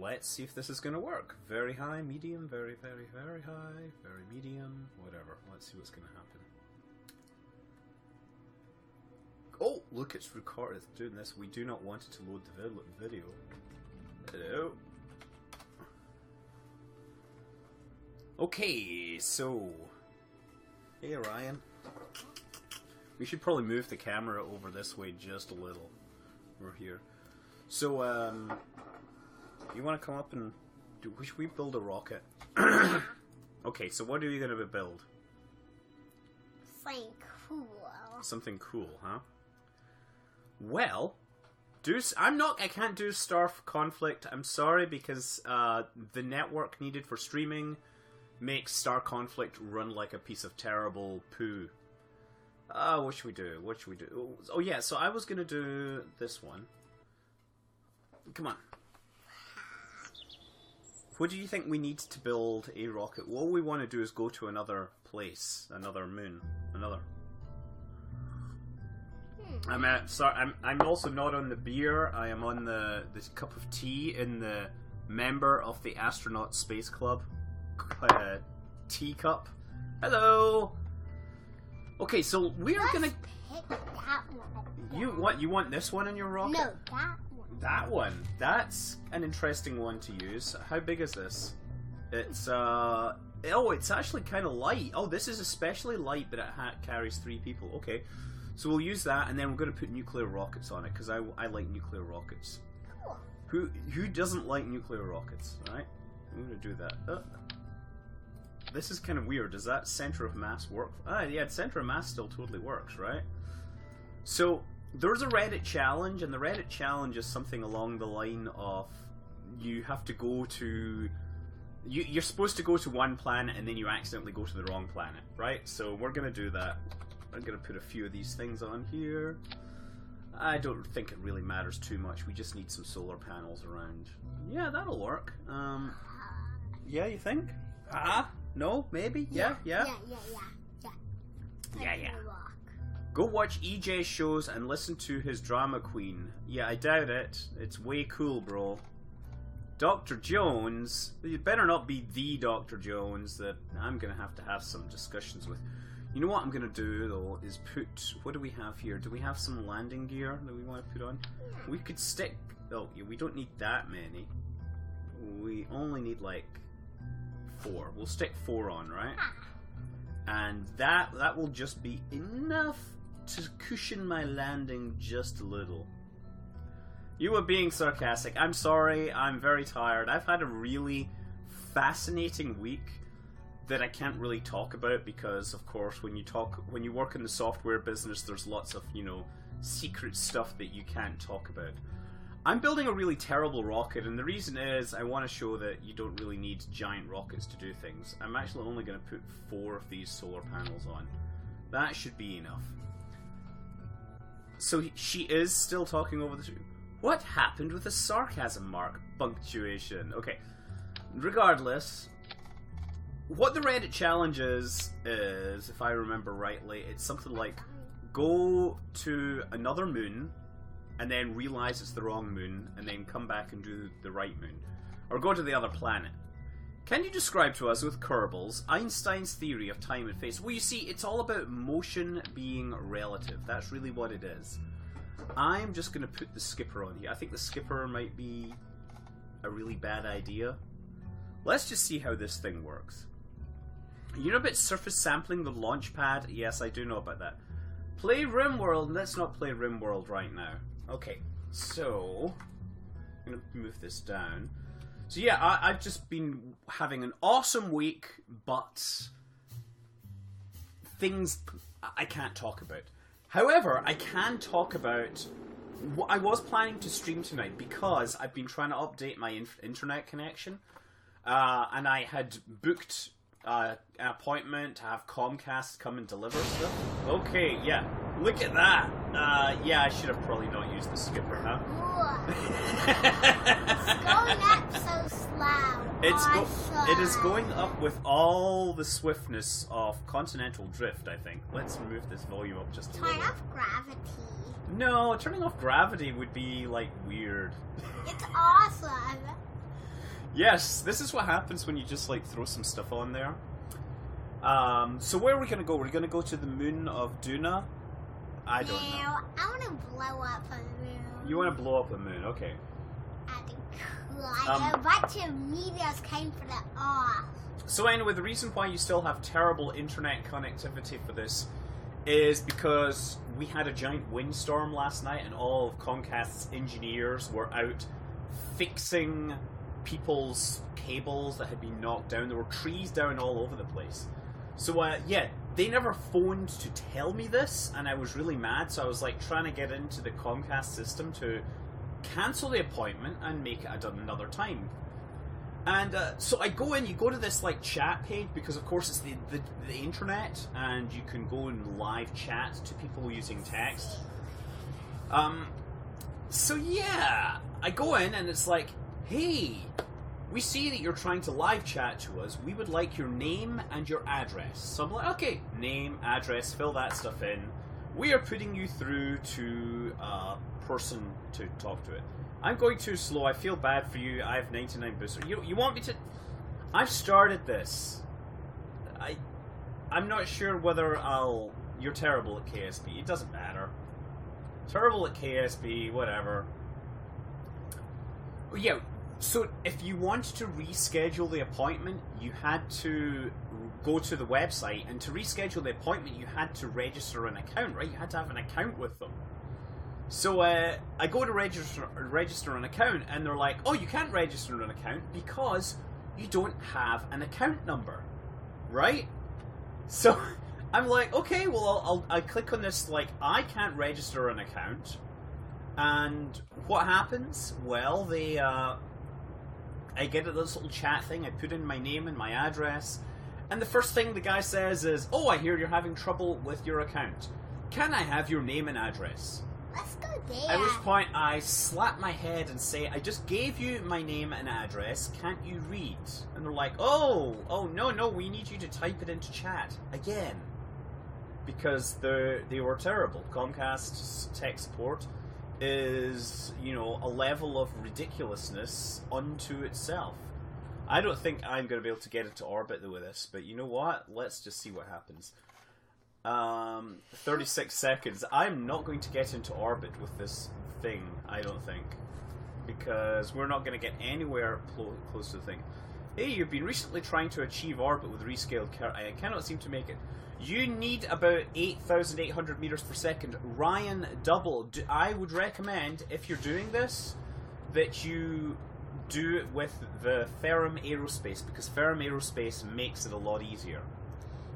let's see if this is going to work. Very high, medium, very, very, very high, very medium, whatever. Let's see what's going to happen. Oh, look, it's recorded. It's doing this. We do not want it to load the video. Hello. Okay, so... Hey, Ryan. We should probably move the camera over this way just a little. We're here. So, you want to come up and... Should we build a rocket? Okay, so what are you going to build? Something cool. Something cool, huh? Well, I can't do Star Conflict. I'm sorry, because the network needed for streaming makes Star Conflict run like a piece of terrible poo. What should we do? What should we do? Oh yeah, so I was gonna do this one. Come on. What do you think we need to build a rocket? What we want to do is go to another place, another moon, another. I'm also not on the beer. I am on the cup of tea in the member of the Astronaut Space Club teacup. Hello. Okay, so we're gonna pick that one. You want this one in your rocket? No, that one. That one. That's an interesting one to use. How big is this? It's oh, it's actually kind of light. Oh, this is especially light, but it carries 3 people. Okay. So we'll use that, and then we're going to put nuclear rockets on it, because I like nuclear rockets. Cool. Who doesn't like nuclear rockets, right? I'm going to do that. This is kind of weird. Does that center of mass work? Yeah, the center of mass still totally works, right? So, there's a Reddit challenge, and the Reddit challenge is something along the line of you have to go to... You're supposed to go to one planet, and then you accidentally go to the wrong planet, right? So we're going to do that. I'm going to put a few of these things on here. I don't think it really matters too much. We just need some solar panels around. Yeah, that'll work. Yeah, you think? No? Maybe? Yeah. Yeah. Go watch EJ's shows and listen to his drama queen. Yeah, I doubt it. It's way cool, bro. Dr. Jones? You better not be the Dr. Jones that I'm going to have some discussions with. You know what I'm going to do, though, is put... What do we have here? Do we have some landing gear that we want to put on? We could stick... Oh, yeah, we don't need that many. We only need, like, 4. We'll stick 4 on, right? And that will just be enough to cushion my landing just a little. You were being sarcastic. I'm sorry. I'm very tired. I've had a really fascinating week that I can't really talk about because, of course, when you work in the software business, there's lots of, secret stuff that you can't talk about. I'm building a really terrible rocket, and the reason is I want to show that you don't really need giant rockets to do things. I'm actually only going to put 4 of these solar panels on. That should be enough. So she is still talking over the two. What happened with the sarcasm mark? Punctuation. Okay. Regardless... What the Reddit challenge is, if I remember rightly, it's something like go to another moon and then realize it's the wrong moon and then come back and do the right moon. Or go to the other planet. Can you describe to us with Kerbals Einstein's theory of time and space? Well, you see, it's all about motion being relative. That's really what it is. I'm just going to put the skipper on here. I think the skipper might be a really bad idea. Let's just see how this thing works. You know about surface sampling the launch pad? Yes, I do know about that. Play RimWorld. Let's not play RimWorld right now. Okay, so I'm going to move this down. So yeah, I've just been having an awesome week, but things I can't talk about. However, I can talk about what I was planning to stream tonight because I've been trying to update my internet connection. And I had booked an appointment to have Comcast come and deliver stuff. Okay, yeah. Look at that. Yeah, I should have probably not used the skipper, huh? It's going up so slow. It is going up with all the swiftness of continental drift, I think. Let's move this volume up just a little. Turn off gravity. No, turning off gravity would be, like, weird. It's awesome. Yes, this is what happens when you just like throw some stuff on there. So where are we gonna go? We're gonna go to the moon of Duna. I don't know. No, I want to blow up a moon. You want to blow up a moon? Okay. I think a bunch of meteors came for the Earth. So anyway, the reason why you still have terrible internet connectivity for this is because we had a giant windstorm last night, and all of Comcast's engineers were out fixing people's cables that had been knocked down. There were trees down all over the place. So yeah, they never phoned to tell me this, and I was really mad, so I was like trying to get into the Comcast system to cancel the appointment and make it another time. And so I go in, you go to this like chat page, because of course it's the internet, and you can go and live chat to people using text. So yeah, I go in and it's like, hey, we see that you're trying to live chat to us. We would like your name and your address. So I'm like, okay, name, address, fill that stuff in. We are putting you through to a person to talk to it. I'm going too slow. I feel bad for you. I have 99 booster. You want me to... I've started this. I'm not sure whether I'll... You're terrible at KSP. It doesn't matter. Terrible at KSP, whatever. Yeah, so if you wanted to reschedule the appointment, you had to go to the website, and to reschedule the appointment, you had to register an account, right? You had to have an account with them. So I go to register an account, and they're like, oh, you can't register an account because you don't have an account number, right? So I'm like, okay, well, I click on this, like, I can't register an account. And what happens? Well, I get this little chat thing, I put in my name and my address, and the first thing the guy says is, oh, I hear you're having trouble with your account. Can I have your name and address? Let's go there. At which point I slap my head and say, I just gave you my name and address, can't you read? And they're like, oh, no, we need you to type it into chat again. Because they were terrible. Comcast's tech support is, you know, a level of ridiculousness unto itself. I don't think I'm going to be able to get into orbit with this, but you know what? Let's just see what happens. 36 seconds. I'm not going to get into orbit with this thing, I don't think. Because we're not going to get anywhere close to the thing. Hey, you've been recently trying to achieve orbit with rescaled I cannot seem to make it. You need about 8,800 meters per second. Ryan, double. I would recommend, if you're doing this, that you do it with the Ferrum Aerospace, because Ferrum Aerospace makes it a lot easier.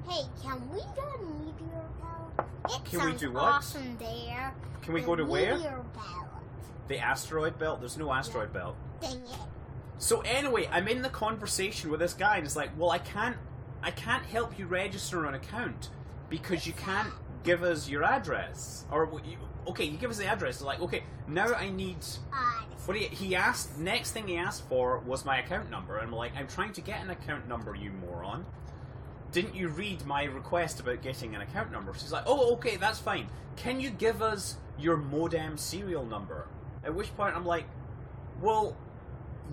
Hey, can we go to Meteor Belt? It Can sounds we do what? awesome there. Can we go to where? Meteor Belt. The asteroid belt? There's no asteroid belt. Dang it. So anyway, I'm in the conversation with this guy, and it's like, well, I can't help you register an account because you can't give us your address. Or okay, you give us the address. Like, okay, now I need. What he asked? Next thing he asked for was my account number, and I'm like, I'm trying to get an account number, you moron. Didn't you read my request about getting an account number? She's like, oh, okay, that's fine. Can you give us your modem serial number? At which point I'm like, well,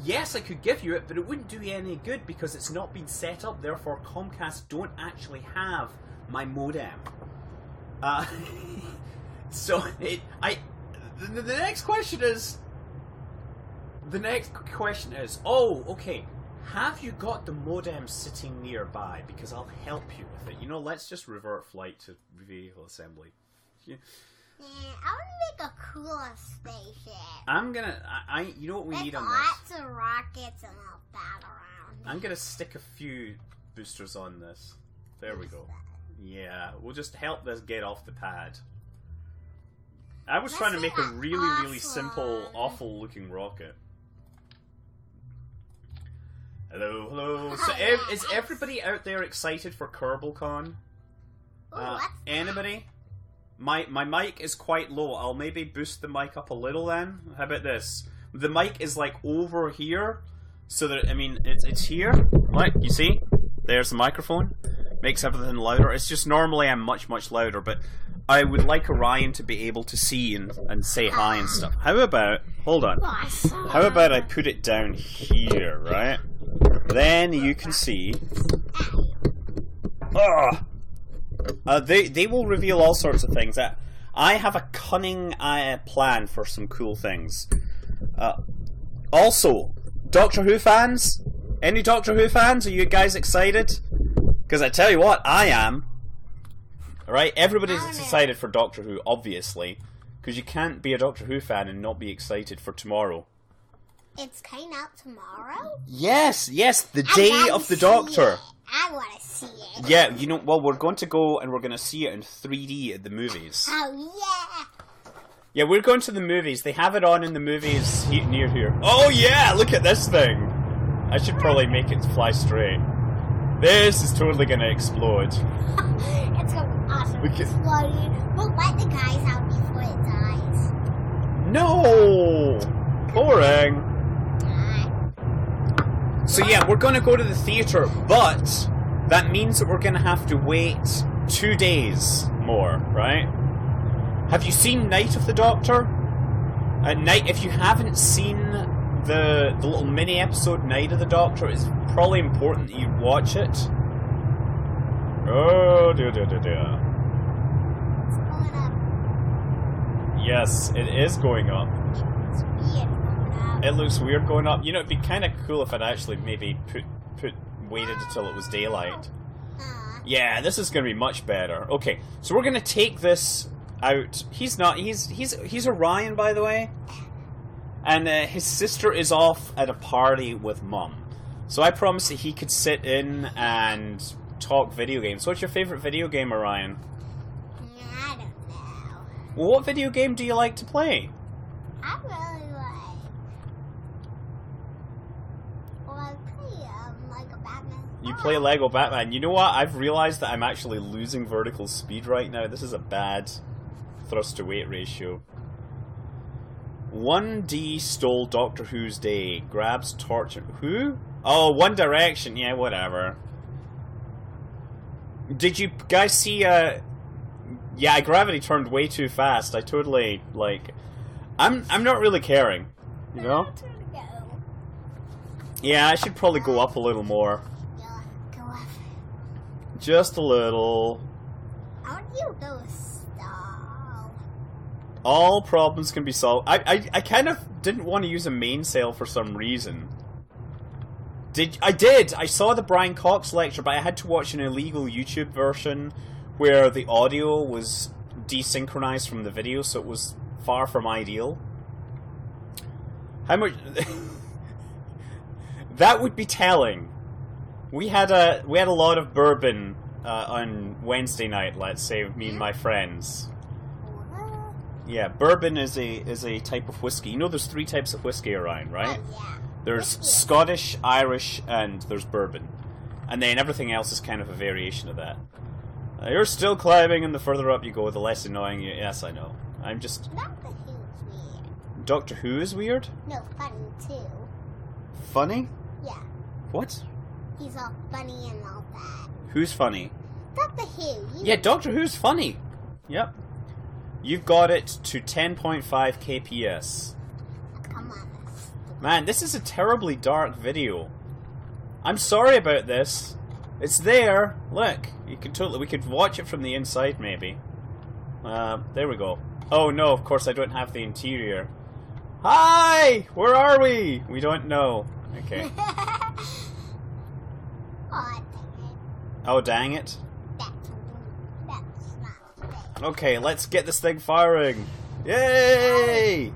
yes, I could give you it, but it wouldn't do you any good because it's not been set up. Therefore, Comcast don't actually have my modem. So the next question is. The next question is, oh, okay. Have you got the modem sitting nearby? Because I'll help you with it. You know, let's just revert flight to vehicle assembly. Yeah. I want to make a cooler spaceship. You know what we need on this? Lots of rockets and all that around. I'm gonna stick a few boosters on this. There we go. Yeah, we'll just help this get off the pad. I was trying to make a really simple, awful looking rocket. Hello. So, is everybody out there excited for KerbinCon? Anybody? My mic is quite low. I'll maybe boost the mic up a little then. How about this? The mic is like over here, so that, I mean, it's here. Right, you see? There's the microphone. Makes everything louder. It's just normally I'm much louder, but I would like Orion to be able to see and say hi and stuff. How about... Hold on. How about I put it down here, right? Then you can see... They will reveal all sorts of things. I have a cunning plan for some cool things. Also, Doctor Who fans? Any Doctor Who fans? Are you guys excited? Because I tell you what, I am. Alright, everybody's excited for Doctor Who, obviously. Because you can't be a Doctor Who fan and not be excited for tomorrow. It's coming out tomorrow? Yes, the day of the Doctor. I want to see it. Yeah, you know, well, we're going to go and we're going to see it in 3D at the movies. Oh, yeah. Yeah, we're going to the movies. They have it on in the movies near here. Oh, yeah, look at this thing. I should probably make it fly straight. This is totally going to explode. It's going to be awesome. Exploding. We'll let the guys out before it dies. No! Boring. So yeah, we're going to go to the theatre, but that means that we're going to have to wait 2 days more, right? Have you seen Night of the Doctor? If you haven't seen the little mini episode Night of the Doctor, it's probably important that you watch it. Oh, dear. It's going up. Yes, it is going up. It's weird going up. It looks weird going up. You know, it'd be kind of cool if I'd actually maybe waited until it was daylight. Yeah, this is going to be much better. Okay, so we're going to take this out. He's Orion, by the way. And his sister is off at a party with Mum. So I promised that he could sit in and talk video games. What's your favorite video game, Orion? I don't know. Well, what video game do you like to play? I really play Lego Batman. You play Lego Batman. You know what? I've realized that I'm actually losing vertical speed right now. This is a bad thrust to weight ratio. 1D stole Doctor Who's day. Grabs torch. Who? Oh, One Direction. Yeah, whatever. Did you guys see, yeah, gravity turned way too fast. I totally, like... I'm not really caring. You know? Yeah, I should probably go up a little more. Yeah, go up. Just a little. How do you go stall? All problems can be solved. I kind of didn't want to use a mainsail for some reason. I saw the Brian Cox lecture, but I had to watch an illegal YouTube version where the audio was desynchronized from the video, so it was far from ideal. How much... That would be telling. We had a lot of bourbon on Wednesday night, let's say, me and my friends. Yeah, bourbon is a type of whiskey. You know there's 3 types of whiskey around, right? Oh, yeah. There's Scottish, Irish, and there's bourbon. And then everything else is kind of a variation of that. You're still climbing, and the further up you go, the less annoying you... Yes, I know. I'm just... Doctor Who's weird. Doctor Who is weird? No, funny too. Funny? Yeah. What? He's all funny and all that. Who's funny? Doctor Who. Yeah, Doctor Who's funny. Yep. You've got it to 10.5 kps. Come on. Man, this is a terribly dark video. I'm sorry about this. It's there. Look, we could watch it from the inside, maybe. There we go. Oh no, of course I don't have the interior. Hi! Where are we? We don't know. Okay. Oh, dang it. That's not fair. Okay, let's get this thing firing. Yay!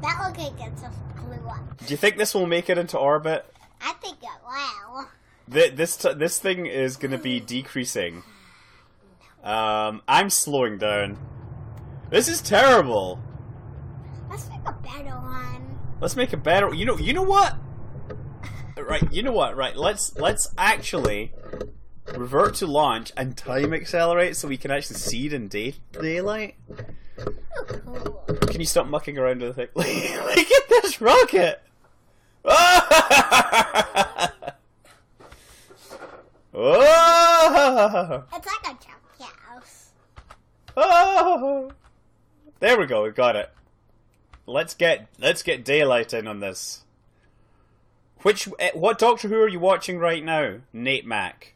That looked like it just blew up. Do you think this will make it into orbit? I think it will. This thing is going to be decreasing. I'm slowing down. This is terrible. Let's make a better one. Let's make a better. You know what? Right. You know what? Right. Let's actually revert to launch and time accelerate so we can actually see it in daylight. Oh, cool. Can you stop mucking around with the thing? Look at this rocket! Oh! It's like a jump house. There we go, we got it. Let's get daylight in on this. What Doctor Who are you watching right now, Nate Mac?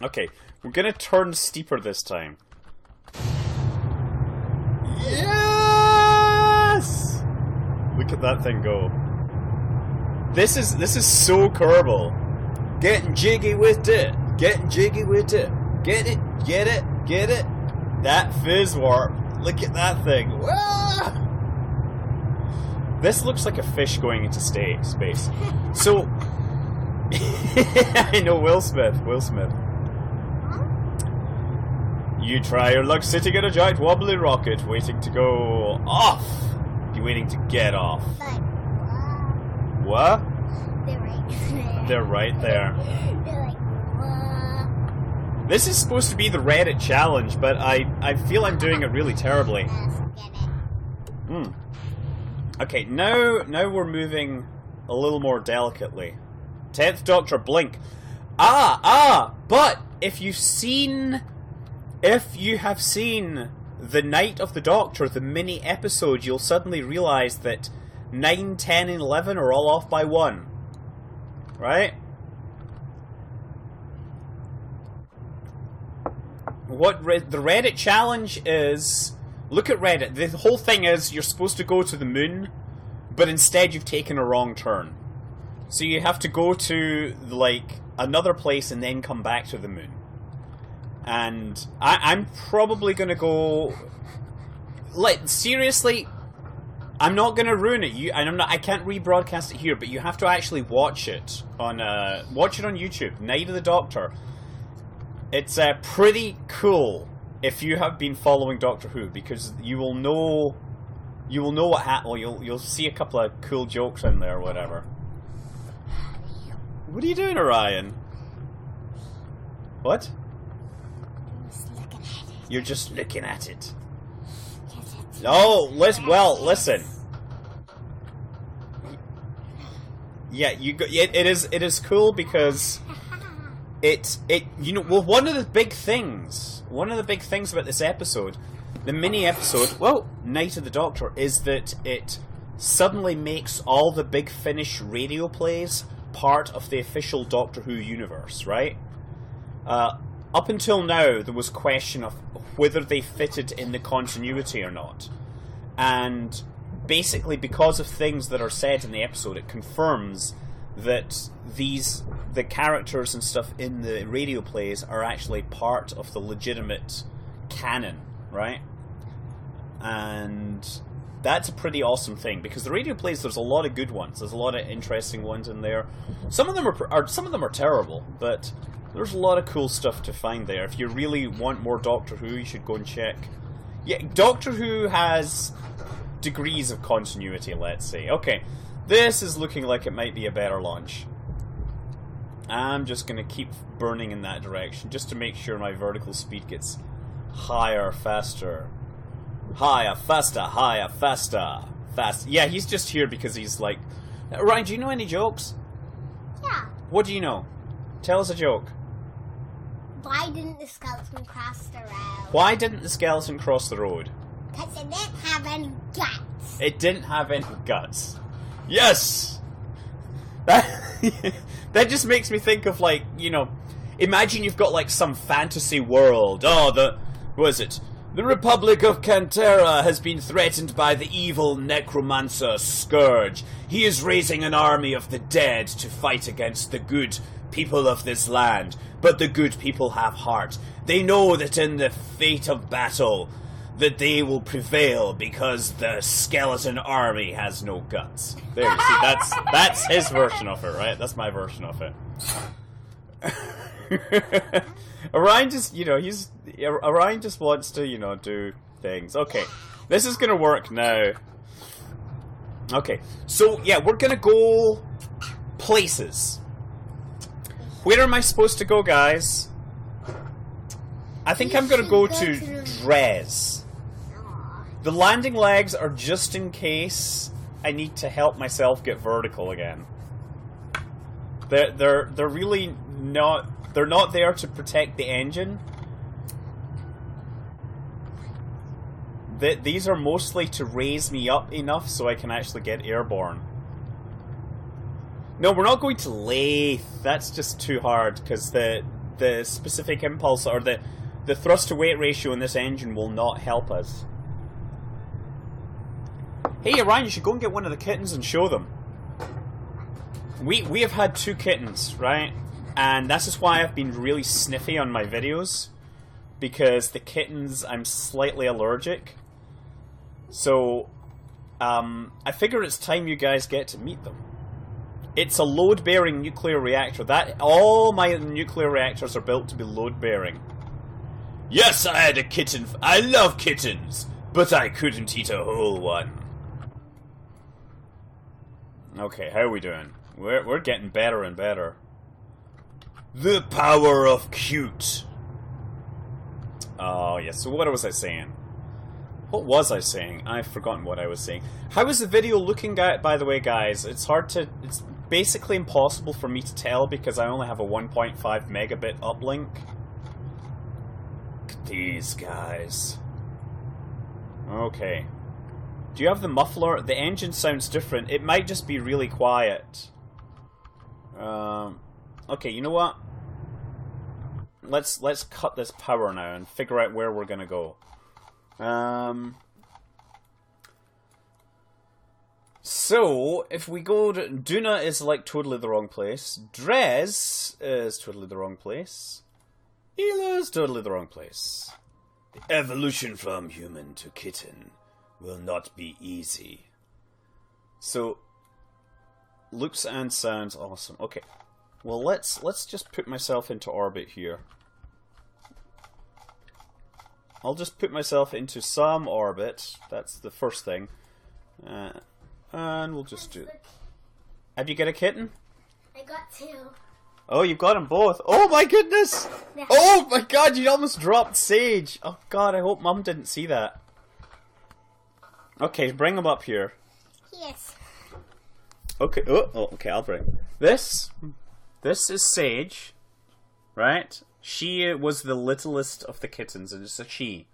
Okay, we're gonna turn steeper this time. Yes! Look at that thing go. This is so Kerbal. Getting jiggy with it. Getting jiggy with it. Get it, get it, get it. That fizz warp. Look at that thing. Whoa! This looks like a fish going into space. So, I know, Will Smith. You try your luck sitting in a giant wobbly rocket, waiting to go off. You're waiting to get off. What? They're right there. They're like, what? This is supposed to be the Reddit challenge, but I feel I'm doing it really terribly. Hmm. Okay, now we're moving a little more delicately. 10th Doctor, blink. But if you have seen The Night of the Doctor, the mini episode, you'll suddenly realize that 9, 10, and 11 are all off by 1. Right? What the Reddit challenge is... Look at Reddit. The whole thing is you're supposed to go to the moon, but instead you've taken a wrong turn. So you have to go to, like, another place and then come back to the moon. And I'm probably going to go... Like, seriously, I'm not going to ruin it. I can't rebroadcast it here, but you have to actually watch it on YouTube. Night of the Doctor. It's pretty cool if you have been following Doctor Who, because you will know what happened. Well, you'll see a couple of cool jokes in there or whatever. What are you doing, Orion? What? You're just looking at it. Oh, listen. Yeah, it is cool because one of the big things about this episode, the mini episode, Night of the Doctor, is that it suddenly makes all the Big Finish radio plays part of the official Doctor Who universe, right? Up until now, there was question of whether they fitted in the continuity or not. And basically, because of things that are said in the episode, it confirms that the characters and stuff in the radio plays are actually part of the legitimate canon, right? And that's a pretty awesome thing, because the radio plays, there's a lot of good ones. There's a lot of interesting ones in there. Some of them are terrible, but there's a lot of cool stuff to find there. If you really want more Doctor Who, you should go and check. Yeah, Doctor Who has degrees of continuity, let's say. Okay, this is looking like it might be a better launch. I'm just going to keep burning in that direction, just to make sure my vertical speed gets higher, faster. Higher, faster, higher, faster. Fast. Yeah, he's just here because he's like... Ryan, do you know any jokes? Yeah. What do you know? Tell us a joke. Why didn't the skeleton cross the road? Why didn't the skeleton cross the road? Because it didn't have any guts. It didn't have any guts. Yes! That just makes me think of, like, imagine you've got, like, some fantasy world. What is it? The Republic of Cantera has been threatened by the evil necromancer Scourge. He is raising an army of the dead to fight against the good people of this land. But the good people have heart. They know that in the fate of battle, that they will prevail because the skeleton army has no guts. There, you see, that's his version of it, right? That's my version of it. Orion just, Orion just wants to, do things. Okay, this is gonna work now. Okay, so yeah, we're gonna go places. Where am I supposed to go, guys? I think I'm gonna go to Dres. The landing legs are just in case I need to help myself get vertical again. They're really not. They're not there to protect the engine. these are mostly to raise me up enough so I can actually get airborne. No, we're not going to lathe. That's just too hard, because the specific impulse, or the thrust to weight ratio in this engine will not help us. Hey, Ryan, you should go and get one of the kittens and show them. We have had 2 kittens, right? And this is why I've been really sniffy on my videos. Because the kittens, I'm slightly allergic. So, I figure it's time you guys get to meet them. It's a load-bearing nuclear reactor. All my nuclear reactors are built to be load-bearing. Yes, I had a kitten. I love kittens, but I couldn't eat a whole one. Okay, how are we doing? We're getting better and better. The power of cute. Oh, yes. So what was I saying? What was I saying? I've forgotten what I was saying. How is the video looking, by the way, guys? It's basically impossible for me to tell because I only have a 1.5 megabit uplink. Look at these guys. Okay. Do you have the muffler? The engine sounds different. It might just be really quiet. Okay, you know what? Let's cut this power now and figure out where we're gonna go. So, if we go to... Duna is like totally the wrong place. Dres is totally the wrong place. Ela is totally the wrong place. The evolution from human to kitten will not be easy. So, looks and sounds awesome. Okay, well let's just put myself into orbit here. I'll just put myself into some orbit. That's the first thing. And we'll just do it. Have you got a kitten? I got 2. Oh, you've got them both. Oh my goodness! Oh my god, you almost dropped Sage. Oh god, I hope Mum didn't see that. Okay, bring them up here. Yes. Okay. Oh, okay. I'll bring this. This is Sage, right? She was the littlest of the kittens, and it's a she.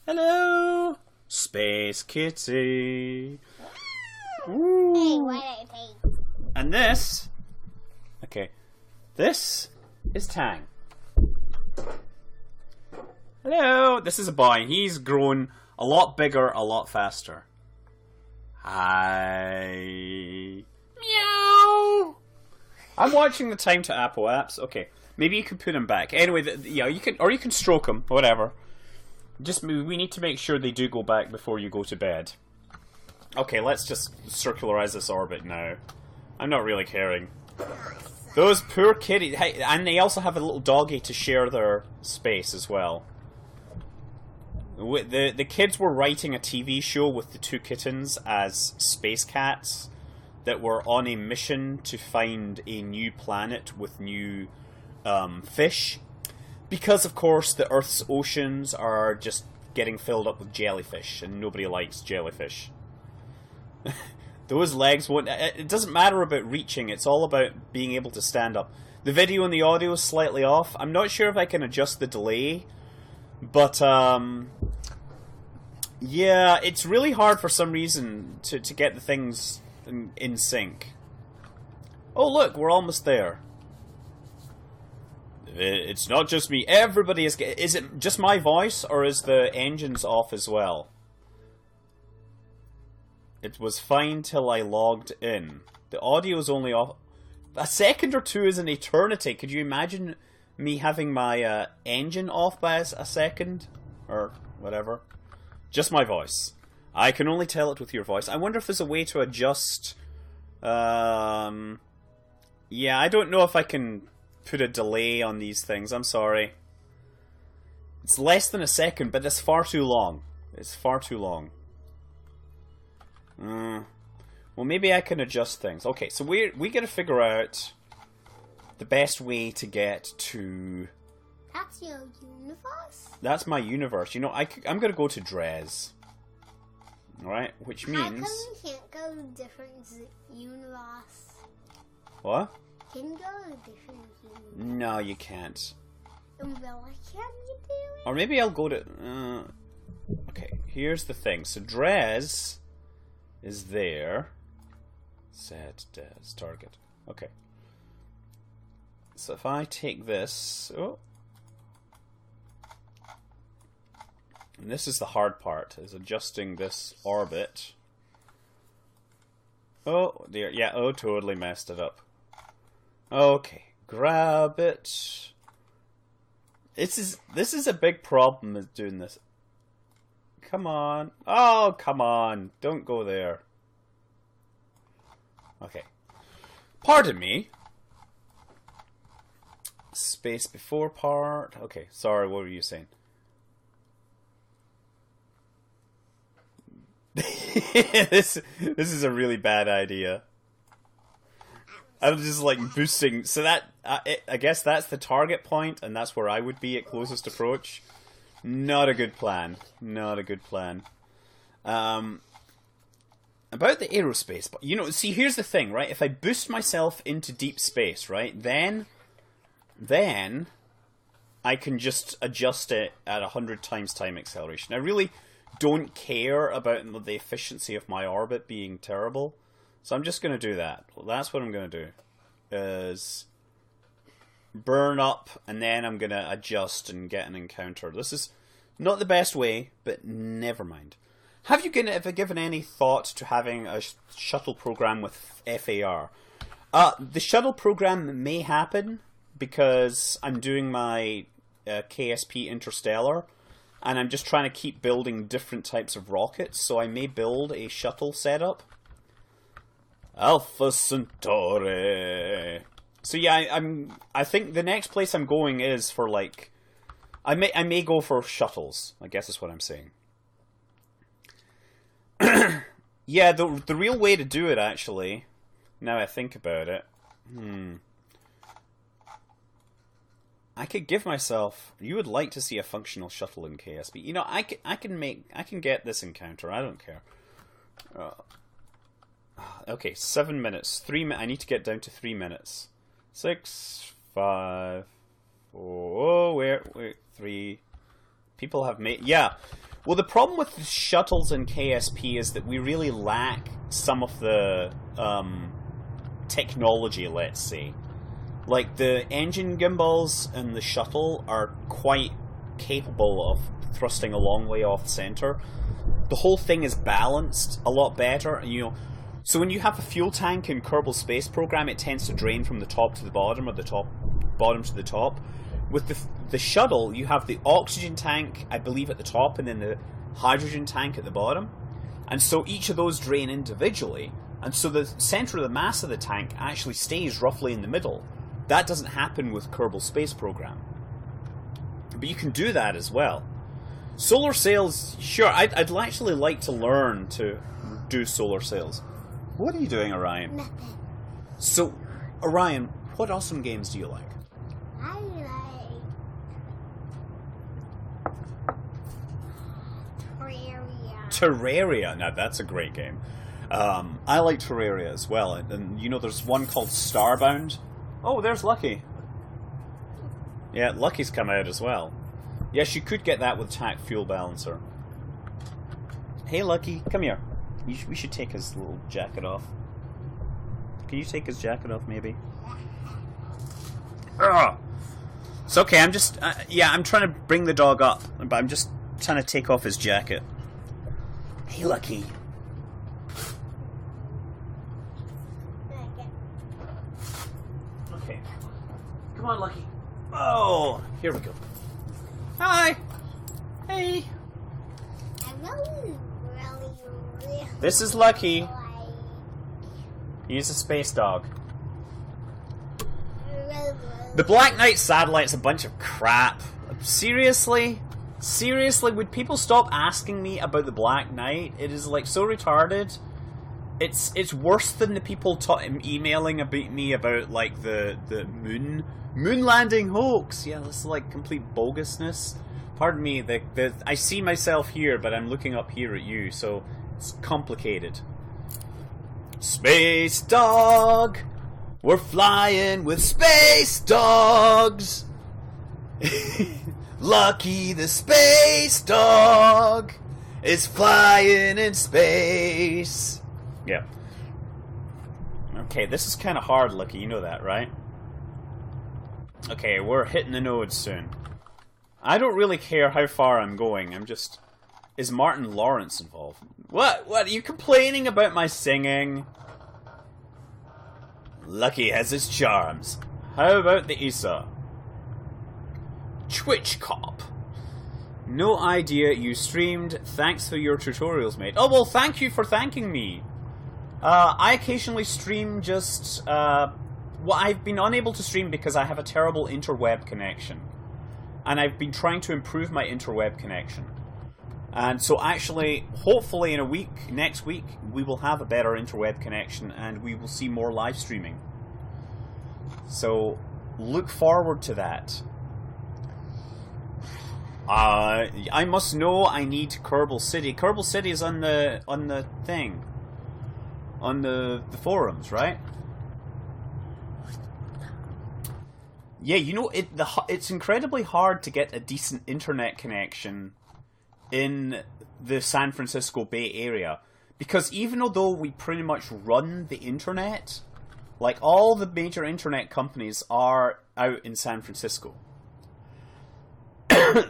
Hello, Space Kitty. Ooh. Hey, what did I take? And this. Okay, this is Tang. Hello. This is a boy. He's grown a lot bigger, a lot faster. Hi. Meow. I'm watching the Time to Apple apps. Okay, maybe you can put him back. Anyway, yeah, you can, or you can stroke him, whatever. Just we need to make sure they do go back before you go to bed. Okay, let's just circularize this orbit now. I'm not really caring. Those poor kitties, hey, and they also have a little doggy to share their space as well. The kids were writing a TV show with the 2 kittens as space cats that were on a mission to find a new planet with new fish. Because, of course, the Earth's oceans are just getting filled up with jellyfish, and nobody likes jellyfish. Those legs won't... It doesn't matter about reaching, it's all about being able to stand up. The video and the audio is slightly off. I'm not sure if I can adjust the delay, but, yeah, it's really hard for some reason to get the things in sync. Oh, look, we're almost there. It's not just me. Everybody is... Is it just my voice, or is the engines off as well? It was fine till I logged in. The audio is only off... A second or 2 is an eternity. Could you imagine me having my engine off by a second? Or whatever. Just my voice. I can only tell it with your voice. I wonder if there's a way to adjust... Yeah, I don't know if I can put a delay on these things. I'm sorry. It's less than a second, but that's far too long. It's far too long. Well, maybe I can adjust things. Okay, so we got to figure out the best way to get to... That's your universe? That's my universe. You know, I'm going to go to Dres. Alright, which means... How come you can't go to different universe? What? Can you go to different universe? No, you can't. Well, why can't you do it? Or maybe I'll go to... Okay, here's the thing. So Dres is there. Set Des target. Okay. So if I take this... Oh. And this is the hard part, is adjusting this orbit. Oh, dear. Yeah, oh, totally messed it up. Okay, grab it. This is a big problem with doing this. Come on. Oh, come on. Don't go there. Okay. Pardon me. Space before part. Okay, sorry, what were you saying? This is a really bad idea. I'm just like boosting. So that I guess that's the target point, and that's where I would be at closest approach. Not a good plan. Not a good plan. About the aerospace, but you know, see, here's the thing, right? If I boost myself into deep space, right, then I can just adjust it at 100 times time acceleration. I really don't care about the efficiency of my orbit being terrible, so I'm just going to do that. Well, that's what I'm going to do, is burn up, and then I'm going to adjust and get an encounter. This is not the best way, but never mind. Have you given any thought to having a shuttle program with FAR? The shuttle program may happen because I'm doing my KSP Interstellar, and I'm just trying to keep building different types of rockets, so I may build a shuttle setup. Alpha Centauri. So yeah, I think the next place I'm going is for like, I may go for shuttles, I guess is what I'm saying. Yeah, the real way to do it, actually, now I think about it, I could give myself... You would like to see a functional shuttle in KSP. You know, I can get this encounter. I don't care. Okay, 7 minutes. I need to get down to 3 minutes. 6, 5, 4... Oh, wait, 3... People have made... Yeah. Well, the problem with the shuttles in KSP is that we really lack some of the technology, let's say. Like, the engine gimbals in the shuttle are quite capable of thrusting a long way off center. The whole thing is balanced a lot better, you know. So when you have a fuel tank in Kerbal Space Program, it tends to drain from the top to the bottom, or the bottom to the top. With the shuttle, you have the oxygen tank, I believe, at the top, and then the hydrogen tank at the bottom. And so each of those drain individually, and so the center of the mass of the tank actually stays roughly in the middle. That doesn't happen with Kerbal Space Program. But you can do that as well. Solar sails, sure, I'd actually like to learn to do solar sails. What are you doing, Orion? Nothing. So, Orion, what awesome games do you like? I like Terraria. Terraria, now that's a great game. I like Terraria as well, and you know there's one called Starbound. Oh, there's Lucky. Yeah, Lucky's come out as well. Yes, you could get that with TAC Fuel Balancer. Hey Lucky, come here. We should take his little jacket off. Can you take his jacket off, maybe? Ugh. It's okay, I'm just... yeah, I'm trying to bring the dog up, but I'm just trying to take off his jacket. Hey Lucky. Okay. Come on, Lucky. Oh, here we go. Hi. Hey. Really This is Lucky. like He's a space dog. really The Black Knight satellite's a bunch of crap. Seriously? Seriously, would people stop asking me about the Black Knight? It is like so retarded. It's worse than the people emailing about me about like the moon landing hoax. Yeah, this is like complete bogusness. Pardon me, I see myself here, but I'm looking up here at you, so it's complicated. Space dog, we're flying with space dogs. Lucky the space dog is flying in space. Yeah. Okay, this is kind of hard, Lucky. You know that, right? Okay, we're hitting the nodes soon. I don't really care how far I'm going. I'm just... Is Martin Lawrence involved? What? What? Are you complaining about my singing? Lucky has his charms. How about the Issa? Twitch Cop. No idea you streamed. Thanks for your tutorials, mate. Oh, well, thank you for thanking me. I occasionally stream just... well, I've been unable to stream because I have a terrible interweb connection. And I've been trying to improve my interweb connection. And so actually, hopefully in a week, next week, we will have a better interweb connection and we will see more live streaming. So, look forward to that. I must know I need Kerbal City. Kerbal City is on the thing. On the forums, right? Yeah, you know, it's incredibly hard to get a decent internet connection in the San Francisco Bay Area. Because even though we pretty much run the internet, like all the major internet companies are out in San Francisco.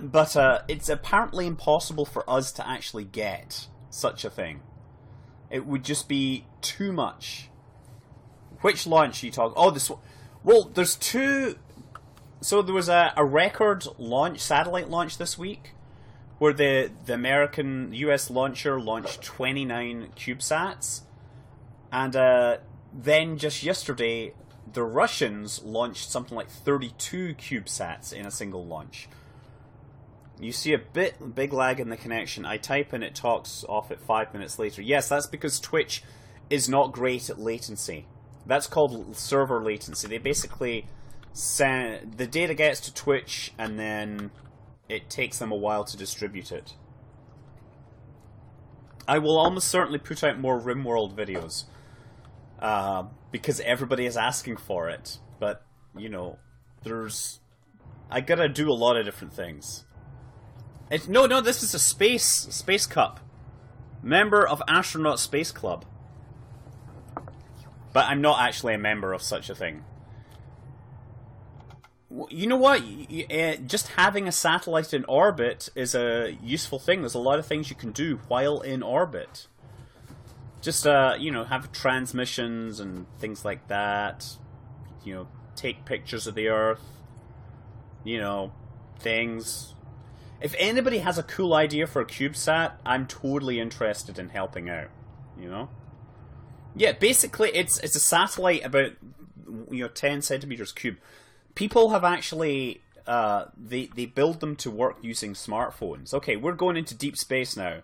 But it's apparently impossible for us to actually get such a thing. It would just be too much. Which launch are you talking? Oh, this one. Well, there's two. So there was a record launch, satellite launch this week, where the American US launcher launched 29 CubeSats, and then just yesterday the Russians launched something like 32 CubeSats in a single launch. You see a big lag in the connection. I type and it talks off at 5 minutes later. Yes, that's because Twitch is not great at latency. That's called server latency. They basically send the data gets to Twitch and then it takes them a while to distribute it. I will almost certainly put out more RimWorld videos because everybody is asking for it. But you know, I gotta do a lot of different things. No, this is a space cup. Member of Astronaut Space Club. But I'm not actually a member of such a thing. You know what? Just having a satellite in orbit is a useful thing. There's a lot of things you can do while in orbit. Just, you know, have transmissions and things like that. You know, take pictures of the Earth. You know, things. If anybody has a cool idea for a CubeSat, I'm totally interested in helping out. You know? Yeah, basically, it's a satellite about 10 centimeters cube. People have actually they build them to work using smartphones. Okay, we're going into deep space now.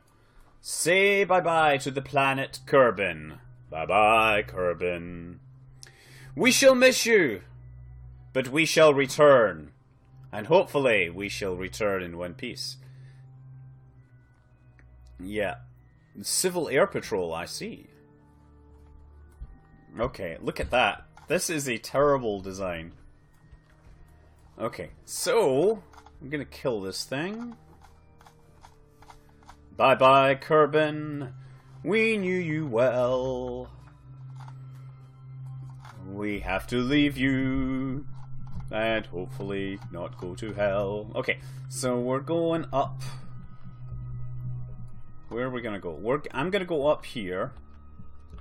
Say bye bye to the planet Kerbin. Bye bye, Kerbin. We shall miss you, but we shall return, and hopefully we shall return in one piece. Yeah, Civil Air Patrol. I see. Okay, look at that. This is a terrible design. Okay, so I'm gonna kill this thing. Bye bye, Kerbin. We knew you well. We have to leave you. And hopefully not go to hell. Okay, so we're going up. Where are we gonna go? I'm gonna go up here.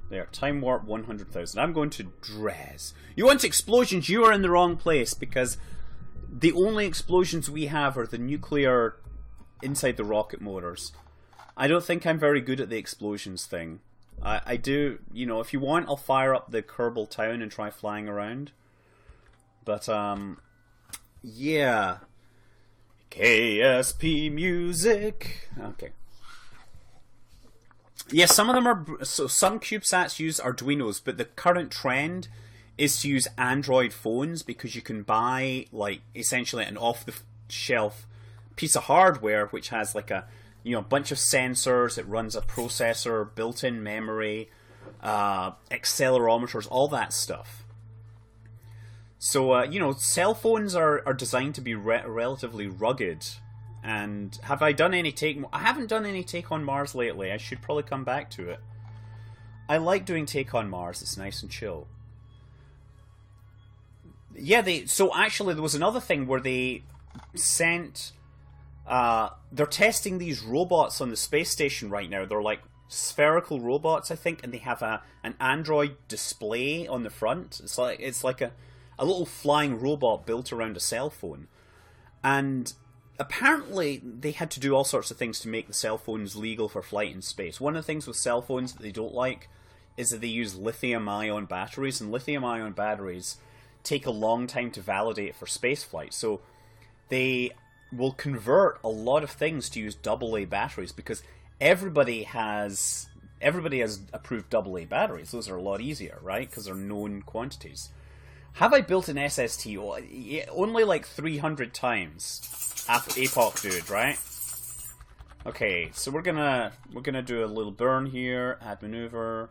There, time warp 100,000. I'm going to Dres. You want explosions? You are in the wrong place, because the only explosions we have are the nuclear inside the rocket motors. I don't think I'm very good at the explosions thing. I do, you know, if you want, I'll fire up the Kerbal town and try flying around. But, yeah. KSP music. Okay. Yeah, some of them are... So some CubeSats use Arduinos, but the current trend is to use Android phones, because you can buy, like, essentially an off-the-shelf piece of hardware which has, like, a bunch of sensors. It runs a processor, built-in memory, accelerometers, all that stuff. So, you know, cell phones are designed to be relatively rugged. And have I done any take... I haven't done any take on Mars lately. I should probably come back to it. I like doing take on Mars. It's nice and chill. Yeah, so actually there was another thing where they sent... they're testing these robots on the space station right now. They're like spherical robots, I think, and they have an Android display on the front. It's like a little flying robot built around a cell phone. And apparently they had to do all sorts of things to make the cell phones legal for flight in space. One of the things with cell phones that they don't like is that they use lithium-ion batteries, and lithium-ion batteries take a long time to validate for space flight. So they will convert a lot of things to use AA batteries, because everybody has approved AA batteries. Those are a lot easier, right? Because they're known quantities. Have I built an SST? Only like 300 times. APOC dude, right? Okay, so we're gonna do a little burn here. Add maneuver.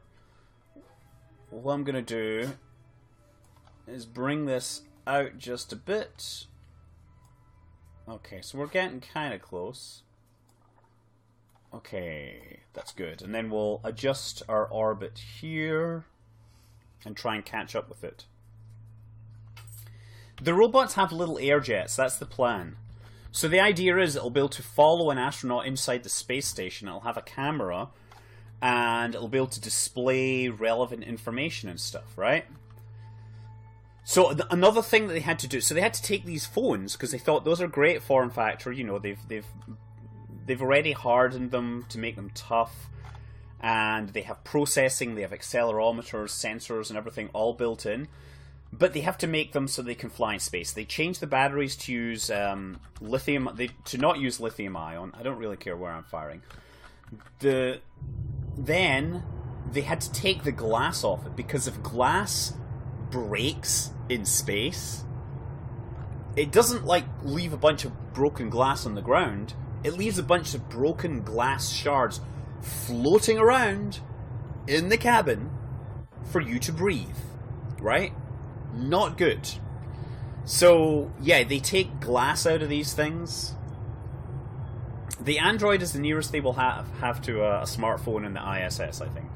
What I'm gonna do is bring this out just a bit. Okay, so we're getting kind of close. Okay, that's good. And then we'll adjust our orbit here and try and catch up with it. The robots have little air jets, that's the plan. So the idea is it'll be able to follow an astronaut inside the space station. It'll have a camera, and it'll be able to display relevant information and stuff, right? So another thing that they had to do, so they had to take these phones, because they thought those are great form factor, you know, they've already hardened them to make them tough, and they have processing, they have accelerometers, sensors, and everything all built in. But they have to make them so they can fly in space. They changed the batteries to use lithium, to not use lithium ion. I don't really care where I'm firing. Then they had to take the glass off it, because if glass breaks in space, it doesn't like leave a bunch of broken glass on the ground. It leaves a bunch of broken glass shards floating around in the cabin for you to breathe, right? Not good. So, yeah, they take glass out of these things. The Android is the nearest they will have to a smartphone in the ISS, I think.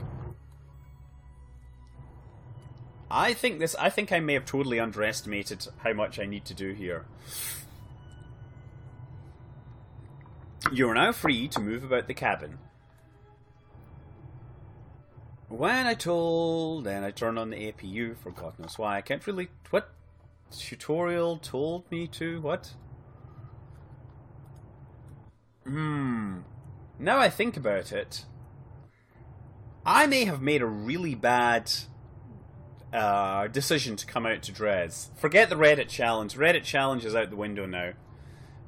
I think I may have totally underestimated how much I need to do here. You are now free to move about the cabin. When I turned on the APU for God knows why. I can't really... What? Tutorial told me to... What? Now I think about it, I may have made a really bad decision to come out to Dres. Forget the Reddit challenge. Reddit challenge is out the window now.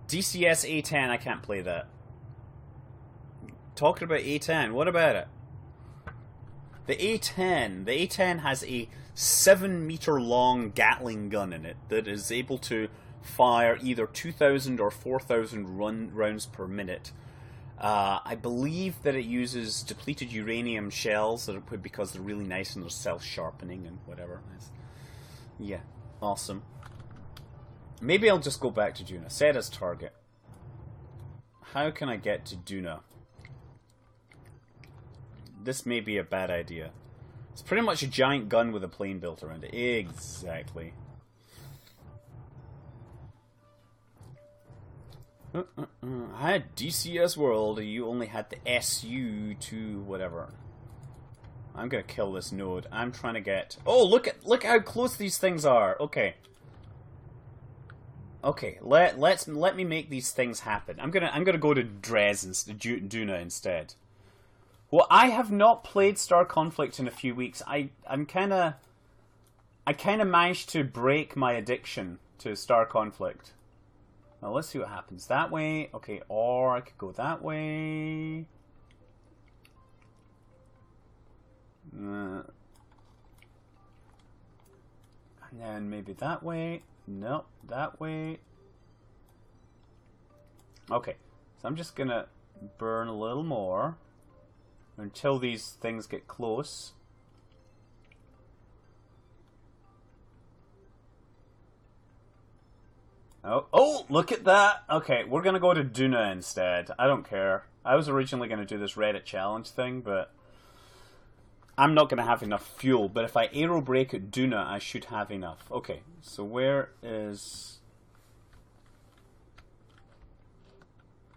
DCS A10, I can't play that. Talking about A10, what about it? The A10 has a 7-meter long Gatling gun in it that is able to fire either 2,000 or 4,000 rounds per minute. I believe that it uses depleted uranium shells because they're really nice and they're self-sharpening and whatever. Yeah, awesome. Maybe I'll just go back to Duna. Set as target. How can I get to Duna? This may be a bad idea. It's pretty much a giant gun with a plane built around it. Exactly. I had DCS World, you only had the SU to whatever. I'm gonna kill this node. I'm trying to get... Oh, look how close these things are. Okay. Okay, let me make these things happen. I'm gonna go to Duna instead. Well, I have not played Star Conflict in a few weeks. I kinda managed to break my addiction to Star Conflict. Now let's see what happens. That way, okay, or I could go that way. And then maybe that way. Nope, that way. Okay, so I'm just gonna burn a little more until these things get close. Oh, look at that! Okay, we're gonna go to Duna instead. I don't care. I was originally gonna do this Reddit challenge thing, but I'm not gonna have enough fuel. But if I aero brake at Duna, I should have enough. Okay, so where is...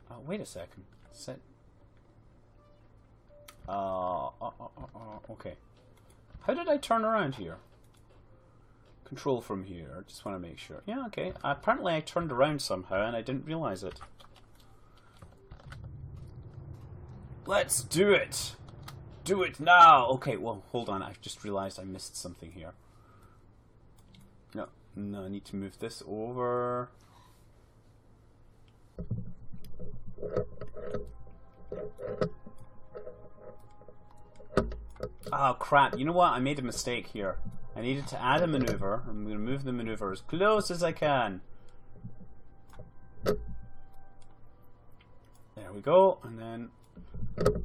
Oh, wait a second. Set... okay. How did I turn around here? Control from here. Just want to make sure. Yeah, okay. Apparently I turned around somehow and I didn't realize it. Let's do it! Do it now! Okay, well, hold on. I've just realized I missed something here. No, I need to move this over. Oh, crap. You know what? I made a mistake here. I needed to add a maneuver. I'm going to move the maneuver as close as I can. There we go. And then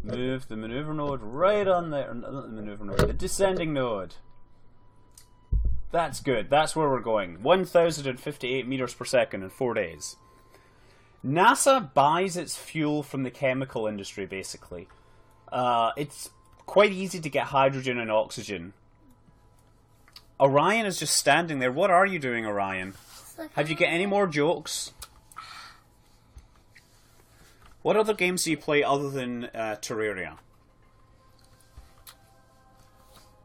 move the maneuver node right on there. Not the maneuver node, the descending node. That's good. That's where we're going. 1,058 meters per second in 4 days. NASA buys its fuel from the chemical industry, basically. It's quite easy to get hydrogen and oxygen. Orion is just standing there. What are you doing, Orion? Have you got any more jokes? What other games do you play other than Terraria?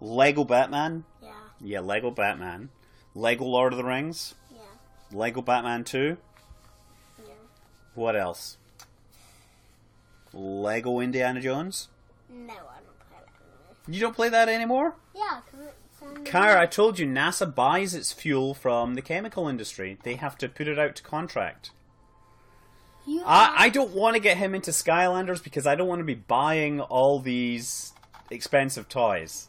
Lego Batman? Yeah. Yeah, Lego Batman. Lego Lord of the Rings? Yeah. Lego Batman 2? Yeah. What else? Lego Indiana Jones? No, I don't play that anymore. You don't play that anymore? Yeah, because it's... Kara, I told you, NASA buys its fuel from the chemical industry. They have to put it out to contract. I don't want to get him into Skylanders because I don't want to be buying all these expensive toys.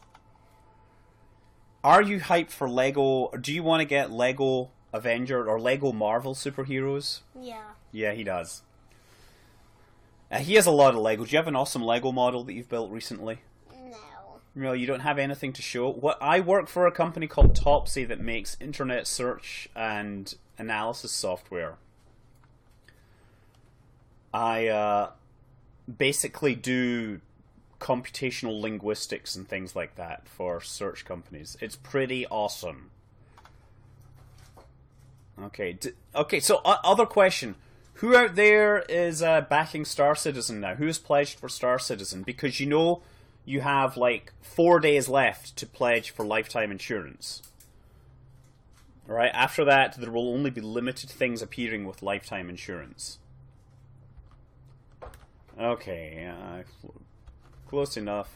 Are you hyped for Lego? Do you want to get Lego Avenger or Lego Marvel superheroes? Yeah. Yeah, he does. He has a lot of Lego. Do you have an awesome Lego model that you've built recently? No, you don't have anything to show. I work for a company called Topsy that makes internet search and analysis software. I basically do computational linguistics and things like that for search companies. It's pretty awesome. Okay, so other question. Who out there is backing Star Citizen now? Who is pledged for Star Citizen? Because you know... You have like 4 days left to pledge for lifetime insurance. Alright, after that, there will only be limited things appearing with lifetime insurance. Okay, close enough.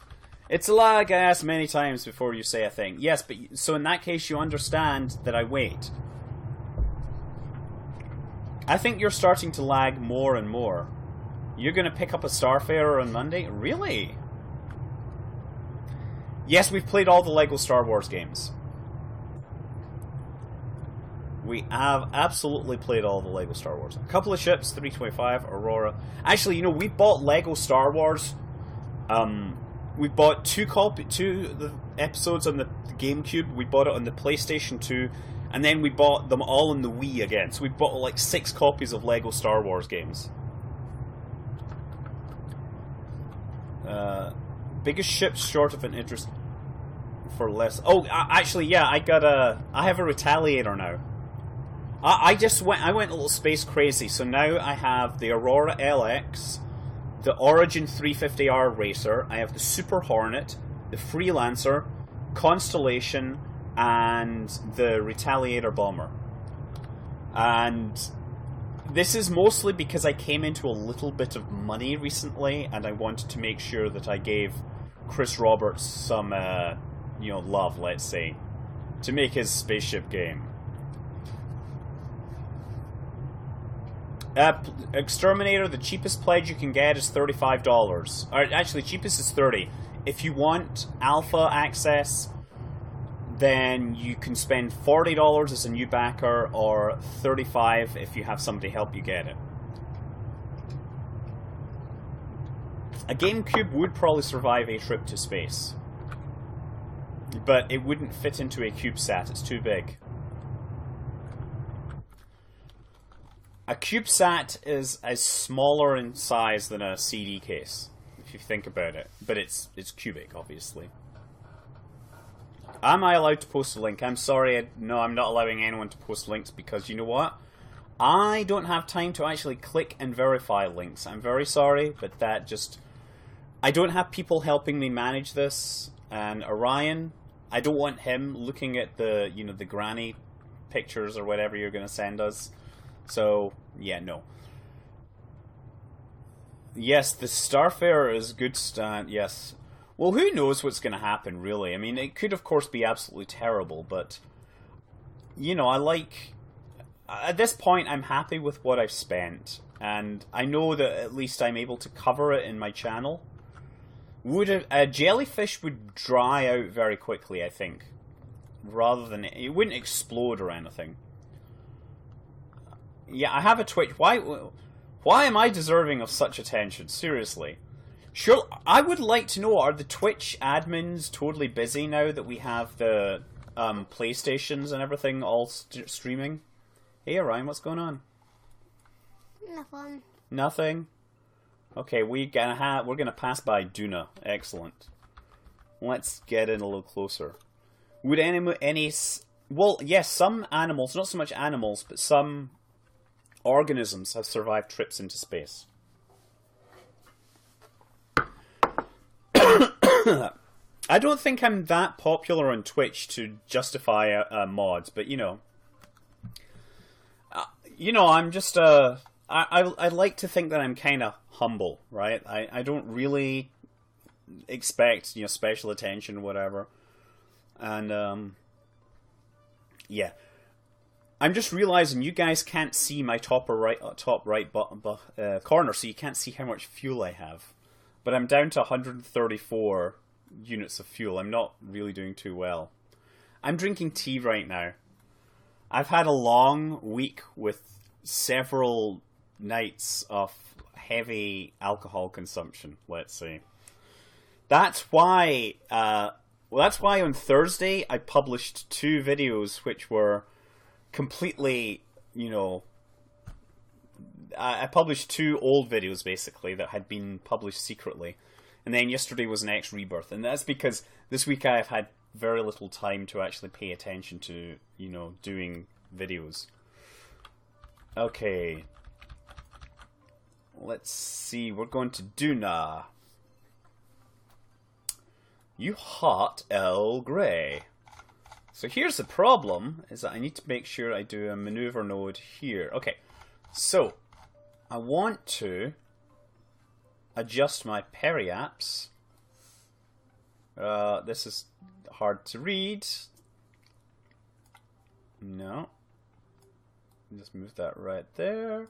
It's a lag, I asked many times before you say a thing. Yes, but so in that case, you understand that I wait. I think you're starting to lag more and more. You're going to pick up a Starfarer on Monday? Really? Yes, we've played all the Lego Star Wars games. We have absolutely played all the Lego Star Wars. A couple of ships, 325, Aurora. Actually, you know, we bought Lego Star Wars. We bought two the episodes on the GameCube. We bought it on the PlayStation 2. And then we bought them all on the Wii again. So we bought like 6 copies of Lego Star Wars games. Biggest ships short of an interest for less. Oh, actually, yeah, I have a Retaliator now. I went a little space crazy. So now I have the Aurora LX, the Origin 350R Racer. I have the Super Hornet, the Freelancer, Constellation, and the Retaliator Bomber. And this is mostly because I came into a little bit of money recently, and I wanted to make sure that I gave Chris Roberts some, love, let's say, to make his spaceship game. Exterminator, the cheapest pledge you can get is $35. Or actually, cheapest is $30. If you want alpha access, then you can spend $40 as a new backer, or $35 if you have somebody help you get it. A GameCube would probably survive a trip to space, but it wouldn't fit into a CubeSat, it's too big. A CubeSat is as smaller in size than a CD case, if you think about it. But it's cubic, obviously. Am I allowed to post a link? I'm sorry, no, I'm not allowing anyone to post links because you know what? I don't have time to actually click and verify links. I'm very sorry, but that just... I don't have people helping me manage this. And Orion, I don't want him looking at the, you know, the granny pictures or whatever you're going to send us. So, yeah, no. Yes, the Starfarer is good stand, yes. Well, who knows what's going to happen, really? I mean, it could, of course, be absolutely terrible, but... You know, I like... At this point, I'm happy with what I've spent. And I know that at least I'm able to cover it in my channel. A jellyfish would dry out very quickly, I think. Rather than... It wouldn't explode or anything. Yeah, I have a Twitch. Why am I deserving of such attention? Seriously. Sure, I would like to know, are the Twitch admins totally busy now that we have the PlayStations and everything all streaming? Hey, Orion, what's going on? Nothing. Nothing? Okay, we're gonna pass by Duna. Excellent. Let's get in a little closer. Would well, yes, some animals, not so much animals, but some organisms have survived trips into space. I don't think I'm that popular on Twitch to justify mods, but you know, I'm just I like to think that I'm kind of humble, right? I don't really expect, you know, special attention, whatever, and yeah. I'm just realizing you guys can't see my top right corner, so you can't see how much fuel I have. But I'm down to 134 units of fuel. I'm not really doing too well. I'm drinking tea right now. I've had a long week with several nights of heavy alcohol consumption, let's say. That's why on Thursday I published 2 videos which were completely, you know, I published 2 old videos, basically, that had been published secretly. And then yesterday was an X Rebirth. And that's because this week I've had very little time to actually pay attention to, you know, doing videos. Okay. Let's see. We're going to Duna. You hot Earl Grey. So here's the problem, is that I need to make sure I do a maneuver node here. Okay. So... I want to adjust my periaps. This is hard to read. No. Just move that right there.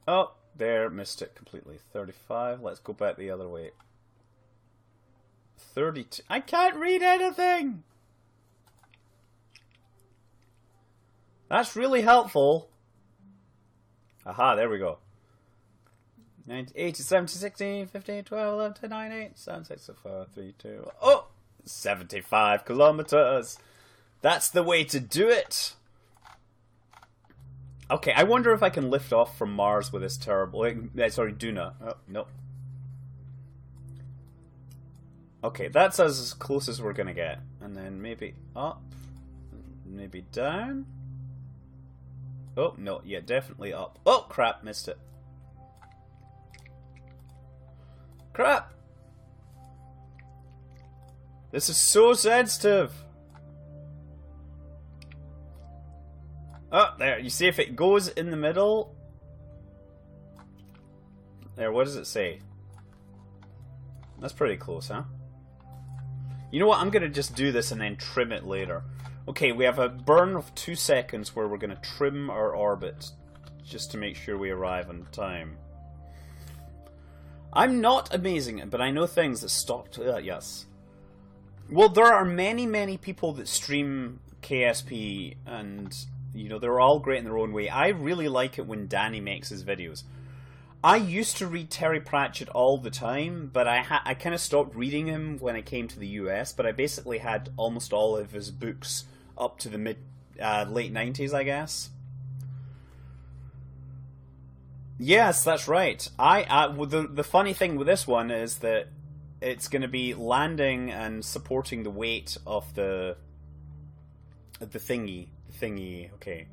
Oh, there, missed it completely. 35. Let's go back the other way. 32. I can't read anything! That's really helpful. Aha, there we go. 80, 70, 16, 15, 12, 11, 10, 9, 8, 7, 6, 5, 3, 2... Oh! 75 kilometers! That's the way to do it! Okay, I wonder if I can lift off from Mars with this terrible... sorry, Duna. Oh, no. Okay, that's as close as we're gonna get. And then maybe up. Maybe down. Oh, no, yeah, definitely up. Oh, crap, missed it. Crap! This is so sensitive! Oh, there, you see if it goes in the middle? There, what does it say? That's pretty close, huh? You know what, I'm gonna just do this and then trim it later. Okay, we have a burn of 2 seconds where we're going to trim our orbit just to make sure we arrive on time. I'm not amazing, but I know things that stopped... yes. Well, there are many, many people that stream KSP, and, you know, they're all great in their own way. I really like it when Danny makes his videos. I used to read Terry Pratchett all the time, but I kind of stopped reading him when I came to the US, but I basically had almost all of his books up to the late 90s, I guess. Yes, that's right. Well, the funny thing with this one is that it's going to be landing and supporting the weight of the thingy. Okay.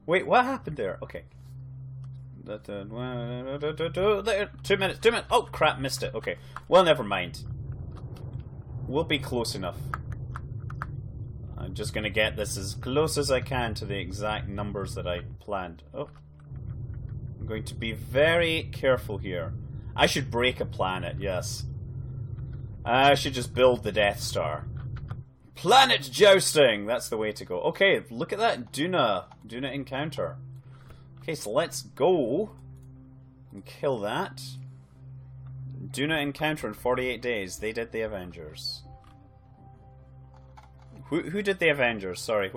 Wait, what happened there? Okay. 2 minutes. Oh crap, missed it. Okay. Well, never mind. We'll be close enough. I'm just gonna get this as close as I can to the exact numbers that I planned. Oh. I'm going to be very careful here. I should break a planet, yes. I should just build the Death Star. Planet jousting! That's the way to go. Okay, look at that Duna encounter. Okay, so let's go and kill that. Duna encounter in 48 days. They did the Avengers. Who did the Avengers? Sorry.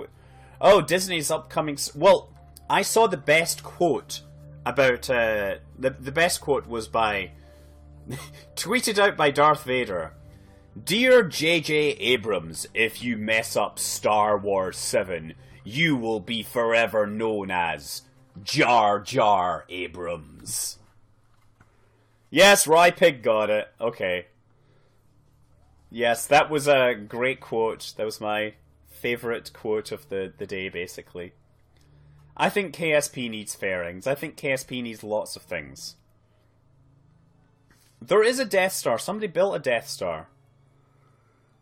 Oh, Disney's upcoming... Well, I saw the best quote about... the best quote was by... tweeted out by Darth Vader. Dear J.J. Abrams, if you mess up Star Wars 7, you will be forever known as Jar Jar Abrams. Yes, Rypig got it. Okay. Yes, that was a great quote. That was my favourite quote of the day, basically. I think KSP needs fairings. I think KSP needs lots of things. There is a Death Star. Somebody built a Death Star.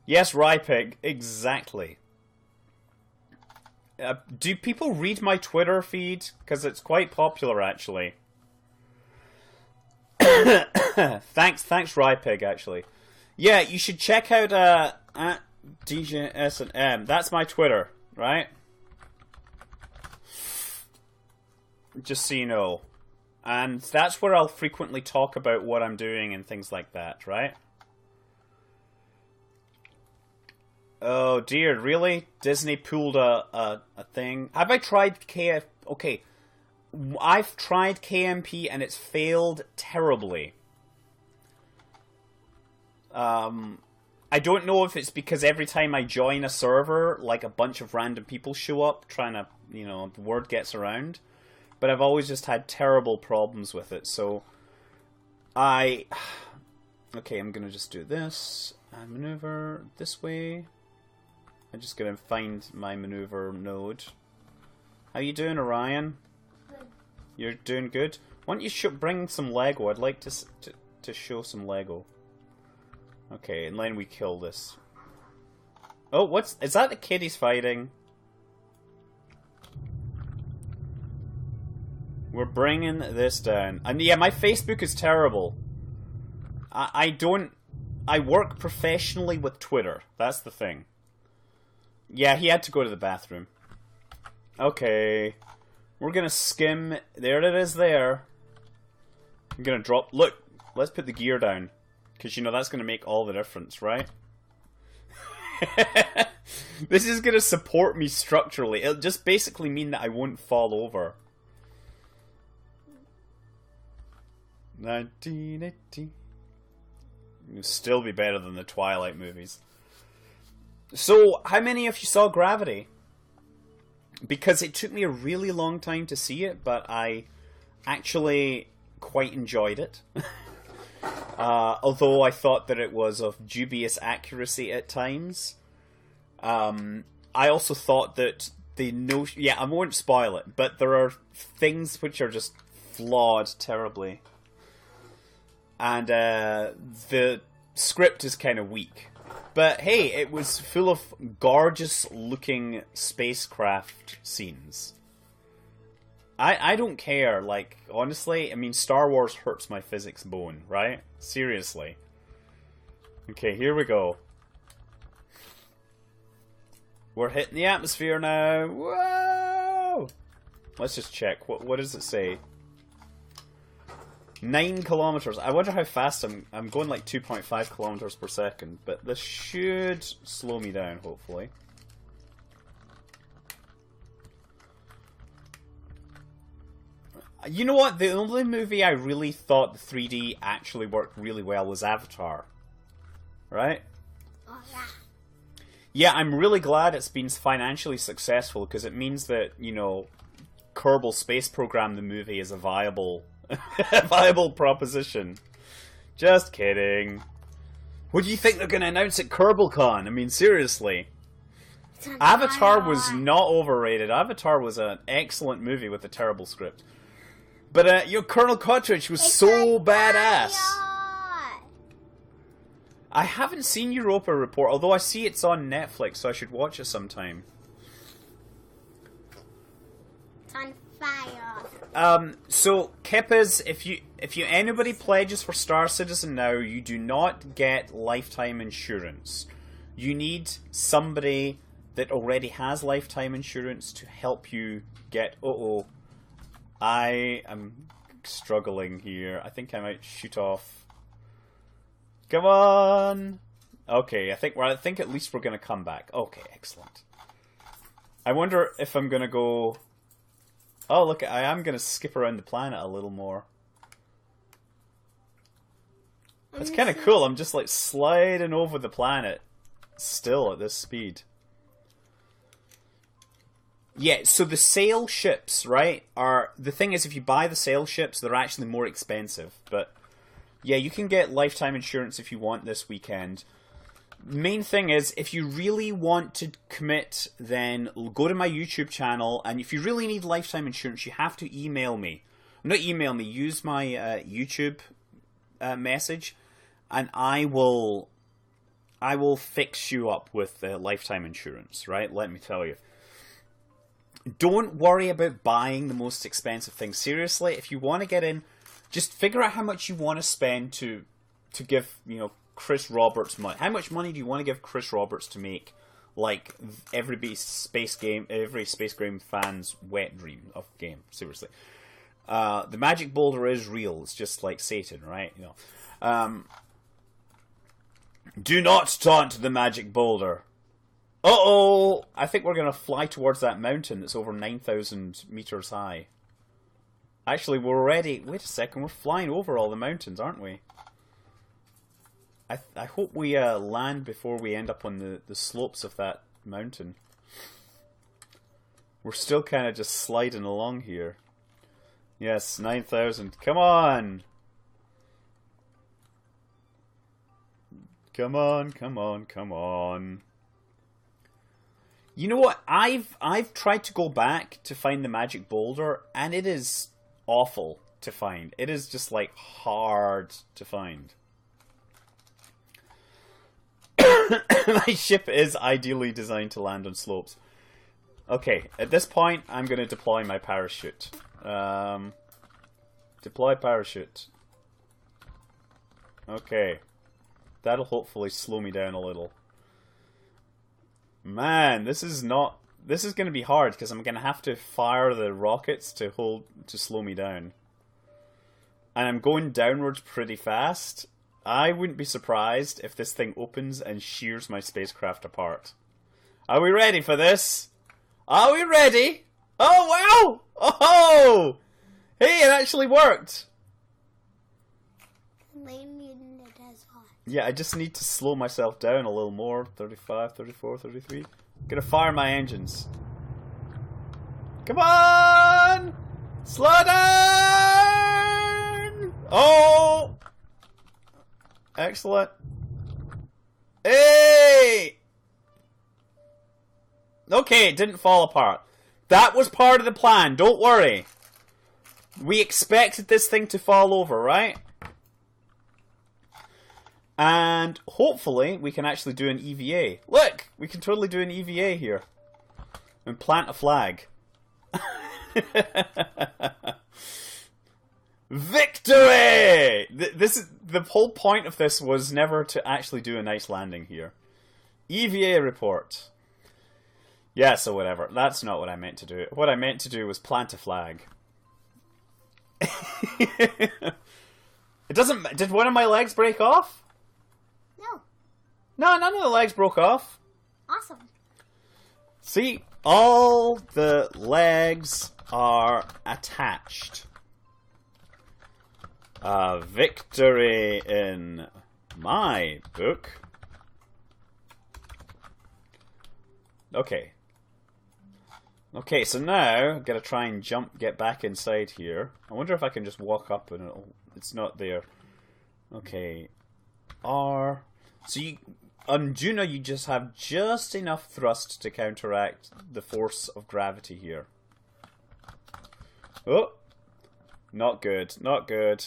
Yes, Rypig. Exactly. Do people read my Twitter feed? Because it's quite popular, actually. Thanks, Rypig, actually. Yeah, you should check out at DJS&M. That's my Twitter, right? Just so you know. And that's where I'll frequently talk about what I'm doing and things like that, right? Oh dear, really? Disney pulled a thing? Have I tried KF... Okay. I've tried KMP and it's failed terribly. I don't know if it's because every time I join a server, like a bunch of random people show up trying to, you know, the word gets around. But I've always just had terrible problems with it, so... Okay, I'm gonna just do this. And maneuver this way. I'm just gonna find my maneuver node. How you doing, Orion? Good. You're doing good? Why don't you bring some Lego? I'd like to show some Lego. Okay, and then we kill this. Oh, is that the kid he's fighting? We're bringing this down. And yeah, my Facebook is terrible. I work professionally with Twitter. That's the thing. Yeah, he had to go to the bathroom. Okay. We're gonna skim. There it is there. I'm gonna drop... Look, let's put the gear down. Because, you know, that's gonna make all the difference, right? This is gonna support me structurally. It'll just basically mean that I won't fall over. 1980. It'll still be better than the Twilight movies. So, how many of you saw Gravity? Because it took me a really long time to see it, but I actually quite enjoyed it. Although I thought that it was of dubious accuracy at times. I also thought that yeah, I won't spoil it, but there are things which are just flawed terribly. And the script is kind of weak. But hey, it was full of gorgeous looking spacecraft scenes. I don't care, like, honestly, I mean, Star Wars hurts my physics bone, right? Seriously. Okay, here we go. We're hitting the atmosphere now. Whoa! Let's just check. What does it say? 9 kilometers. I wonder how fast I'm going, like 2.5 kilometers per second, but this should slow me down, hopefully. You know what? The only movie I really thought the 3D actually worked really well was Avatar. Right? Oh, yeah. Yeah, I'm really glad it's been financially successful, because it means that, you know, Kerbal Space Program the movie is a viable, a viable proposition. Just kidding. What do you think they're going to announce at KerbalCon? I mean, seriously. Avatar was not overrated. Avatar was an excellent movie with a terrible script. But your Colonel Cartridge was so badass. I haven't seen Europa Report, although I see it's on Netflix, so I should watch it sometime. It's on fire. So Kippas, if anybody pledges for Star Citizen now, you do not get lifetime insurance. You need somebody that already has lifetime insurance to help you get. I am struggling here. I think I might shoot off. Come on! Okay, I think at least we're gonna come back. Okay, excellent. I wonder if I'm gonna go... Oh, look, I am gonna skip around the planet a little more. It's kind of cool. I'm just like sliding over the planet still at this speed. Yeah, so the sail ships, right, are... The thing is, if you buy the sail ships, they're actually more expensive, but... Yeah, you can get lifetime insurance if you want this weekend. Main thing is, if you really want to commit, then go to my YouTube channel, and if you really need lifetime insurance, you have to email me. Not email me, use my YouTube message, and I will fix you up with lifetime insurance, right? Let me tell you. Don't worry about buying the most expensive thing. Seriously, if you want to get in... Just figure out how much you want to spend to give, you know, Chris Roberts money. How much money do you want to give Chris Roberts to make, like, every space game fan's wet dream of game? Seriously. The magic boulder is real. It's just like Satan, right? You know. Do not taunt the magic boulder. Uh-oh! I think we're going to fly towards that mountain that's over 9,000 meters high. Actually, we're already... Wait a second, we're flying over all the mountains, aren't we? I hope we land before we end up on the slopes of that mountain. We're still kind of just sliding along here. Yes, 9,000. Come on! Come on, come on, come on. You know what? I've tried to go back to find the magic boulder, and it is... awful to find. It is just like hard to find. My ship is ideally designed to land on slopes. Okay, at this point I'm going to deploy my parachute. Deploy parachute. Okay. That'll hopefully slow me down a little. Man, this is going to be hard because I'm going to have to fire the rockets to slow me down. And I'm going downwards pretty fast. I wouldn't be surprised if this thing opens and shears my spacecraft apart. Are we ready for this? Are we ready? Oh, wow! Oh! Hey, it actually worked! Yeah, I just need to slow myself down a little more. 35, 34, 33. I'm gonna fire my engines. Come on! Slow down! Oh! Excellent. Hey! Okay, it didn't fall apart. That was part of the plan, don't worry. We expected this thing to fall over, right? And hopefully we can actually do an EVA. Look! We can totally do an EVA here. And plant a flag. Victory! The whole point of this was never to actually do a nice landing here. EVA report. Yeah, so whatever. That's not what I meant to do. What I meant to do was plant a flag. It doesn't... Did one of my legs break off? No, none of the legs broke off. Awesome. See, all the legs are attached. Victory in my book. Okay. Okay, so now I've got to try and get back inside here. I wonder if I can just walk up and it's not there. Okay. R. So on Duna you just have just enough thrust to counteract the force of gravity here. Oh! Not good, not good.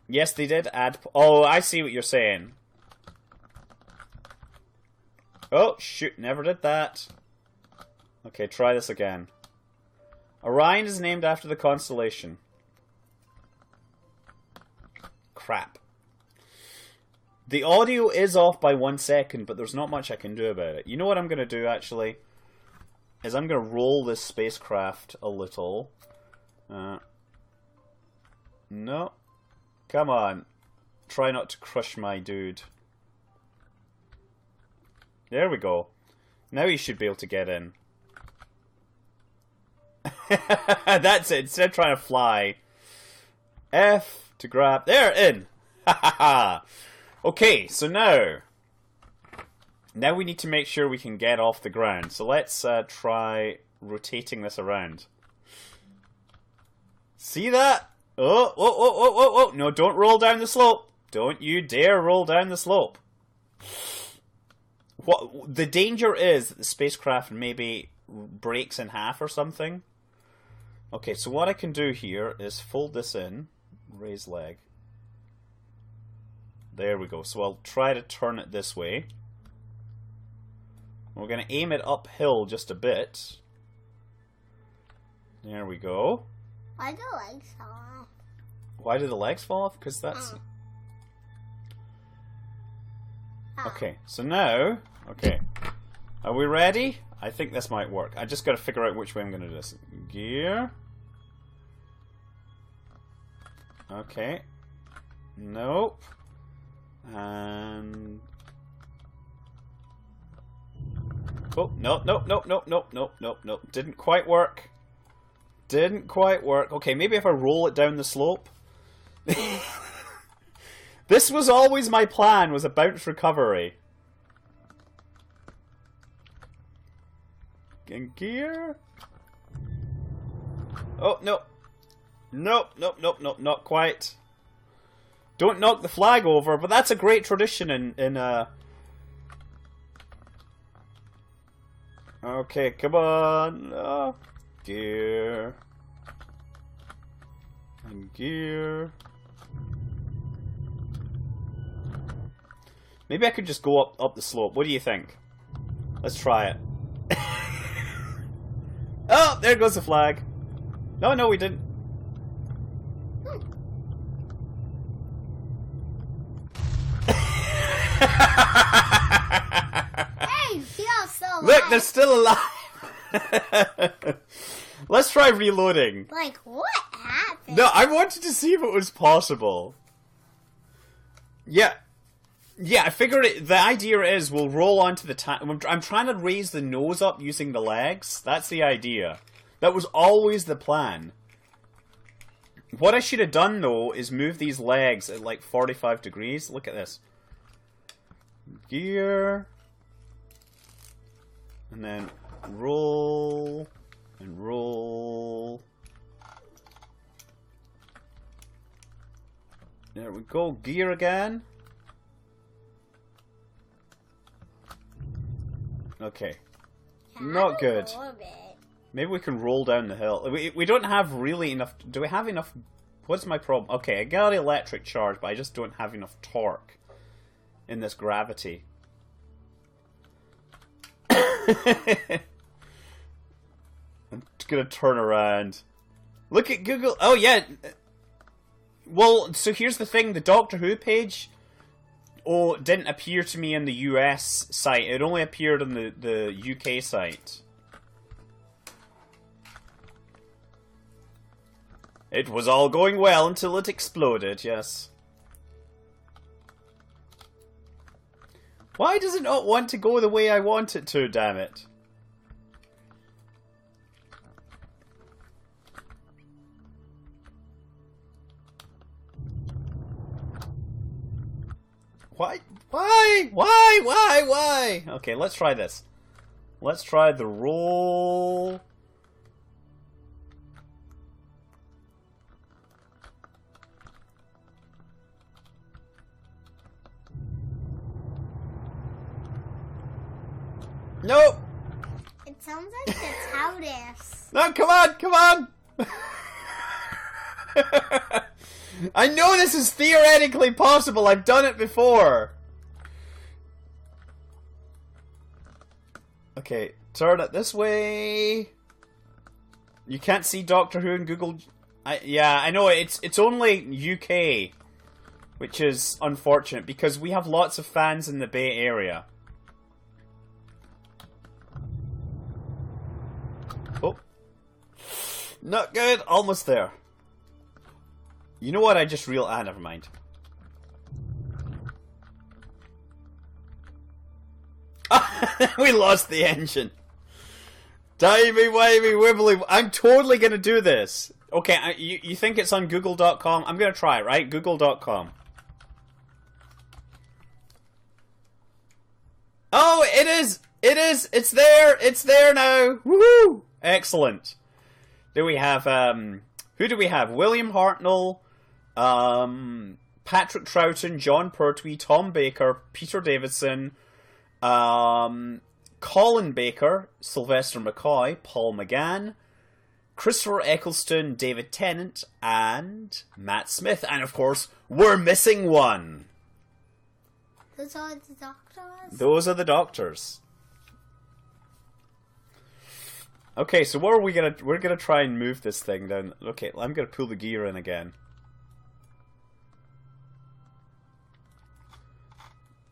Yes, they did add... Oh, I see what you're saying. Oh, shoot, never did that. Okay, try this again. Orion is named after the constellation. Crap. The audio is off by 1 second, but there's not much I can do about it. You know what I'm going to do, actually? Is I'm going to roll this spacecraft a little. No. Come on. Try not to crush my dude. There we go. Now he should be able to get in. That's it. Instead of trying to fly. F to grab. There, in. Okay, so now we need to make sure we can get off the ground. So let's try rotating this around. See that? Oh, oh, oh, oh, oh, oh. No, don't roll down the slope. Don't you dare roll down the slope. What the danger is that the spacecraft maybe breaks in half or something. Okay, so what I can do here is fold this in, raise leg. There we go. So I'll try to turn it this way. We're going to aim it uphill just a bit. There we go. Why do the legs fall off? Why do the legs fall off? Because that's... Okay, so now... Okay. Are we ready? I think this might work. I just got to figure out which way I'm going to do this. Gear. Okay. Nope. And... Oh, no, no, no, no, no, no, no, no. Didn't quite work. Didn't quite work. Okay, maybe if I roll it down the slope. This was always my plan, was a bounce recovery. In gear. Oh, no. Nope, nope, nope, nope, not quite. Don't knock the flag over, but that's a great tradition in Okay, come on. Gear. And gear. Maybe I could just go up the slope. What do you think? Let's try it. Oh, there goes the flag. No, no, we didn't. Hey, you're still alive. Look, they're still alive. Let's try reloading. Like, what happened? No, I wanted to see if it was possible. Yeah. Yeah, I figured the idea is we'll roll onto the I'm trying to raise the nose up using the legs. That's the idea. That was always the plan. What I should have done, though, is move these legs at like 45 degrees. Look at this. Gear. And then roll. And roll. There we go. Gear again. Okay. Not good. Maybe we can roll down the hill. We don't have really enough... Do we have enough... What's my problem? Okay, I got electric charge, but I just don't have enough torque in this gravity. I'm gonna turn around. Look at Google... Oh, yeah. Well, so here's the thing. The Doctor Who page... Oh, it didn't appear to me in the US site. It only appeared on the UK site. It was all going well until it exploded, yes. Why does it not want to go the way I want it to, damn it? Why? Why? Why? Why? Why? Okay, let's try this. Let's try the roll. Nope. It sounds like the TARDIS. No, come on, come on. I know this is theoretically possible. I've done it before. Okay, turn it this way. You can't see Doctor Who in Google. Yeah, I know it's only UK, which is unfortunate because we have lots of fans in the Bay Area. Oh. Not good. Almost there. You know what? I just realized. Ah, never mind. We lost the engine. Timey, wimey, wibbly. I'm totally going to do this. Okay, you think it's on Google.com? I'm going to try it, right? Google.com. Oh, it is! It is! It's there! It's there now! Woohoo! Excellent. Do we have, who do we have? William Hartnell, Patrick Troughton, John Pertwee, Tom Baker, Peter Davison, Colin Baker, Sylvester McCoy, Paul McGann, Christopher Eccleston, David Tennant, and Matt Smith. And of course, we're missing one. Those are the doctors? Those are the doctors. Okay, so what are we gonna... We're gonna try and move this thing down. Okay, I'm gonna pull the gear in again.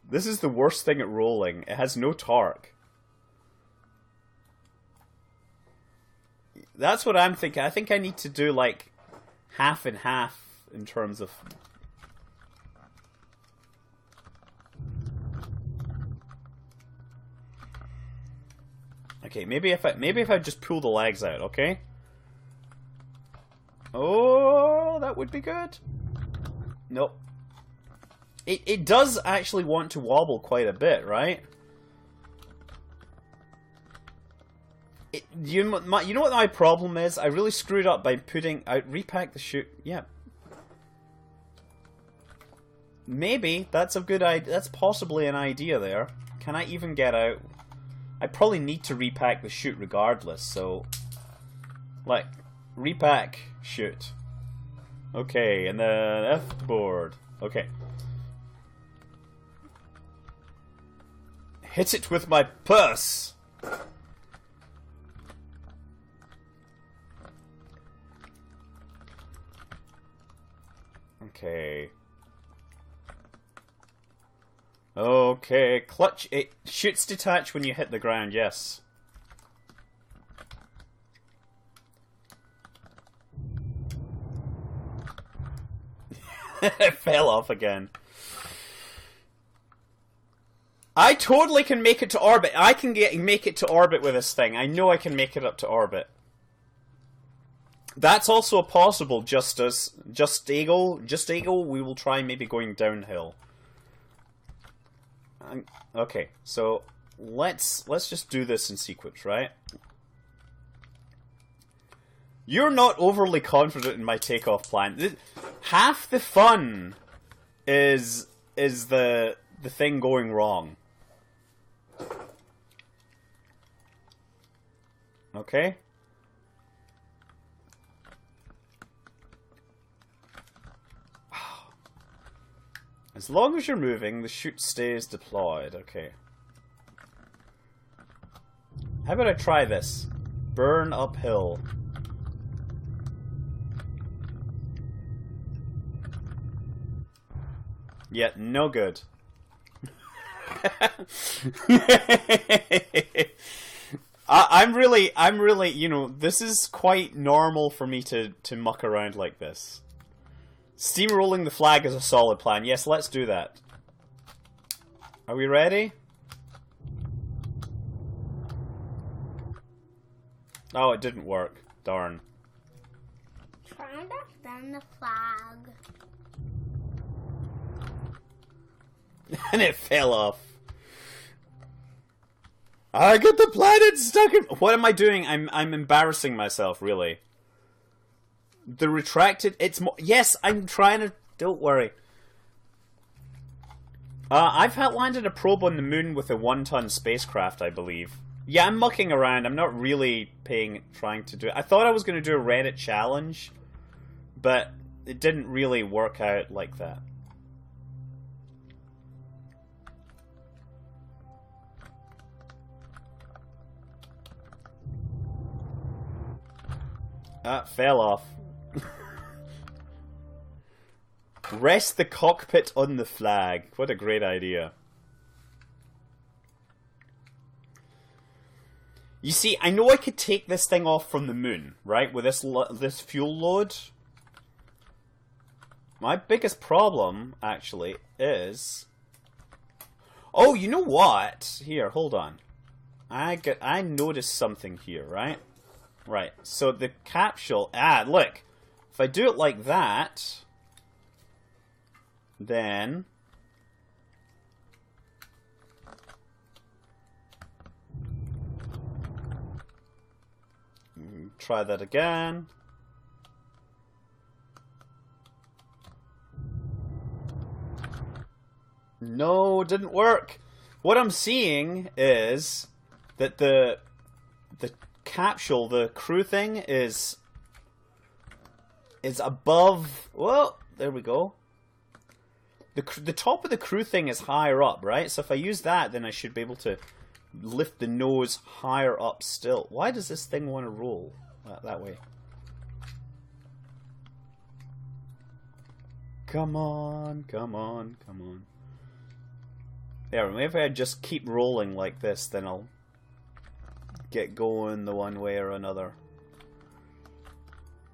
This is the worst thing at rolling. It has no torque. That's what I'm thinking. I think I need to do, like, half and half in terms of... Okay, maybe if I just pull the legs out, okay? Oh, that would be good. Nope. It does actually want to wobble quite a bit, right? You know what my problem is? I really screwed up by putting... I repack the chute. Yeah. Maybe that's a good idea. That's possibly an idea there. Can I even get out? I probably need to repack the chute regardless, so... Like, repack chute. Okay, and then F board. Okay. Hit it with my purse! Okay. Okay, clutch. It shoots detach when you hit the ground, yes. It fell off again. I totally can make it to orbit. I can make it to orbit with this thing. I know I can make it up to orbit. That's also possible, Just Eagle, we will try maybe going downhill. Okay, so let's just do this in sequence, right? You're not overly confident in my takeoff plan. Half the fun is the thing going wrong. Okay? As long as you're moving, the chute stays deployed. Okay. How about I try this? Burn uphill. Yeah, no good. I'm really, you know, this is quite normal for me to muck around like this. Steamrolling the flag is a solid plan. Yes, let's do that. Are we ready? Oh, it didn't work. Darn. Trying to bend the flag. And it fell off. I got the planet stuck in... What am I doing? I'm embarrassing myself, really. The retracted... It's more... Yes, I'm trying to... Don't worry. I've landed a probe on the moon with a 1-ton spacecraft, I believe. Yeah, I'm mucking around. I'm not really trying to do it. I thought I was going to do a Reddit challenge, but it didn't really work out like that. Fell off. Rest the cockpit on the flag. What a great idea. You see, I know I could take this thing off from the moon, right? With this fuel load. My biggest problem, actually, is... Oh, you know what? Here, hold on. I noticed something here, right? Right, so the capsule... look. If I do it like that... Then... Try that again. No, it didn't work. What I'm seeing is that the capsule, the crew thing, is above... Well, there we go. The top of the crew thing is higher up, right? So if I use that, then I should be able to lift the nose higher up still. Why does this thing want to roll that way? Come on, come on, come on. There, maybe if I just keep rolling like this, then I'll get going the one way or another.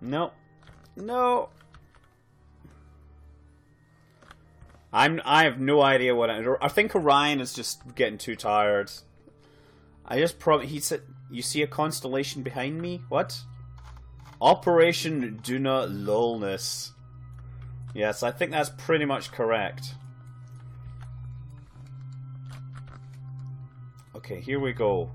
No. No. I have no idea what I think Orion is just getting too tired. He said, you see a constellation behind me? What? Operation Duna Lolness. Yes, I think that's pretty much correct. Okay, here we go.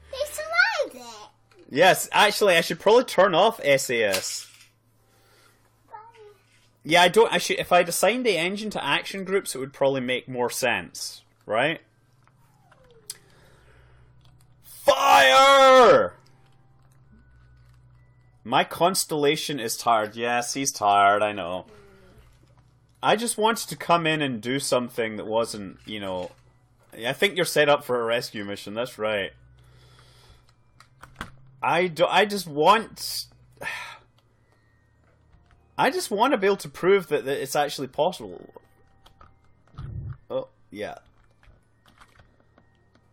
They survived it. Yes, actually, I should probably turn off SAS. Yeah, if I'd assigned the engine to action groups, it would probably make more sense, right? Fire! My constellation is tired. Yes, he's tired, I know. I just wanted to come in and do something that wasn't, you know... I think you're set up for a rescue mission, that's right. I just want to be able to prove that it's actually possible. Oh, yeah.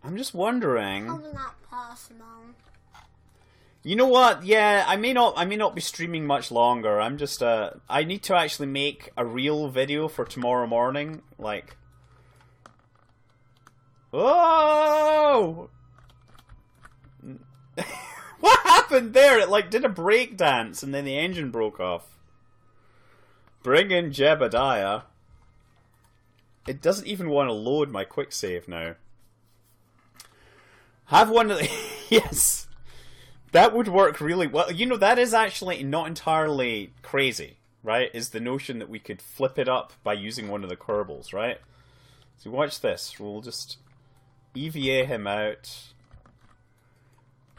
I'm just wondering... Probably not possible. You know what? Yeah, I may not be streaming much longer. I'm just I need to actually make a real video for tomorrow morning, like... Oh! What happened there? It like did a break dance and then the engine broke off. Bring in Jebediah. It doesn't even want to load my quick save now. Have one of the... Yes! That would work really well. You know, that is actually not entirely crazy, right? Is the notion that we could flip it up by using one of the Kerbals, right? So watch this. We'll just EVA him out.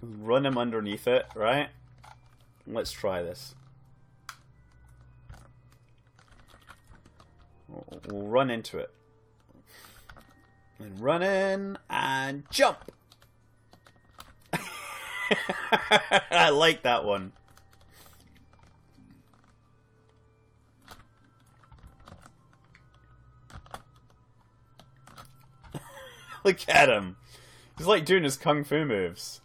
Run him underneath it, right? Let's try this. We'll run into it. And run in and jump! I like that one. Look at him. He's like doing his kung fu moves.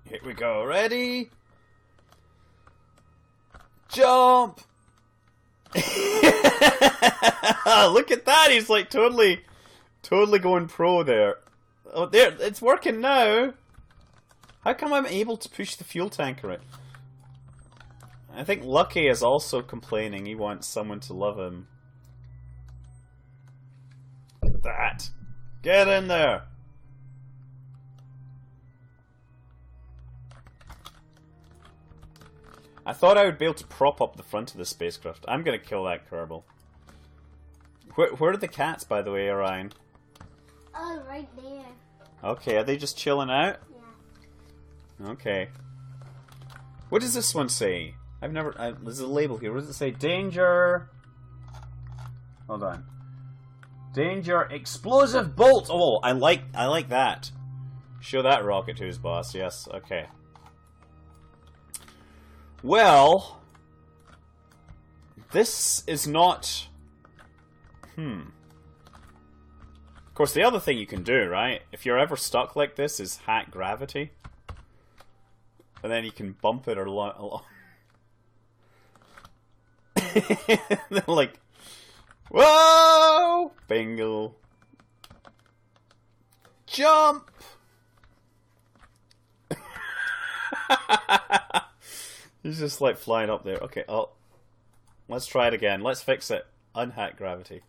Here we go. Ready? Jump! Look at that. He's like totally Totally going pro there. Oh, there, it's working now. How come I'm able to push the fuel tanker out? I think Lucky is also complaining he wants someone to love him. That. Get in there. I thought I would be able to prop up the front of the spacecraft. I'm gonna kill that Kerbal. Where are the cats, by the way, Orion? Oh, right there. Okay, are they just chilling out? Yeah. Okay. What does this one say? I've never... there's a label here. What does it say? Danger... Hold on. Danger, explosive bolts! Oh, I like that. Show that rocket to his boss. Yes, okay. Well... This is not... Of course, the other thing you can do, right? If you're ever stuck like this, is hack gravity. And then you can bump it along. Like, whoa! Bingo. Jump! He's just like flying up there. Okay, oh. Let's try it again. Let's fix it. Unhack gravity.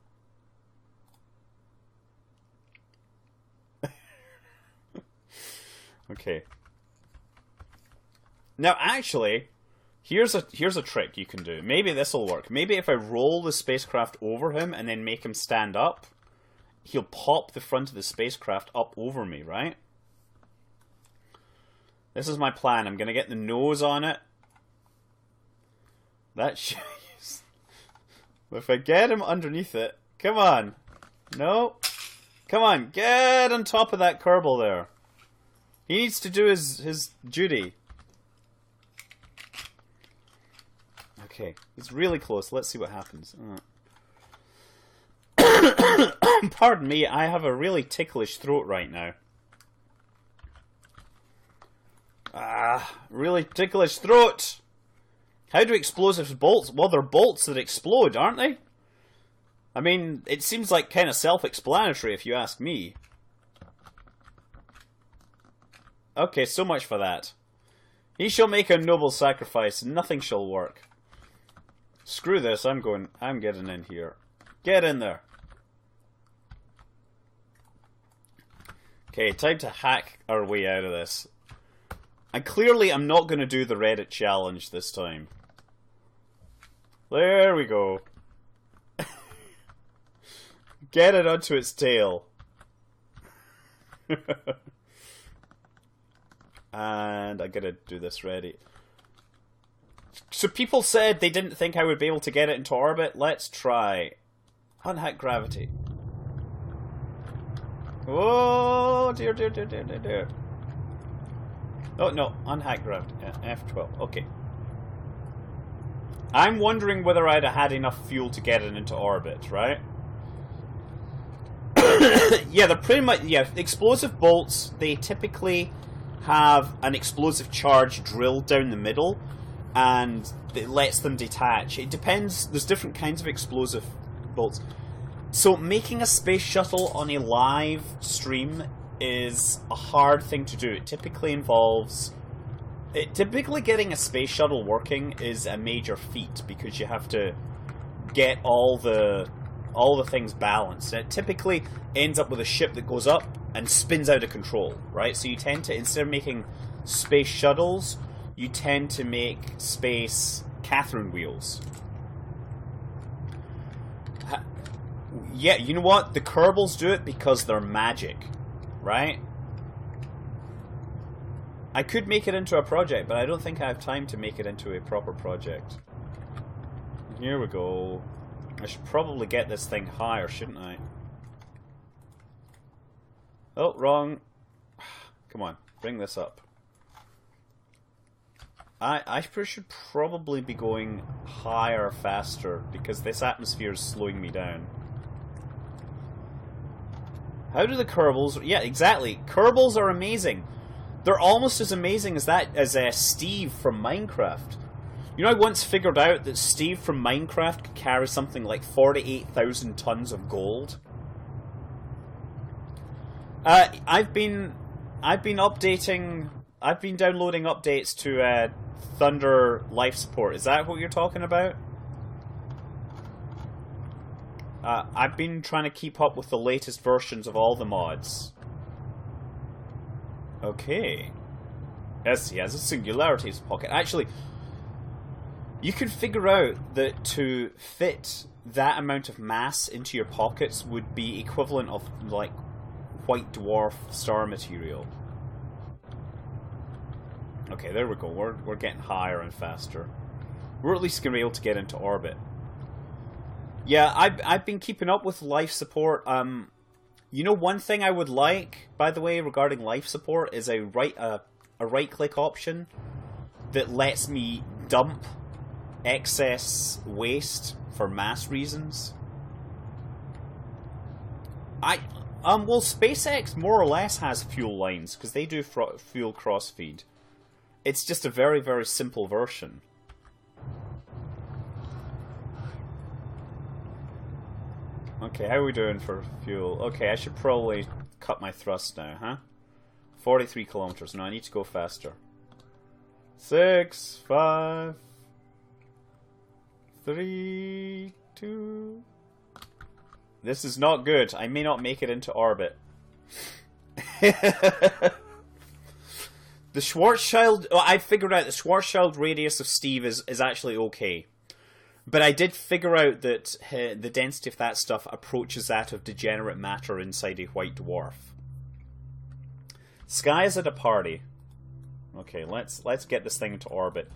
Okay. Now, actually, here's a trick you can do. Maybe this will work. Maybe if I roll the spacecraft over him and then make him stand up, he'll pop the front of the spacecraft up over me, right? This is my plan. I'm going to get the nose on it. That shit. If I get him underneath it... Come on. No. Come on. Get on top of that Kerbal there. He needs to do his duty. Okay. He's really close. Let's see what happens. Pardon me. I have a really ticklish throat right now. Really ticklish throat. How do explosives bolts? Well, they're bolts that explode, aren't they? I mean, it seems like kind of self-explanatory if you ask me. Okay, so much for that. He shall make a noble sacrifice, nothing shall work. Screw this, I'm getting in here. Get in there. Okay, time to hack our way out of this. And clearly I'm not going to do the Reddit challenge this time. There we go. Get it onto its tail. And I gotta do this ready. So people said they didn't think I would be able to get it into orbit. Let's try. Unhack gravity. Oh dear, dear, dear, dear, dear, dear. Oh no, unhack gravity. F12. Okay. I'm wondering whether I'd have had enough fuel to get it into orbit, right? Yeah, they're pretty much... Yeah, explosive bolts, they typically have an explosive charge drilled down the middle, and it lets them detach. It depends. There's different kinds of explosive bolts. So making a space shuttle on a live stream is a hard thing to do. It typically involves... Typically getting a space shuttle working is a major feat, because you have to get all the things balanced. And it typically ends up with a ship that goes up and spins out of control, right? So you tend to, instead of making space shuttles, you tend to make space Catherine wheels. Yeah, you know what? The Kerbals do it because they're magic, right? I could make it into a project, but I don't think I have time to make it into a proper project. Here we go. I should probably get this thing higher, shouldn't I? Oh, wrong. Come on, bring this up. I should probably be going higher faster, because this atmosphere is slowing me down. How do the Kerbals... Yeah, exactly. Kerbals are amazing. They're almost as amazing as Steve from Minecraft. You know, I once figured out that Steve from Minecraft could carry something like 48,000 tons of gold. I've been updating. I've been downloading updates to Thunder life support. Is that what you're talking about? I've been trying to keep up with the latest versions of all the mods. Okay. Yes, he has a singularities pocket. Actually, you can figure out that to fit that amount of mass into your pockets would be equivalent of, like, white dwarf star material. Okay, there we go. We're getting higher and faster. We're at least going to be able to get into orbit. Yeah, I've been keeping up with life support. You know, one thing I would like, by the way, regarding life support is a right-click option that lets me dump excess waste for mass reasons. Well, SpaceX more or less has fuel lines because they do fuel crossfeed. It's just a very, very simple version. Okay, how are we doing for fuel? Okay, I should probably cut my thrust now, huh? 43 kilometers. No, I need to go faster. 6, 5, 3, 2... This is not good. I may not make it into orbit. The Schwarzschild... Oh, I figured out the Schwarzschild radius of Steve is actually okay. But I did figure out that the density of that stuff approaches that of degenerate matter inside a white dwarf. Sky is at a party. Okay, let's get this thing into orbit.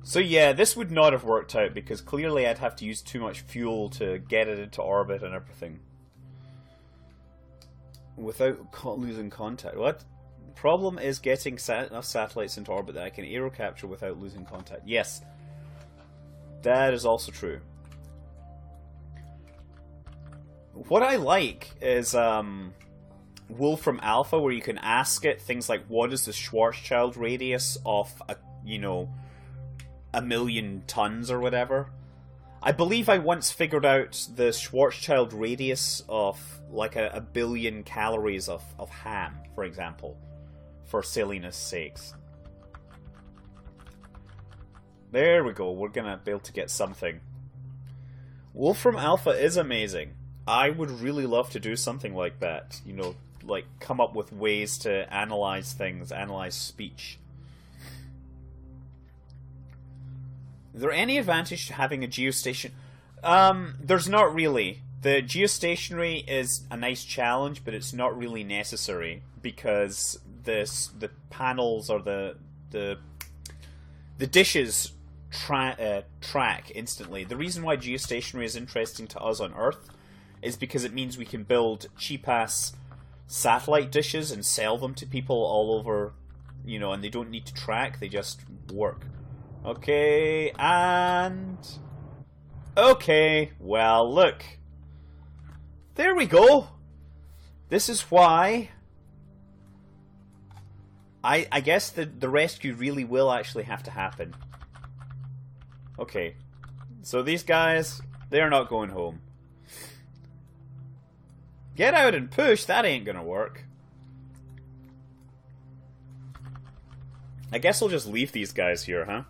So yeah, this would not have worked out because clearly I'd have to use too much fuel to get it into orbit and everything. Without losing contact. What? Problem is getting enough satellites into orbit that I can aero capture without losing contact. Yes. That is also true. What I like is Wolfram Alpha, where you can ask it things like, what is the Schwarzschild radius of a, you know, 1,000,000 tons or whatever. I believe I once figured out the Schwarzschild radius of like a billion calories of ham, for example, for silliness sakes. There we go, we're gonna be able to get something. Wolfram Alpha is amazing. I would really love to do something like that. You know, like come up with ways to analyze things, analyze speech. Is there any advantage to having a geostation? There's not really. The geostationary is a nice challenge, but it's not really necessary because the panels or the dishes track instantly. The reason why geostationary is interesting to us on Earth is because it means we can build cheap-ass satellite dishes and sell them to people all over, you know, and they don't need to track, they just work. Okay, and... Okay, well, look. There we go. This is why... I guess the rescue really will actually have to happen. Okay, so these guys, they're not going home. Get out and push, that ain't gonna work. I guess I'll just leave these guys here, huh?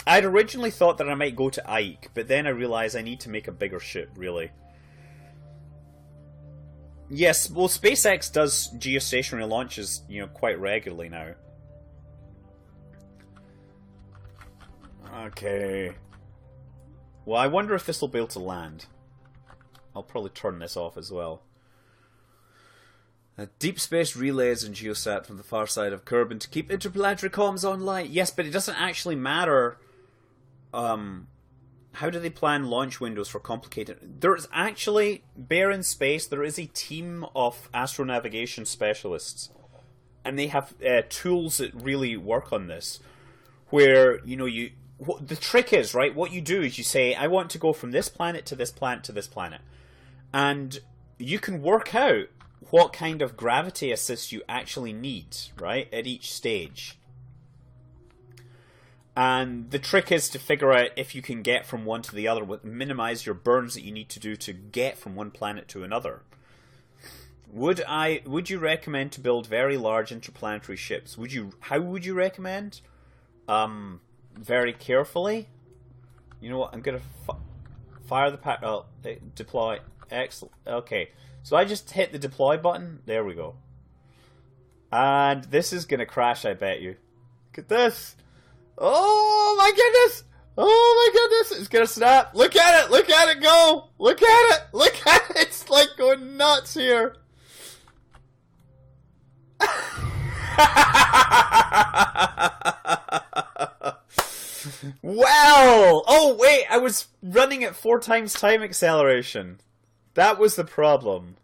I'd originally thought that I might go to Ike, but then I realized I need to make a bigger ship, really. Yes, well, SpaceX does geostationary launches, you know, quite regularly now. Okay. Well, I wonder if this will be able to land. I'll probably turn this off as well. Deep space relays and geosat from the far side of Kerbin to keep interplanetary comms online. Yes, but it doesn't actually matter. How do they plan launch windows for complicated... There's actually, bear in space, there is a team of astronavigation specialists. And they have tools that really work on this. Where, you know, the trick is, right, what you do is you say, I want to go from this planet to this planet to this planet. And you can work out what kind of gravity assist you actually need, right, at each stage. And the trick is to figure out if you can get from one to the other, minimize your burns that you need to do to get from one planet to another. Would you recommend to build very large interplanetary ships? How would you recommend? Very carefully. You know what? I'm gonna fire the pack. Oh, deploy. Excellent. Okay, so I just hit the deploy button. There we go. And this is gonna crash, I bet you. Look at this. Oh my goodness! Oh my goodness! It's gonna snap. Look at it! Look at it go! Look at it! Look at it! It's like going nuts here. Wow! Oh wait, I was running at 4 times time acceleration. That was the problem.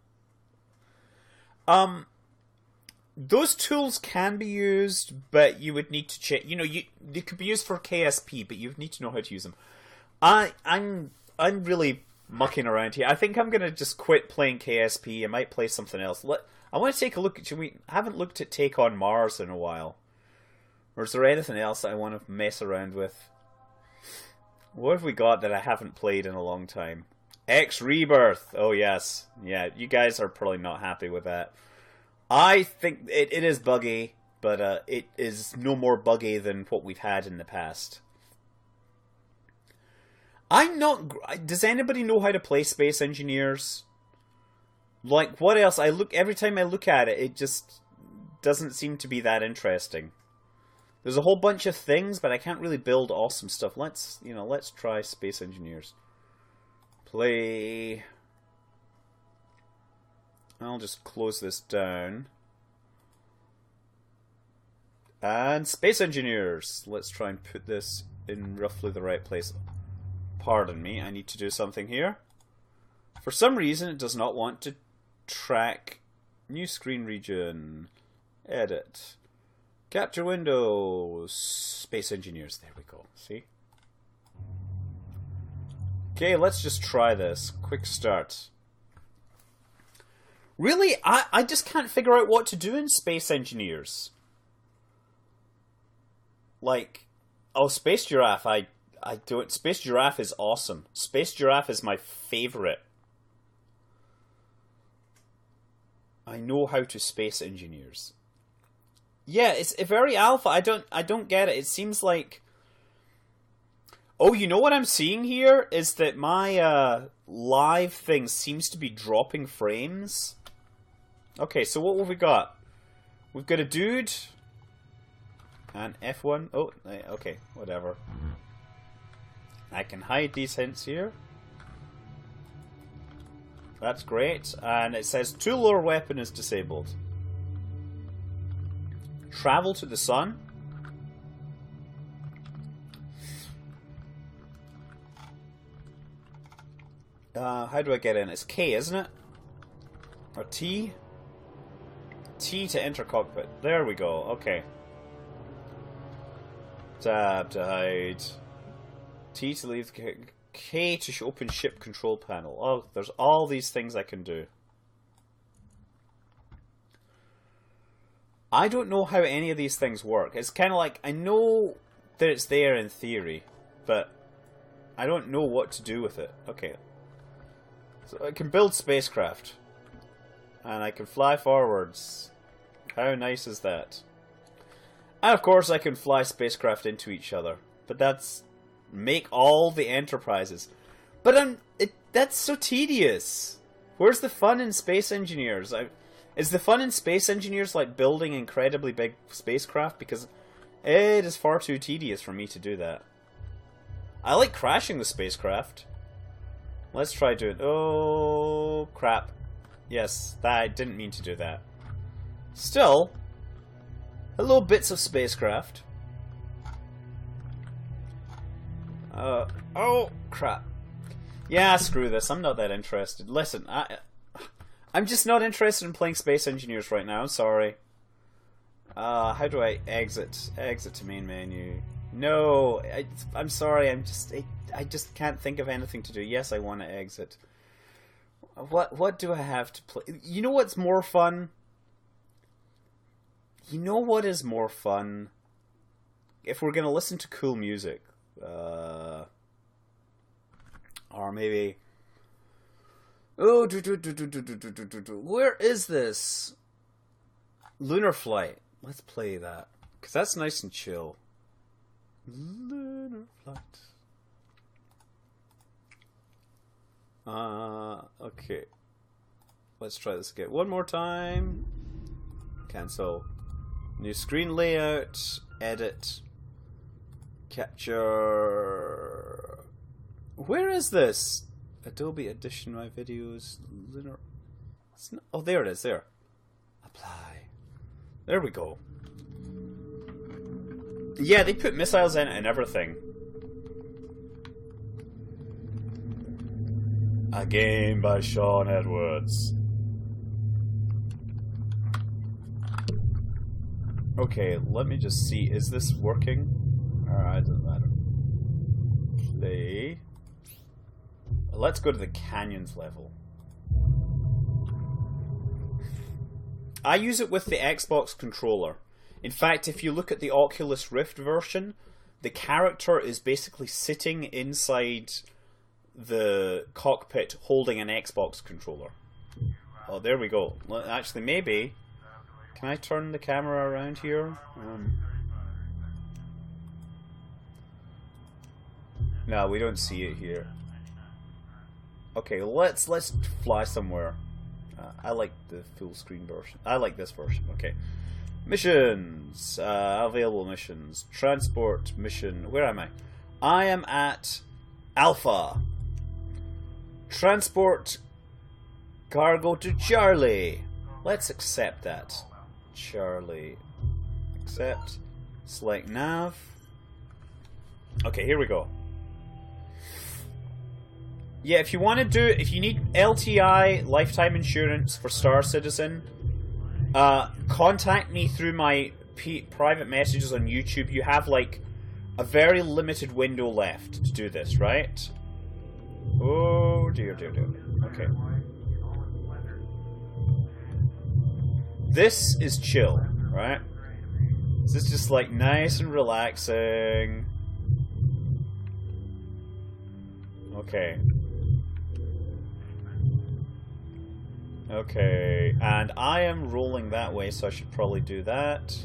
Those tools can be used, but you would need to check. You know, they could be used for KSP, but you would need to know how to use them. I'm really mucking around here. I think I'm gonna just quit playing KSP. I might play something else. I want to take a look at. I haven't looked at Take on Mars in a while. Or is there anything else that I want to mess around with? What have we got that I haven't played in a long time? X Rebirth. Oh yes, yeah. You guys are probably not happy with that. I think it is buggy, but it is no more buggy than what we've had in the past. I'm not. Does anybody know how to play Space Engineers? Like, what else? Every time I look at it, it just doesn't seem to be that interesting. There's a whole bunch of things, but I can't really build awesome stuff. Let's try Space Engineers. Play. I'll just close this down. And Space Engineers. Let's try and put this in roughly the right place. Pardon me, I need to do something here. For some reason, it does not want to track new screen region. Edit. Capture windows. Space Engineers. There we go. See? Okay, let's just try this. Quick start. Really? I just can't figure out what to do in Space Engineers. Like, oh, Space Giraffe. I don't. Space Giraffe is awesome. Space Giraffe is my favorite. I know how to Space Engineers. Yeah, it's a very alpha. I don't get it. It seems like. Oh, you know what I'm seeing here is that my live thing seems to be dropping frames. Okay, so what have we got? We've got a dude and F1. Oh, okay, whatever. I can hide these hints here. That's great. And it says tool or weapon is disabled. Travel to the sun. How do I get in? It's K, isn't it? Or T? T to enter cockpit. There we go. Okay. Tab to hide. T to leave. K to open ship control panel. Oh, there's all these things I can do. I don't know how any of these things work. It's kind of like, I know that it's there in theory, but I don't know what to do with it. Okay. So I can build spacecraft. And I can fly forwards. How nice is that? And of course I can fly spacecraft into each other. But that's... make all the enterprises. But that's so tedious. Where's the fun in Space Engineers? Is the fun in Space Engineers like building incredibly big spacecraft? Because it is far too tedious for me to do that. I like crashing the spacecraft. Let's try doing... oh, crap. Yes, I didn't mean to do that. Still, hello bits of spacecraft. Oh, crap. Yeah, screw this. I'm not that interested. Listen, I'm just not interested in playing Space Engineers right now. I'm sorry. How do I exit? Exit to main menu. No, I'm sorry. I just can't think of anything to do. Yes, I want to exit. What do I have to play? You know what's more fun? You know what is more fun? if we're gonna listen to cool music, or maybe, oh, where is this? Lunar Flight. Let's play that because that's nice and chill. Lunar Flight. Okay. Let's try this again. One more time. Cancel. New screen layout. Edit. Capture. Where is this? Adobe Audition My Videos. Lunar. Oh, there it is. There. Apply. There we go. Yeah, they put missiles in it and everything. A game by Sean Edwards. Okay, let me just see. Is this working? Alright, doesn't matter. Play. Let's go to the canyons level. I use it with the Xbox controller. In fact, if you look at the Oculus Rift version, the character is basically sitting inside the cockpit holding an Xbox controller. Oh, there we go. Actually, maybe... Can I turn the camera around here? No, we don't see it here. Okay, let's fly somewhere. I like the full screen version. I like this version. Okay. Missions. Available missions. Transport mission. Where am I? I am at Alpha. Transport cargo to Charlie. Let's accept that. Charlie. Accept. Select nav. Okay, here we go. Yeah, if you want to do, if you need LTI lifetime insurance for Star Citizen, contact me through my private messages on YouTube. You have like a very limited window left to do this, right? Oh dear, dear, dear. Okay. This is chill, right? This is just like nice and relaxing. Okay. Okay, and I am rolling that way, so I should probably do that.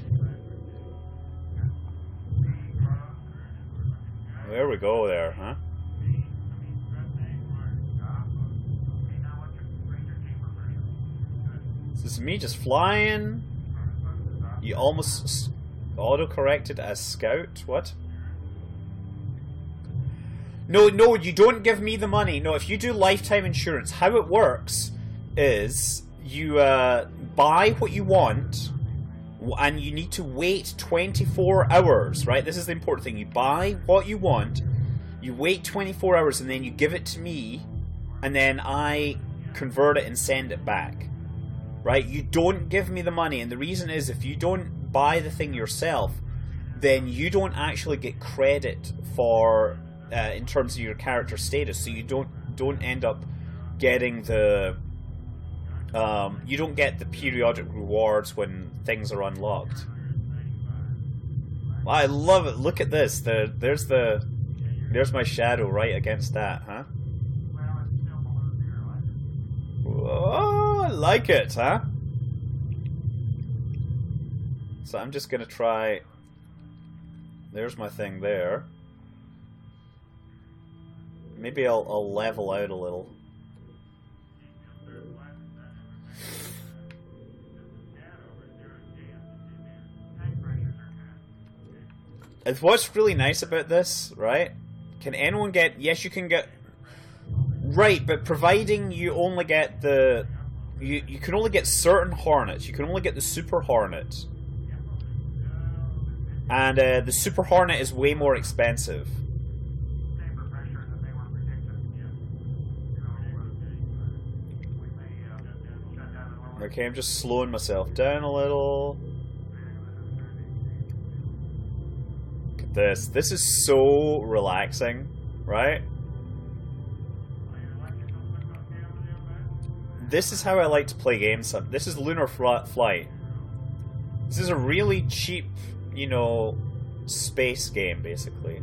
There we go there, huh? This is me just flying. You almost auto-corrected as Scout. What? No, you don't give me the money. No, if you do lifetime insurance, how it works is you buy what you want, and you need to wait 24 hours, right? This is the important thing. You buy what you want, you wait 24 hours, and then you give it to me, and then I convert it and send it back. Right? You don't give me the money, and the reason is if you don't buy the thing yourself, then you don't actually get credit for in terms of your character status, so you don't end up getting the you don't get the periodic rewards when things are unlocked. Well, I love it. Look at this. There's my shadow right against that, huh? Oh, I like it, huh? So I'm just gonna try. There's my thing there. Maybe I'll level out a little. And what's really nice about this, right? Can anyone get... Yes, you can get... Right, but providing you only get the... You can only get certain Hornets. You can only get the Super Hornet. And the Super Hornet is way more expensive. Okay, I'm just slowing myself down a little. Look at this. This is so relaxing, right? This is how I like to play games. This is Lunar Flight. This is a really cheap, you know, space game, basically.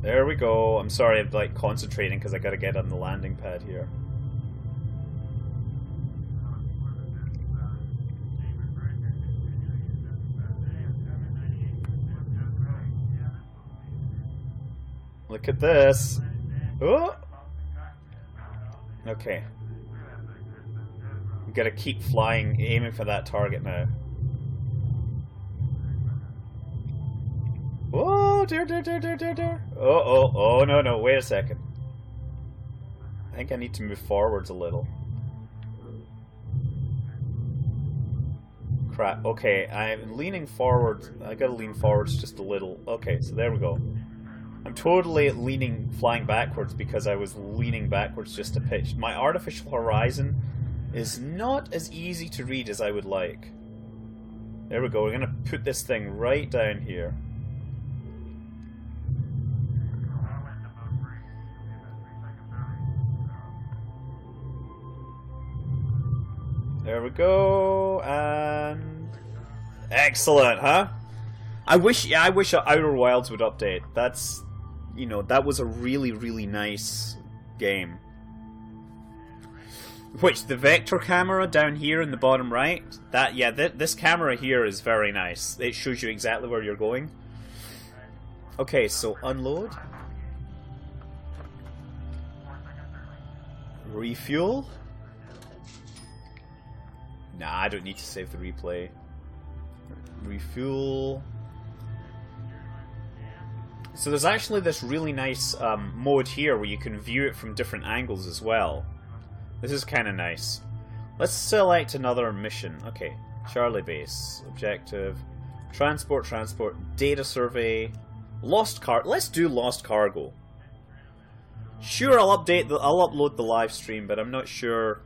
There we go. I'm sorry, I'm like concentrating because I gotta get on the landing pad here. Look at this. Oh! Okay. We gotta keep flying, aiming for that target now. Oh, dear. Oh, no, wait a second. I think I need to move forwards a little. Crap, okay, I'm leaning forward. I gotta lean forwards just a little. Okay, so there we go. I'm totally flying backwards because I was leaning backwards just a pitch. My artificial horizon is not as easy to read as I would like. There we go, we're gonna put this thing right down here. There we go, and excellent, huh? I wish Outer Wilds would update. That's, you know, that was a really, really nice game. Which, the vector camera down here in the bottom right, that, yeah, this camera here is very nice. It shows you exactly where you're going. Okay, so unload. Refuel. Nah, I don't need to save the replay. Refuel. So there's actually this really nice mode here where you can view it from different angles as well. This is kind of nice. Let's select another mission. Okay, Charlie Base, objective, transport, data survey, lost car. Let's do lost cargo. Sure, I'll upload the live stream, but I'm not sure.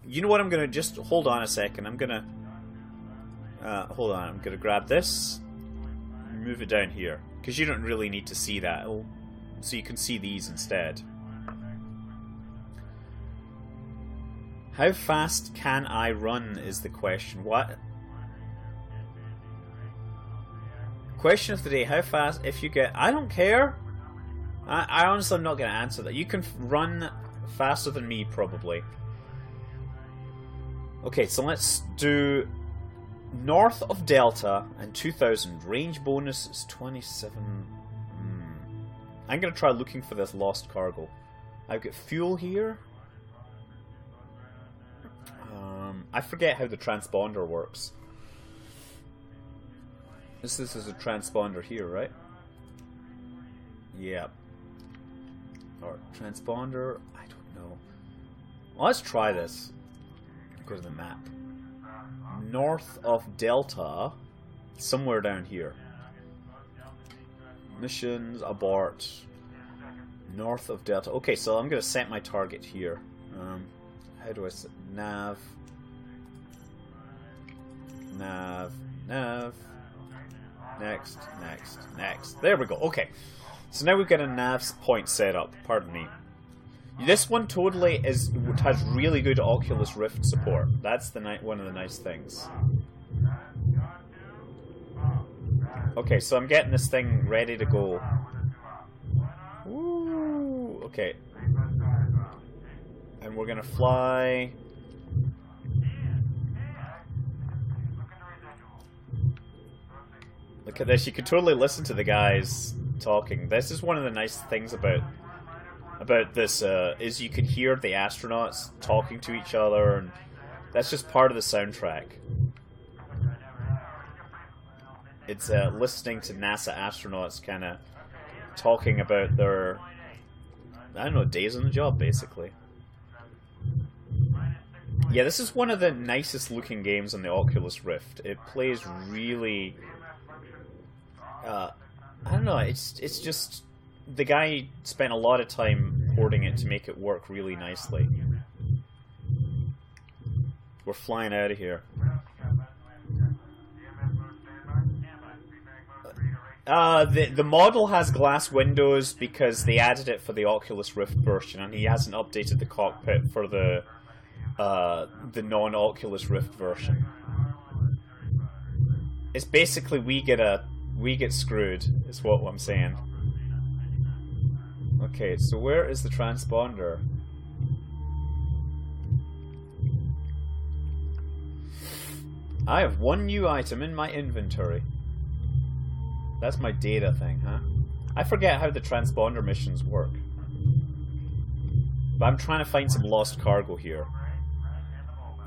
You know what? I'm gonna just hold on a second. I'm gonna hold on. I'm gonna grab this, move it down here because you don't really need to see that. So you can see these instead. How fast can I run is the question. What? Question of the day, how fast, if you get... I don't care. I honestly am not going to answer that. You can run faster than me, probably. Okay, so let's do north of Delta and 2000. Range bonus is 27. I'm going to try looking for this lost cargo. I've got fuel here. I forget how the transponder works. This is a transponder here, right? Yeah. Or transponder, I don't know. Well, let's try this. Go to the map. North of Delta, somewhere down here. Missions, abort. North of Delta. Okay, so I'm going to set my target here. How do I set? Nav. Next. There we go. Okay. So now we've got a nav point set up. Pardon me. This one totally has really good Oculus Rift support. That's one of the nice things. Okay, so I'm getting this thing ready to go. Woo! Okay. And we're gonna fly. Look at this, you can totally listen to the guys talking. This is one of the nice things about this, is you can hear the astronauts talking to each other, and that's just part of the soundtrack. It's listening to NASA astronauts kind of talking about their, I don't know, days on the job, basically. Yeah, this is one of the nicest looking games on the Oculus Rift. It plays really... I don't know, it's just... The guy spent a lot of time porting it to make it work really nicely. We're flying out of here. The model has glass windows because they added it for the Oculus Rift version, and he hasn't updated the cockpit for the non-Oculus Rift version. It's basically we get screwed, is what I'm saying. Okay, so where is the transponder? I have one new item in my inventory. That's my data thing, huh? I forget how the transponder missions work. But I'm trying to find some lost cargo here.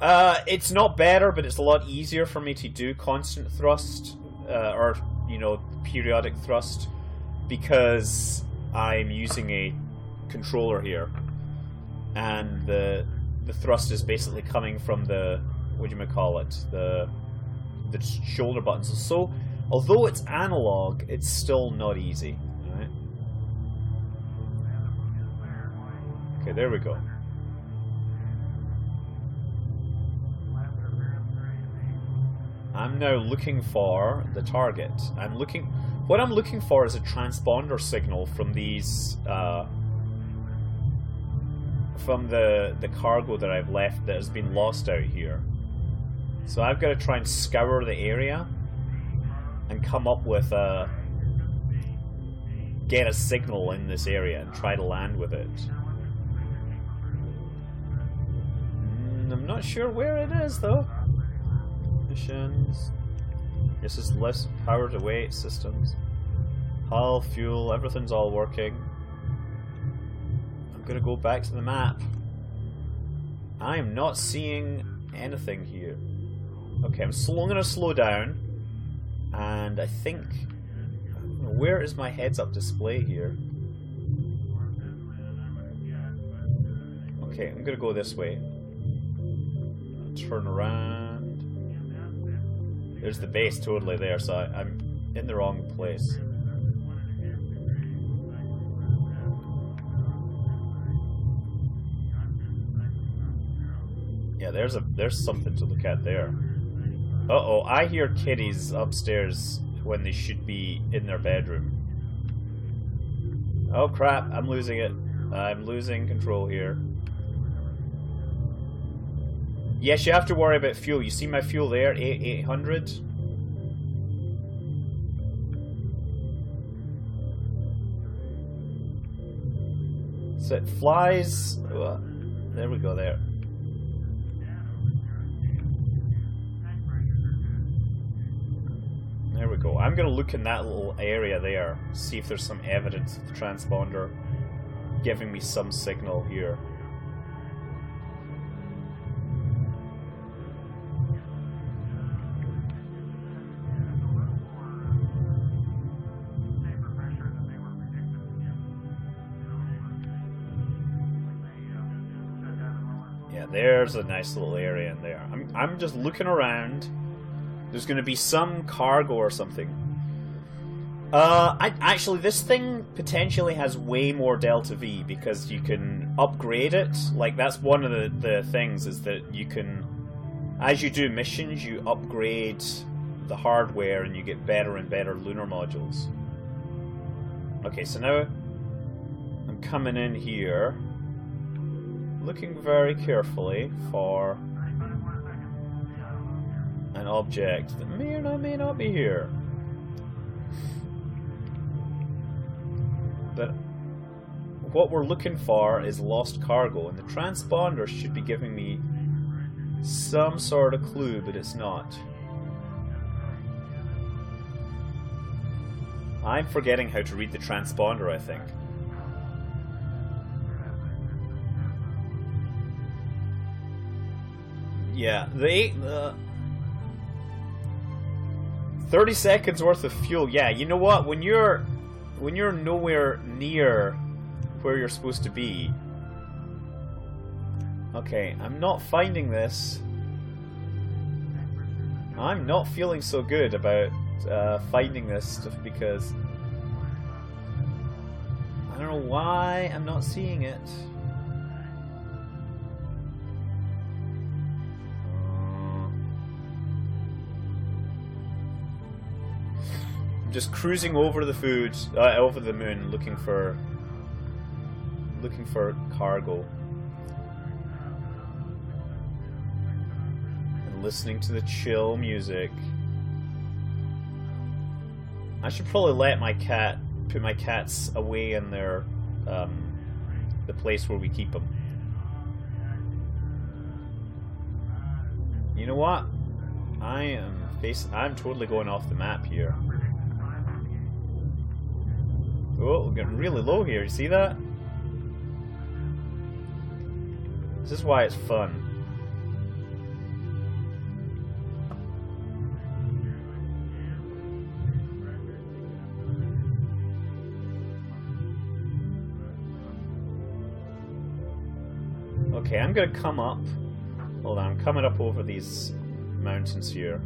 It's not better, but it's a lot easier for me to do constant thrust, or, you know, periodic thrust, because I'm using a controller here. And the thrust is basically coming from the, what do you call it, the shoulder buttons. So, although it's analog, it's still not easy. Right? Okay, there we go. I'm now looking for the target. What I'm looking for is a transponder signal from these, from the cargo that I've left that has been lost out here. So I've got to try and scour the area and come up with get a signal in this area and try to land with it. I'm not sure where it is though. Missions. This is less power to weight systems. Hull, fuel, everything's all working. I'm gonna go back to the map. I am not seeing anything here. Okay, I'm gonna slow down. And I think... where is my heads-up display here? Okay, I'm gonna go this way. Turn around. There's the base totally there, so I'm in the wrong place. Yeah, there's something to look at there. Uh-oh, I hear kitties upstairs when they should be in their bedroom. Oh crap, I'm losing it. I'm losing control here. Yes, you have to worry about fuel. You see my fuel there? 800. So it flies... there we go there. There we go. I'm going to look in that little area there. See if there's some evidence of the transponder giving me some signal here. There's a nice little area in there. I'm just looking around. There's going to be some cargo or something. Actually, this thing potentially has way more Delta V because you can upgrade it. Like, that's one of the things, is that you can, as you do missions, you upgrade the hardware and you get better and better lunar modules. Okay, so now I'm coming in here, looking very carefully for an object that may or may not be here. But what we're looking for is lost cargo, and the transponder should be giving me some sort of clue, but it's not. I'm forgetting how to read the transponder, I think. Yeah, the 30 seconds worth of fuel. Yeah, you know what? When you're nowhere near where you're supposed to be. Okay, I'm not finding this. I'm not feeling so good about finding this stuff because I don't know why I'm not seeing it. just cruising over the food, over the moon, looking for cargo. And listening to the chill music. I should probably let put my cats away in their, the place where we keep them. You know what? I'm totally going off the map here. Oh, we're getting really low here, you see that? This is why it's fun. Okay, I'm gonna come up. Hold on, I'm coming up over these mountains here.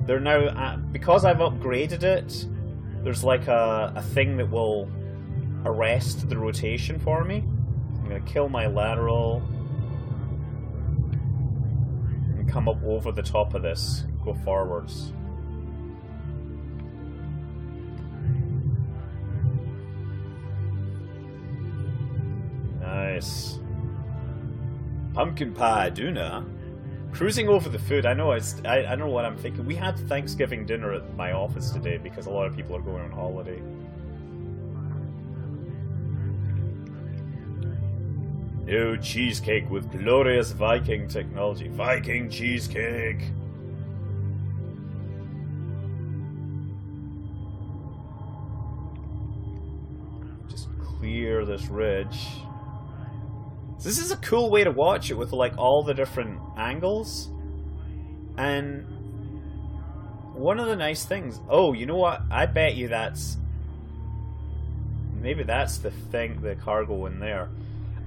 They're now, because I've upgraded it, there's like a thing that will arrest the rotation for me. I'm gonna kill my lateral and come up over the top of this, go forwards. Nice. Pumpkin pie, Duna. Cruising over the food, I know what I'm thinking. We had Thanksgiving dinner at my office today because a lot of people are going on holiday. New cheesecake with glorious Viking technology. Viking cheesecake! Just clear this ridge. This is a cool way to watch it with like all the different angles. And one of the nice things... Oh, you know what? I bet you that's... Maybe that's the thing, the cargo in there.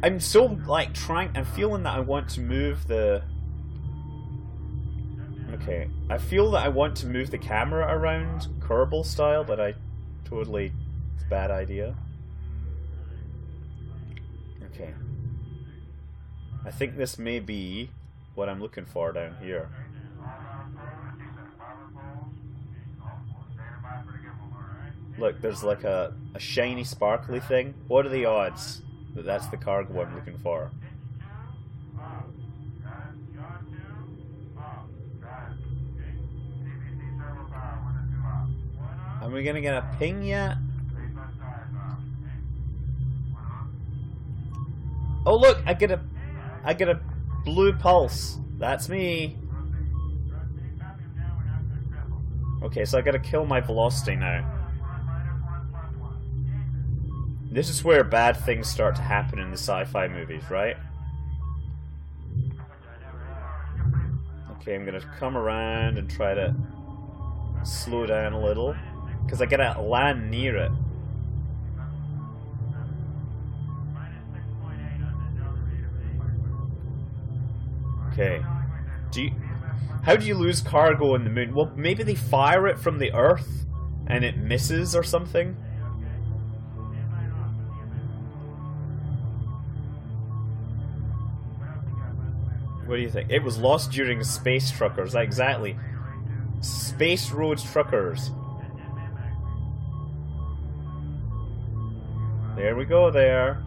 I'm so like I'm feeling that I want to move the... Okay. I feel that I want to move the camera around Kerbal style, but it's a bad idea. Okay. I think this may be what I'm looking for down here. Look, there's like a shiny, sparkly thing. What are the odds that that's the cargo I'm looking for? Are we gonna get a ping yet? Oh look, I get a blue pulse. That's me. Okay, so I gotta kill my velocity now. This is where bad things start to happen in the sci-fi movies, right? Okay, I'm gonna come around and try to slow down a little. Because I gotta land near it. Okay. How do you lose cargo on the moon? Well, maybe they fire it from the Earth and it misses or something. What do you think? It was lost during space truckers. Exactly. Space road truckers. There we go there.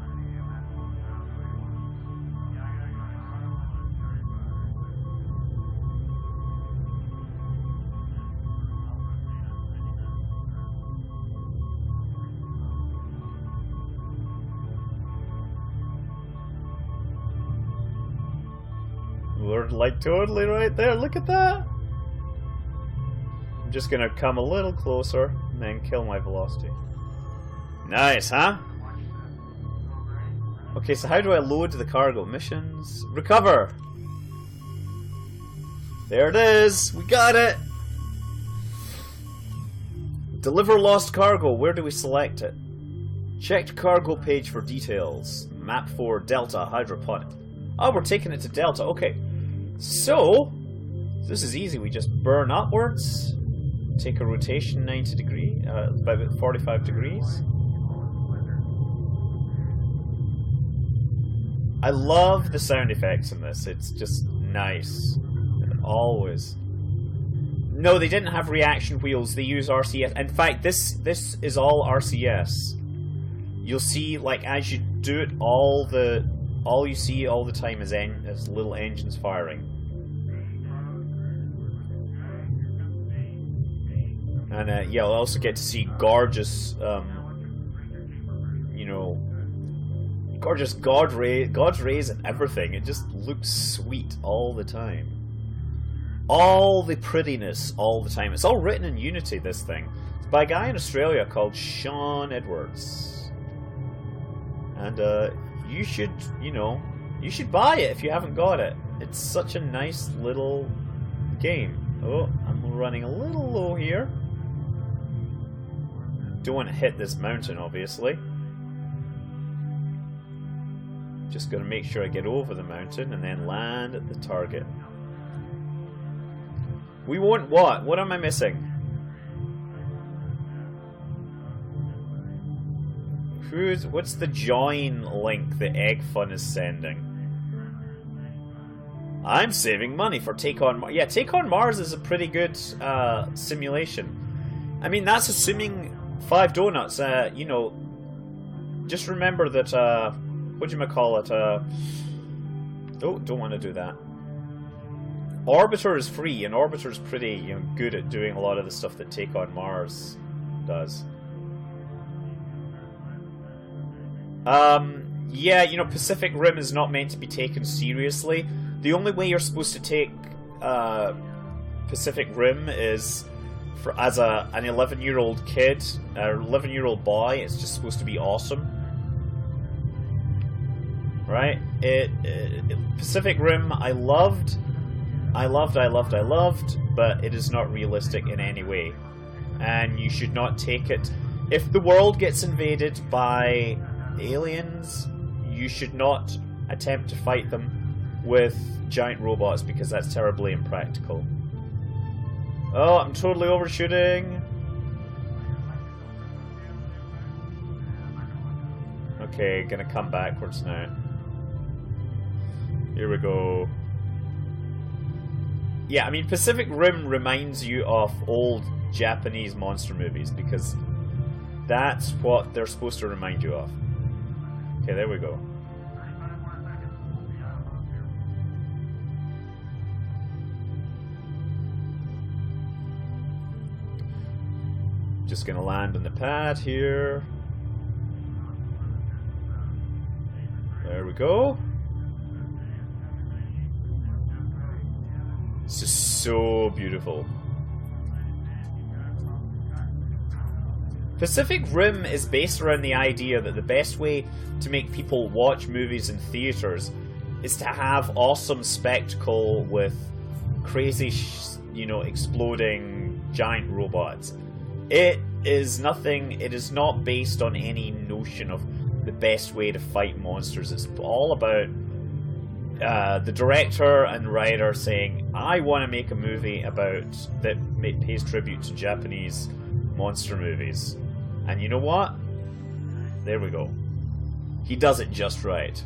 We're like totally right there. Look at that. I'm just gonna come a little closer and then kill my velocity. Nice, huh? Okay, so how do I load the cargo? Missions. Recover! There it is! We got it! Deliver lost cargo. Where do we select it? Checked cargo page for details. Map 4 Delta Hydroponic. Oh, we're taking it to Delta. Okay. So, this is easy. We just burn upwards. Take a rotation 90 degrees. About 45 degrees. I love the sound effects in this. It's just nice. Always. No, they didn't have reaction wheels. They use RCS. In fact, this is all RCS. You'll see, like, as you do it, all you see all the time is little engines firing. And yeah, I'll also get to see gorgeous, you know, gorgeous God's rays and everything. It just looks sweet all the time. All the prettiness all the time. It's all written in Unity, this thing. It's by a guy in Australia called Sean Edwards. And you should, you know, you should buy it if you haven't got it. It's such a nice little game. Oh, I'm running a little low here. Don't want to hit this mountain, obviously. Just got to make sure I get over the mountain and then land at the target. We want what? What am I missing? What's the join link that Egg Fun is sending? I'm saving money for Take on Mars. Yeah, Take on Mars is a pretty good simulation. I mean, that's assuming 5 donuts. You know, just remember that, whatchamacallit, oh, don't want to do that. Orbiter is free, and Orbiter's pretty, you know, good at doing a lot of the stuff that Take on Mars does. Yeah, you know, Pacific Rim is not meant to be taken seriously. The only way you're supposed to take Pacific Rim is as an 11-year-old kid, or 11-year-old boy. It's just supposed to be awesome, right? Pacific Rim, I loved, but it is not realistic in any way, and you should not take it. If the world gets invaded by aliens, you should not attempt to fight them with giant robots, because that's terribly impractical. Oh, I'm totally overshooting. Okay, gonna come backwards now. Here we go. Yeah, I mean, Pacific Rim reminds you of old Japanese monster movies, because that's what they're supposed to remind you of. Okay, there we go. Just gonna land on the pad here. There we go. This is so beautiful. Pacific Rim is based around the idea that the best way to make people watch movies in theaters is to have awesome spectacle with crazy, you know, exploding giant robots. It is nothing, it is not based on any notion of the best way to fight monsters. It's all about the director and writer saying, I want to make a movie about that pays tribute to Japanese monster movies. And you know what? There we go. He does it just right.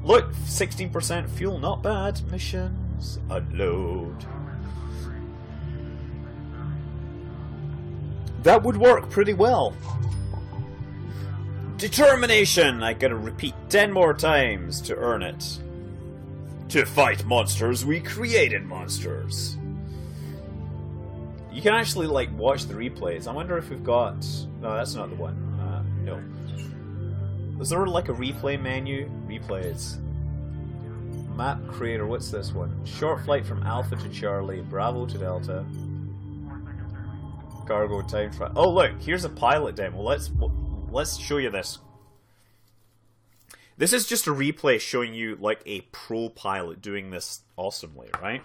Look, 16% fuel, not bad. Missions, unload. That would work pretty well. Determination! I gotta repeat 10 more times to earn it. To fight monsters, we created monsters. You can actually, like, watch the replays. I wonder if we've got... No, that's not the one. No. Is there, like, a replay menu? Replays. Map creator, what's this one? Short flight from Alpha to Charlie, Bravo to Delta. Cargo time trial. Oh, look, here's a pilot demo. Let's show you this. This is just a replay showing you, like, a pro pilot doing this awesomely, right?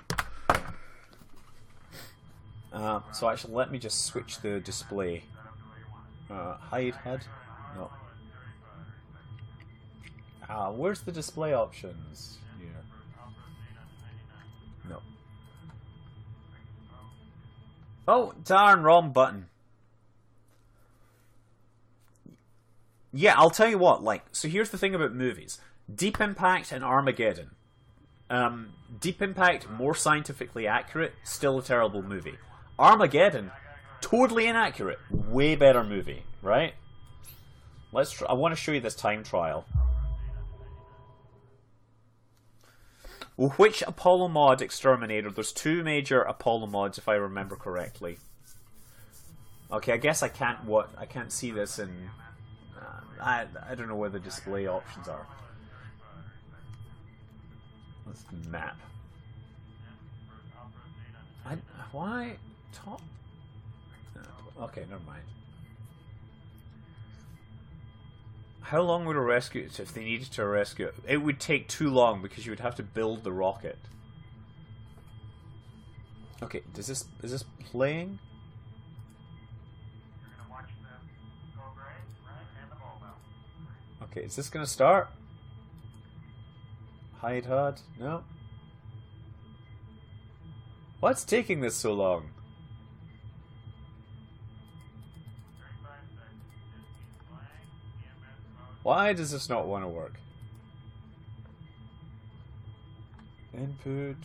So actually, let me just switch the display. Hide head? No. Where's the display options? Here. No. Oh, darn, wrong button. Yeah, I'll tell you what, like, so here's the thing about movies. Deep Impact and Armageddon. Deep Impact, more scientifically accurate, still a terrible movie. Armageddon, totally inaccurate, way better movie, right? I want to show you this time trial. Well, which Apollo mod exterminator? There's two major Apollo mods, if I remember correctly. Okay, I guess I can't see this in. I don't know where the display options are. Let's map. Why top? Okay, never mind. How long would a rescue if they needed to rescue it? It would take too long because you would have to build the rocket. Okay, is this playing? Okay, is this gonna start? Hide HUD? No. What's taking this so long? Why does this not want to work? Input.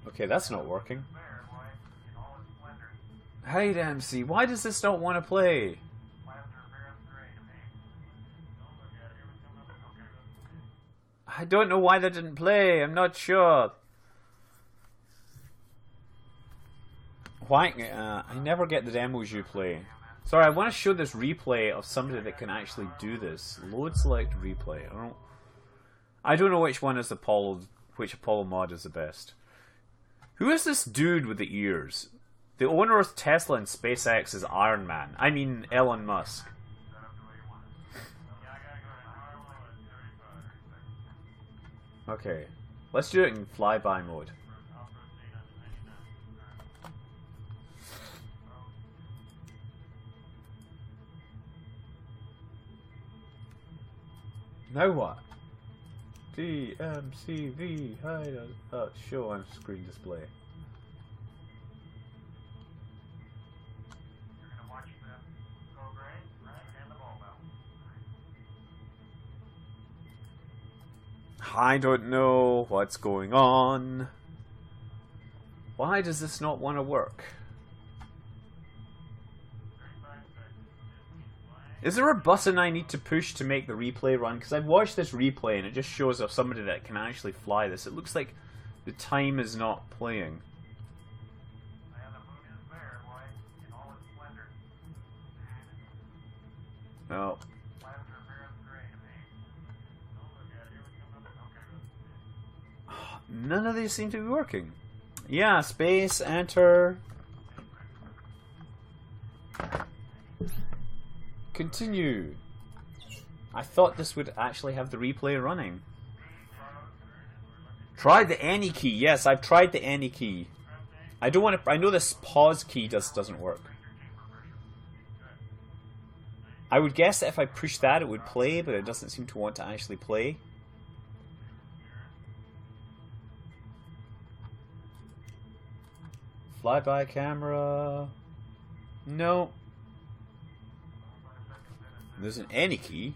Okay, that's not working. Hide MC. Why does this not want to play? I don't know why that didn't play. I'm not sure. Why? I never get the demos you play. Sorry, I want to show this replay of somebody that can actually do this. Load select replay. I don't know which one is which Apollo mod is the best. Who is this dude with the ears? The owner of Tesla and SpaceX is Iron Man. I mean Elon Musk. Okay, let's do it in flyby mode. Now what? DMCV hide show on screen display. I don't know what's going on. Why does this not want to work? Is there a button I need to push to make the replay run? Because I've watched this replay and it just shows of somebody that can actually fly this. It looks like the time is not playing. No. None of these seem to be working. Yeah, space, enter. Continue. I thought this would actually have the replay running. Try the any key. Yes, I've tried the any key. I don't want to. I know this pause key doesn't work. I would guess that if I push that, it would play, but it doesn't seem to want to actually play. Flyby camera. No. There's an any key.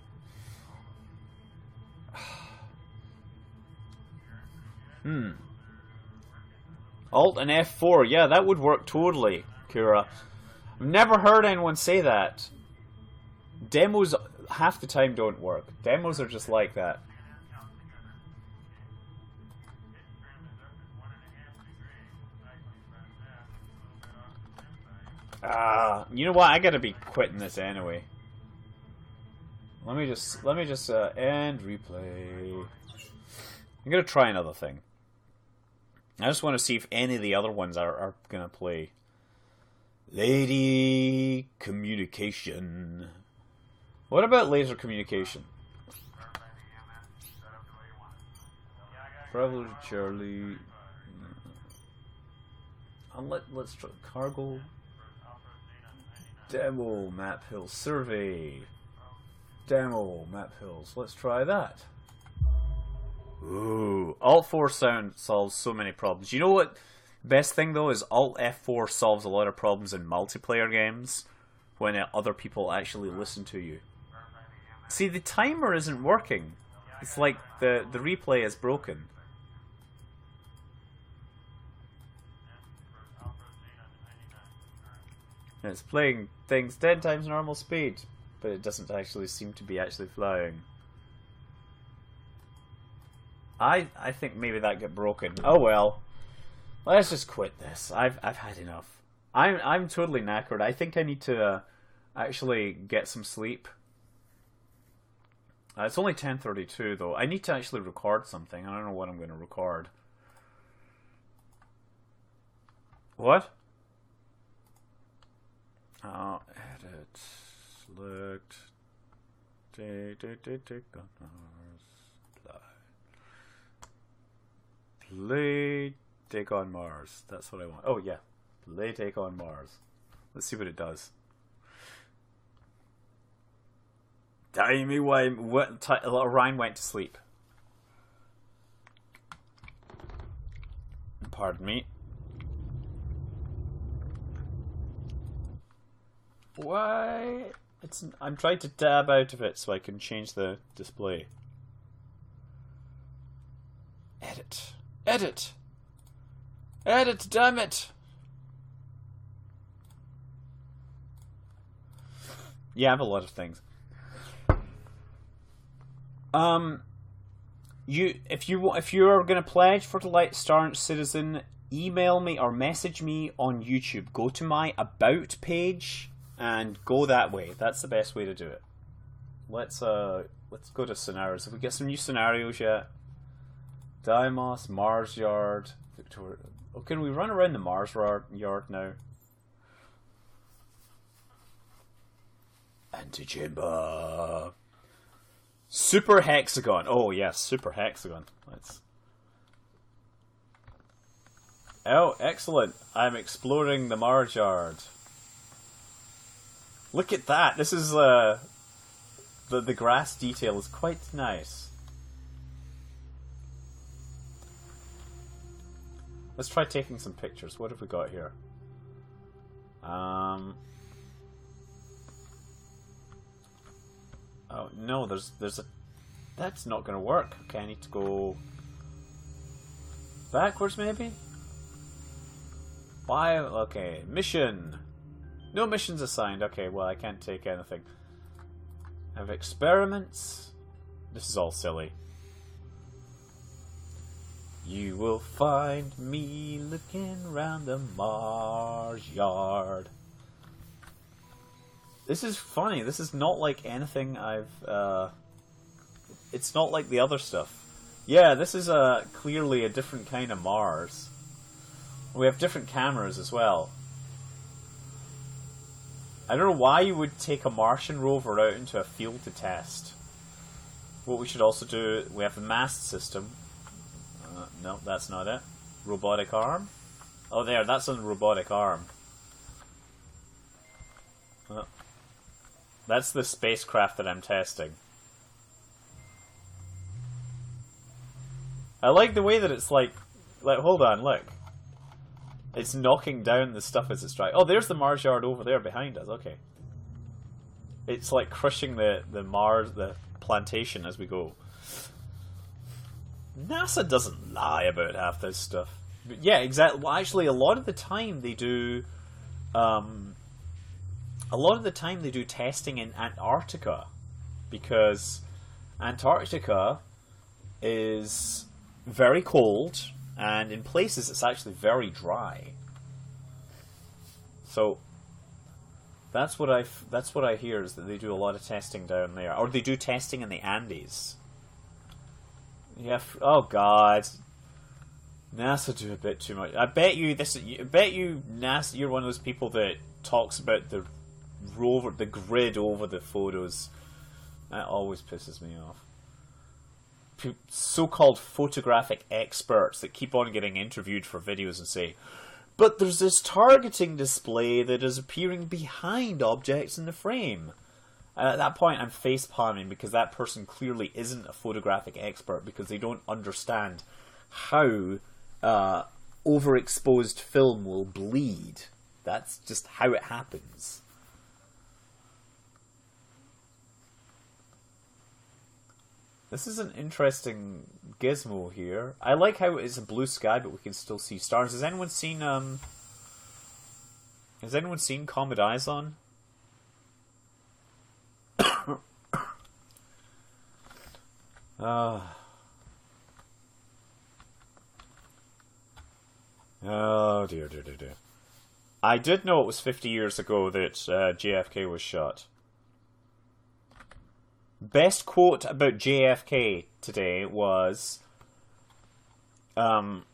Alt and F4. Yeah, that would work totally, Kira. I've never heard anyone say that. Demos half the time don't work. Demos are just like that. You know what? I gotta be quitting this anyway. Let me just end replay. I'm gonna try another thing. I just want to see if any of the other ones are gonna play. Lady communication. What about laser communication? Bravo to Charlie. Let's try cargo. Demo map hill survey. Demo map hills. Let's try that. Ooh, Alt 4 solves so many problems. You know what? Best thing though is Alt F4 solves a lot of problems in multiplayer games when other people actually listen to you. See, the timer isn't working. It's like the replay is broken. And it's playing things 10 times normal speed, but it doesn't actually seem to be actually flying. I think maybe that got broken. Oh well. Let's just quit this. I've had enough. I'm totally knackered. I think I need to actually get some sleep. It's only 10:32 though. I need to actually record something. I don't know what I'm going to record. What? Edit. Select. Take on Mars. Play. Take on Mars. That's what I want. Oh yeah. Play Take on Mars. Let's see what it does. Timey wimey. Ryan went to sleep. Pardon me. Why? I'm trying to tab out of it so I can change the display. Edit. Edit! Edit, damn it! Yeah, I have a lot of things. If you're gonna pledge for the Light Star Citizen, email me or message me on YouTube. Go to my About page and go that way. That's the best way to do it. Let's go to scenarios. Have we got some new scenarios yet? Dimos, Mars Yard, Victoria. Oh, can we run around the Mars yard now? Antechamber. Super Hexagon. Oh yes, Super Hexagon. Oh, excellent. I'm exploring the Mars yard. Look at that. This is the grass detail is quite nice. Let's try taking some pictures. What have we got here? Oh no, there's a. That's not going to work. Okay, I need to go backwards maybe. Why? Okay, mission. No missions assigned. Okay, well I can't take anything. I have experiments. This is all silly. You will find me looking around the Mars yard. This is funny. This is not like anything I've... It's not like the other stuff. Yeah, this is clearly a different kind of Mars. We have different cameras as well. I don't know why you would take a Martian rover out into a field to test. What we should also do... We have the mast system. No, that's not it. Robotic arm? Oh, there, that's a robotic arm. That's the spacecraft that I'm testing. I like the way that it's like, hold on, look. It's knocking down the stuff as it's driving. Oh, there's the Mars yard over there behind us, okay. It's like crushing the plantation as we go. NASA doesn't lie about half this stuff. But yeah, exactly. Well, actually, a lot of the time they do testing in Antarctica, because Antarctica is very cold, and in places it's actually very dry. So that's what I hear, is that they do a lot of testing down there, or they do testing in the Andes. Yeah. Oh God. NASA do a bit too much. I bet you NASA. You're one of those people that talks about the rover, the grid over the photos. That always pisses me off. So-called photographic experts that keep on getting interviewed for videos and say, "But there's this targeting display that is appearing behind objects in the frame." And at that point, I'm face palming, because that person clearly isn't a photographic expert, because they don't understand how overexposed film will bleed. That's just how it happens. This is an interesting gizmo here. I like how it's a blue sky, but we can still see stars. Has anyone seen Comet Eyes on? Oh dear. I did know it was 50 years ago that JFK was shot. Best quote about JFK today was, what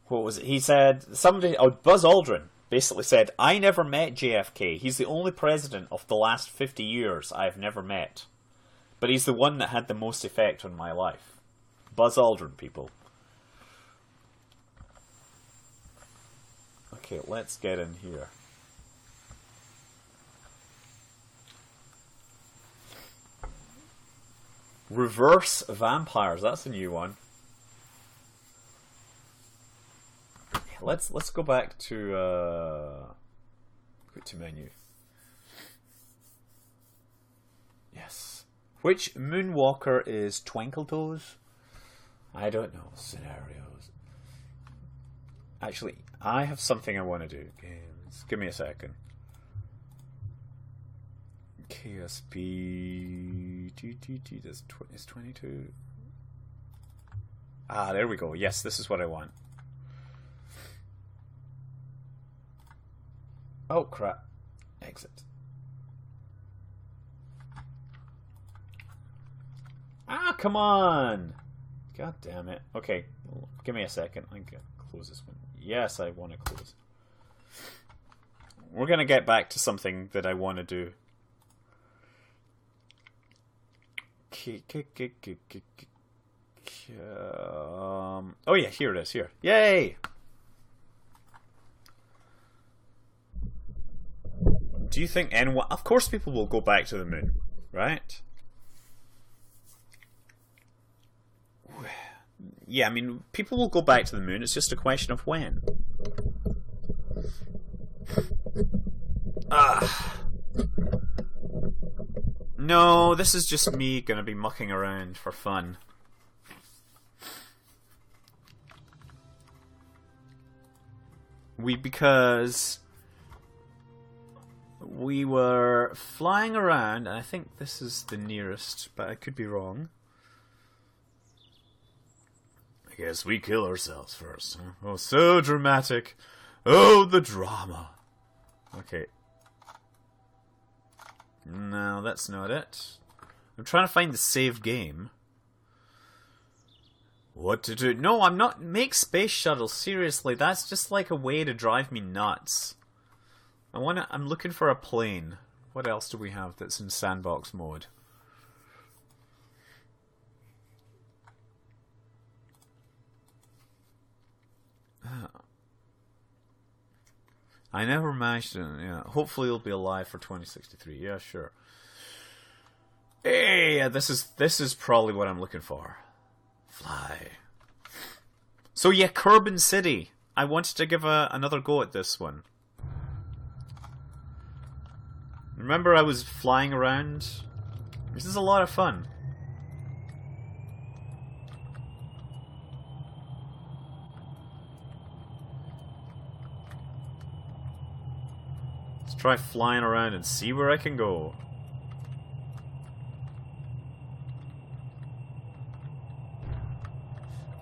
was it? He said, Buzz Aldrin basically said, I never met JFK. He's the only president of the last 50 years I've never met. But he's the one that had the most effect on my life. Buzz Aldrin, people. Okay, let's get in here. Reverse vampires, that's a new one. Let's go back to go to menu. Yes. Which Moonwalker is Twinkle Toes? I don't know. Scenarios. Actually, I have something I want to do. Games. Give me a second. KSP. That's 22. Ah, there we go. Yes, this is what I want. Oh, crap. Exit. Ah, come on! God damn it. Okay, give me a second. I can close this one. Yes, I want to close. We're going to get back to something that I want to do. Oh yeah, here it is. Here. Yay! Do you think anyone... Of course people will go back to the moon, right? Yeah, I mean, people will go back to the moon. It's just a question of when. No, this is just me gonna be mucking around for fun. Because we were flying around, and I think this is the nearest, but I could be wrong. I guess we kill ourselves first, huh? Oh, so dramatic. Oh, the drama. Okay. No, that's not it. I'm trying to find the save game. What to do? No, I'm not. Make space shuttle. Seriously, that's just like a way to drive me nuts. I'm looking for a plane. What else do we have that's in sandbox mode? I never managed to. Yeah, hopefully it'll be alive for 2063. Yeah, sure. Hey, yeah, this is probably what I'm looking for. Fly. So yeah, Kerbin City. I wanted to give another go at this one. Remember I was flying around? This is a lot of fun. Let's try flying around and see where I can go.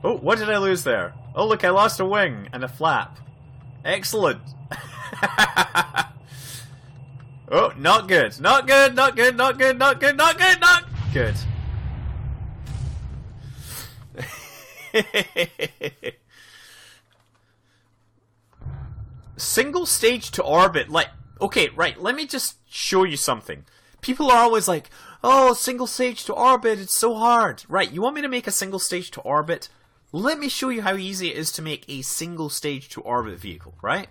Oh, what did I lose there? Oh look, I lost a wing and a flap. Excellent! Oh, not good. Not good, not good, not good, not good, not good, not good. Single stage to orbit, like, okay, right, let me just show you something. People are always like, oh, single stage to orbit, it's so hard. Right, you want me to make a single stage to orbit? Let me show you how easy it is to make a single stage to orbit vehicle, right?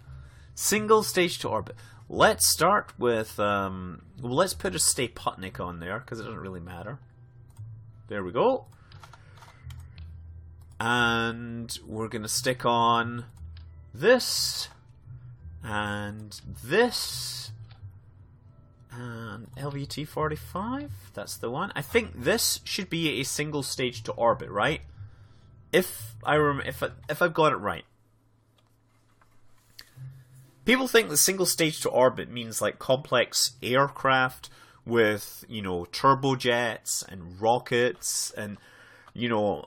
Single stage to orbit. Let's start with, well, let's put a Stay Putnik on there, because it doesn't really matter. There we go. And we're going to stick on this, and this, and LVT-45, that's the one. I think this should be a single stage to orbit, right? If I've got it right. People think that single stage to orbit means like complex aircraft with, you know, turbojets and rockets and, you know,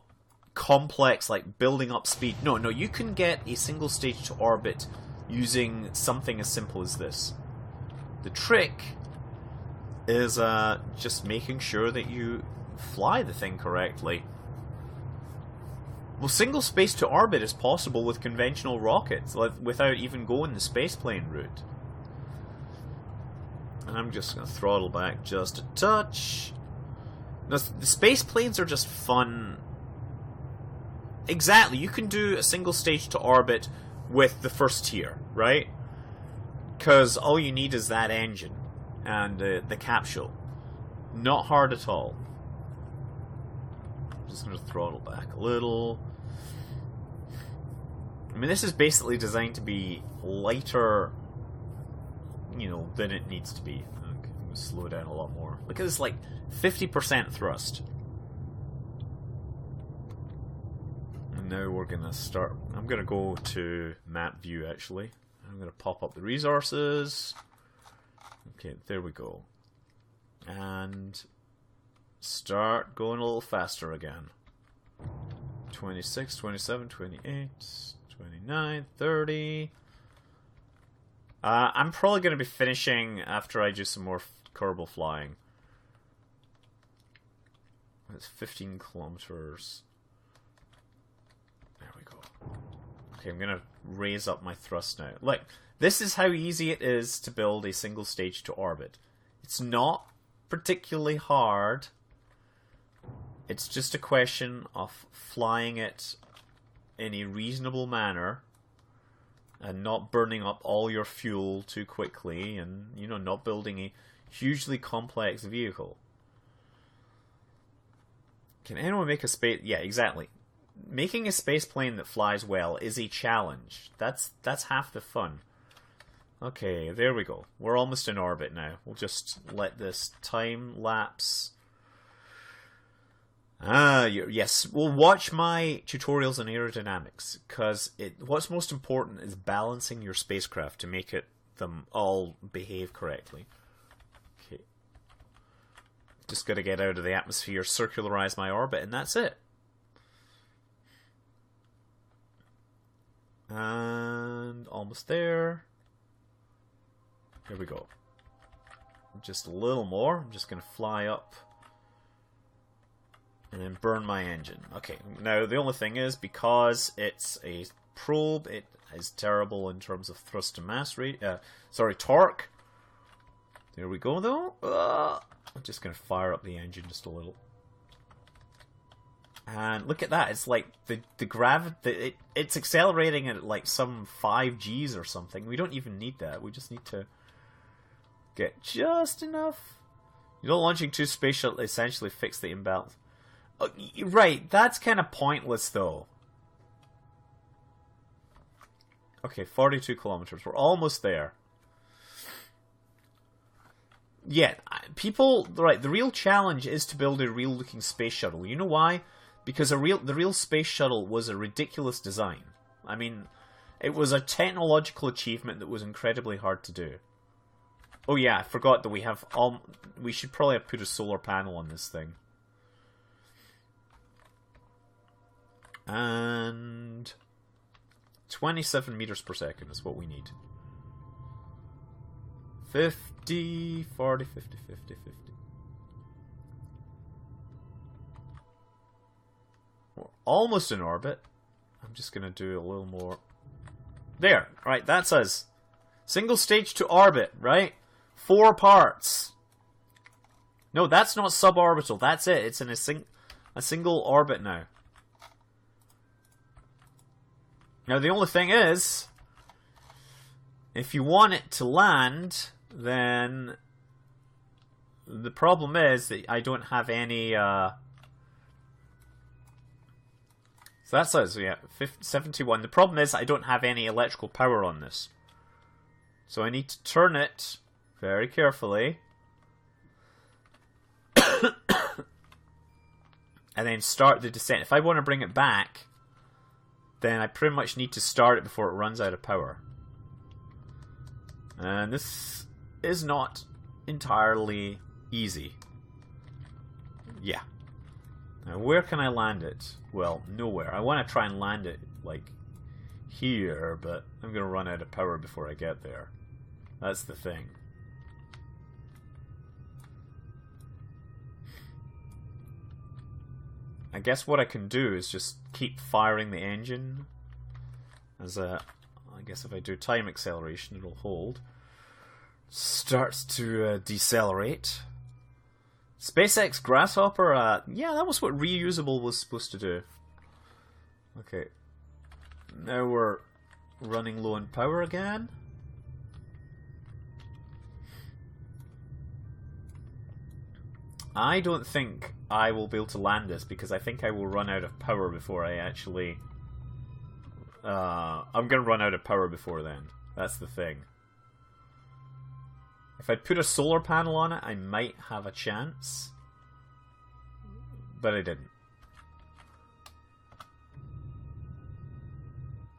complex like building up speed. No, you can get a single stage to orbit using something as simple as this. The trick is just making sure that you fly the thing correctly. Well, single space to orbit is possible with conventional rockets, without even going the spaceplane route. And I'm just going to throttle back just a touch. Now, the spaceplanes are just fun. Exactly, you can do a single stage to orbit with the first tier, right? Because all you need is that engine and the capsule. Not hard at all. Just going to throttle back a little. I mean, this is basically designed to be lighter, you know, than it needs to be. Okay, I'm going to slow down a lot more. Look at this, like, 50% thrust. And now we're going to start... I'm going to go to map view, actually. I'm going to pop up the resources. Okay, there we go. And... start going a little faster again. 26, 27, 28, 29, 30. I'm probably going to be finishing after I do some more Kerbal flying. That's 15 kilometers. There we go. Okay, I'm going to raise up my thrust now. Look, this is how easy it is to build a single stage to orbit. It's not particularly hard. It's just a question of flying it in a reasonable manner and not burning up all your fuel too quickly and, you know, not building a hugely complex vehicle. Can anyone make a space... Yeah, exactly. Making a space plane that flies well is a challenge. That's half the fun. Okay, there we go. We're almost in orbit now. We'll just let this time lapse. Yes, we'll watch my tutorials on aerodynamics, because what's most important is balancing your spacecraft to make them all behave correctly. Okay. Just got to get out of the atmosphere, circularize my orbit, and that's it. And almost there. Here we go. Just a little more. I'm just going to fly up. And then burn my engine. Okay, now the only thing is, because it's a probe, it is terrible in terms of thrust to mass rate. Torque. There we go, though. I'm just going to fire up the engine just a little. And look at that. It's like the gravity. It's accelerating at like some 5 Gs or something. We don't even need that. We just need to get just enough. You know, launching 2 space shuttles essentially fix the imbalance. Oh, right, that's kind of pointless, though. Okay, 42 kilometers. We're almost there. Yeah, people... Right, the real challenge is to build a real-looking space shuttle. You know why? Because the real space shuttle was a ridiculous design. I mean, it was a technological achievement that was incredibly hard to do. Oh yeah, I forgot that we have... we should probably have put a solar panel on this thing. And 27 meters per second is what we need. 50, 40, 50, 50, 50. We're almost in orbit. I'm just going to do a little more. There, right, that's us. Single stage to orbit, right? 4 parts. No, that's not suborbital. That's it. It's in a single orbit now. Now, the only thing is, if you want it to land, then the problem is that I don't have any, so that says, yeah, 71. The problem is I don't have any electrical power on this. So I need to turn it very carefully and then start the descent. If I want to bring it back, then I pretty much need to start it before it runs out of power. And this is not entirely easy. Yeah. Now, where can I land it? Well, nowhere. I want to try and land it, like, here, but I'm going to run out of power before I get there. That's the thing. I guess what I can do is just keep firing the engine. As I guess if I do time acceleration, it'll hold. Starts to decelerate. SpaceX Grasshopper, yeah, that was what reusable was supposed to do. Okay. Now we're running low on power again. I don't think I will be able to land this because I think I will run out of power before I actually... I'm going to run out of power before then. That's the thing. If I'd put a solar panel on it, I might have a chance. But I didn't.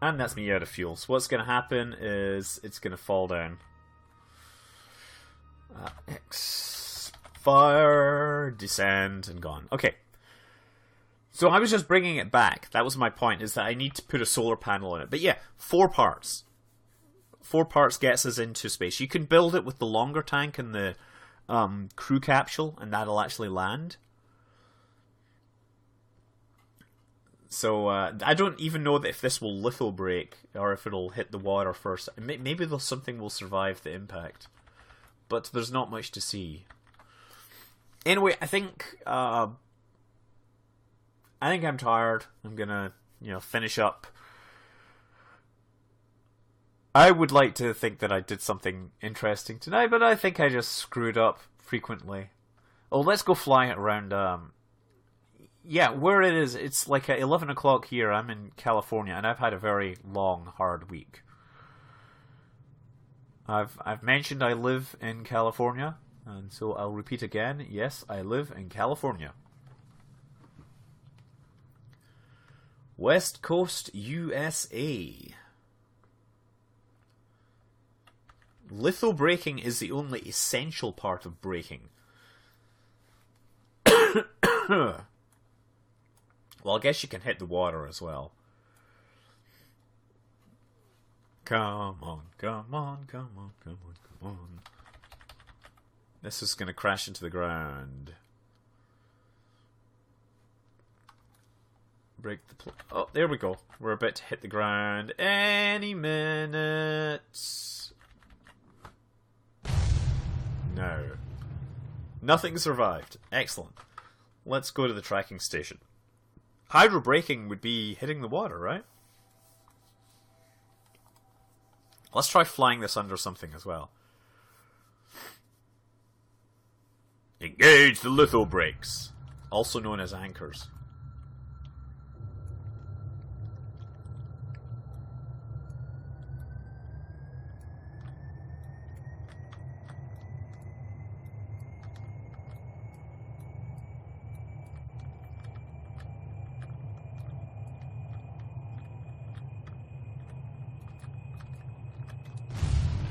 And that's me out of fuel. So what's going to happen is it's going to fall down. Fire, descend, and gone. Okay. So I was just bringing it back. That was my point, is that I need to put a solar panel on it. But yeah, 4 parts. 4 parts gets us into space. You can build it with the longer tank and the crew capsule, and that'll actually land. So I don't even know that if this will litho break, or if it'll hit the water first. Maybe something will survive the impact. But there's not much to see. Anyway, I think I'm tired. I'm gonna, finish up. I would like to think that I did something interesting tonight, but I think I just screwed up frequently. Oh, let's go flying it around. Yeah, where it is, it's like at 11 o'clock here. I'm in California, and I've had a very long, hard week. I've mentioned I live in California. And so I'll repeat again, yes, I live in California. West Coast, USA. Litho braking is the only essential part of braking. Well, I guess you can hit the water as well. Come on, come on, come on, come on, come on. This is going to crash into the ground. Break the... Oh, there we go. We're about to hit the ground any minute. No. Nothing survived. Excellent. Let's go to the tracking station. Hydro braking would be hitting the water, right? Let's try flying this under something as well. Engage the litho brakes, also known as anchors.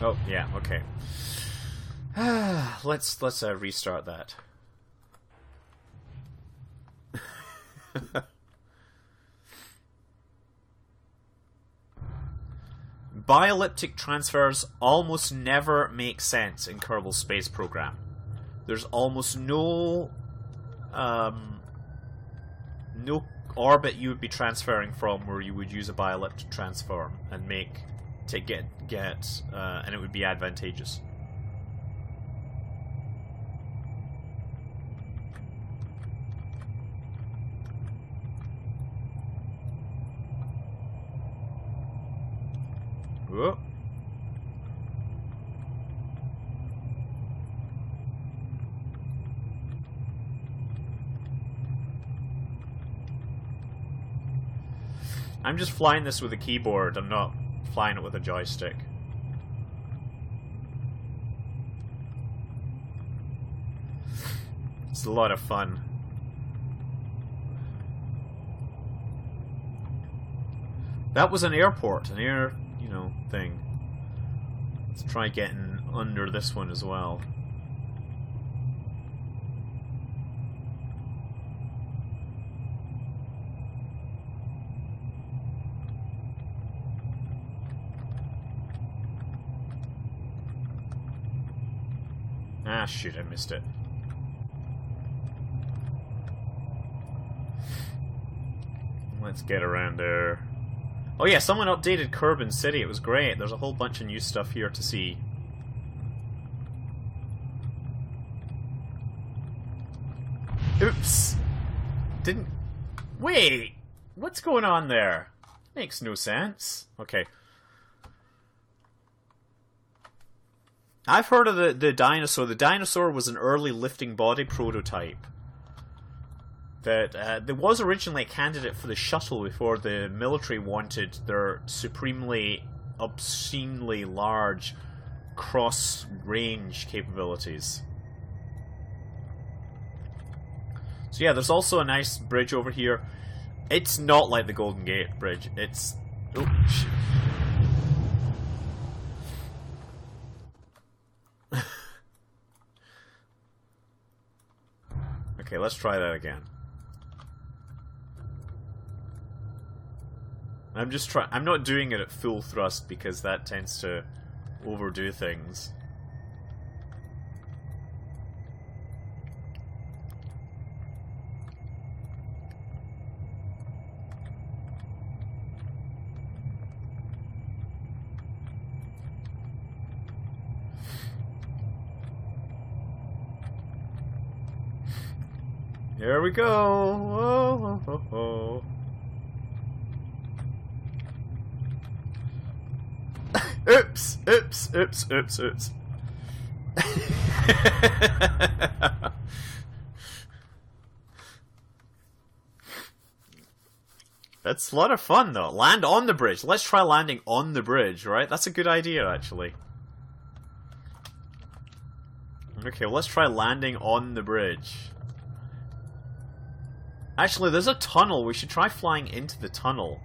Oh, yeah, okay. Let's restart that. Bioelliptic transfers almost never make sense in Kerbal Space Program. There's almost no orbit you would be transferring from where you would use a bioelliptic transform and and it would be advantageous. Whoa. I'm just flying this with a keyboard. I'm not flying it with a joystick. It's a lot of fun. That was an airport, an air, you know, thing. Let's try getting under this one as well. Ah, shoot, I missed it. Let's get around there. Oh yeah, someone updated Kerbin City. It was great. There's a whole bunch of new stuff here to see. Oops. Didn't... Wait! What's going on there? Makes no sense. Okay. I've heard of the dinosaur. The dinosaur was an early lifting body prototype. That there was originally a candidate for the shuttle before the military wanted their supremely, obscenely large cross-range capabilities. So yeah, there's also a nice bridge over here. It's not like the Golden Gate Bridge. It's... Oh, shit. Okay, let's try that again. I'm not doing it at full thrust because that tends to overdo things. Here we go. Oh, oh, oh, oh. Oops, oops, oops, oops, oops. That's a lot of fun, though. Land on the bridge. Let's try landing on the bridge, right? That's a good idea, actually. Okay, well, let's try landing on the bridge. Actually, there's a tunnel. We should try flying into the tunnel.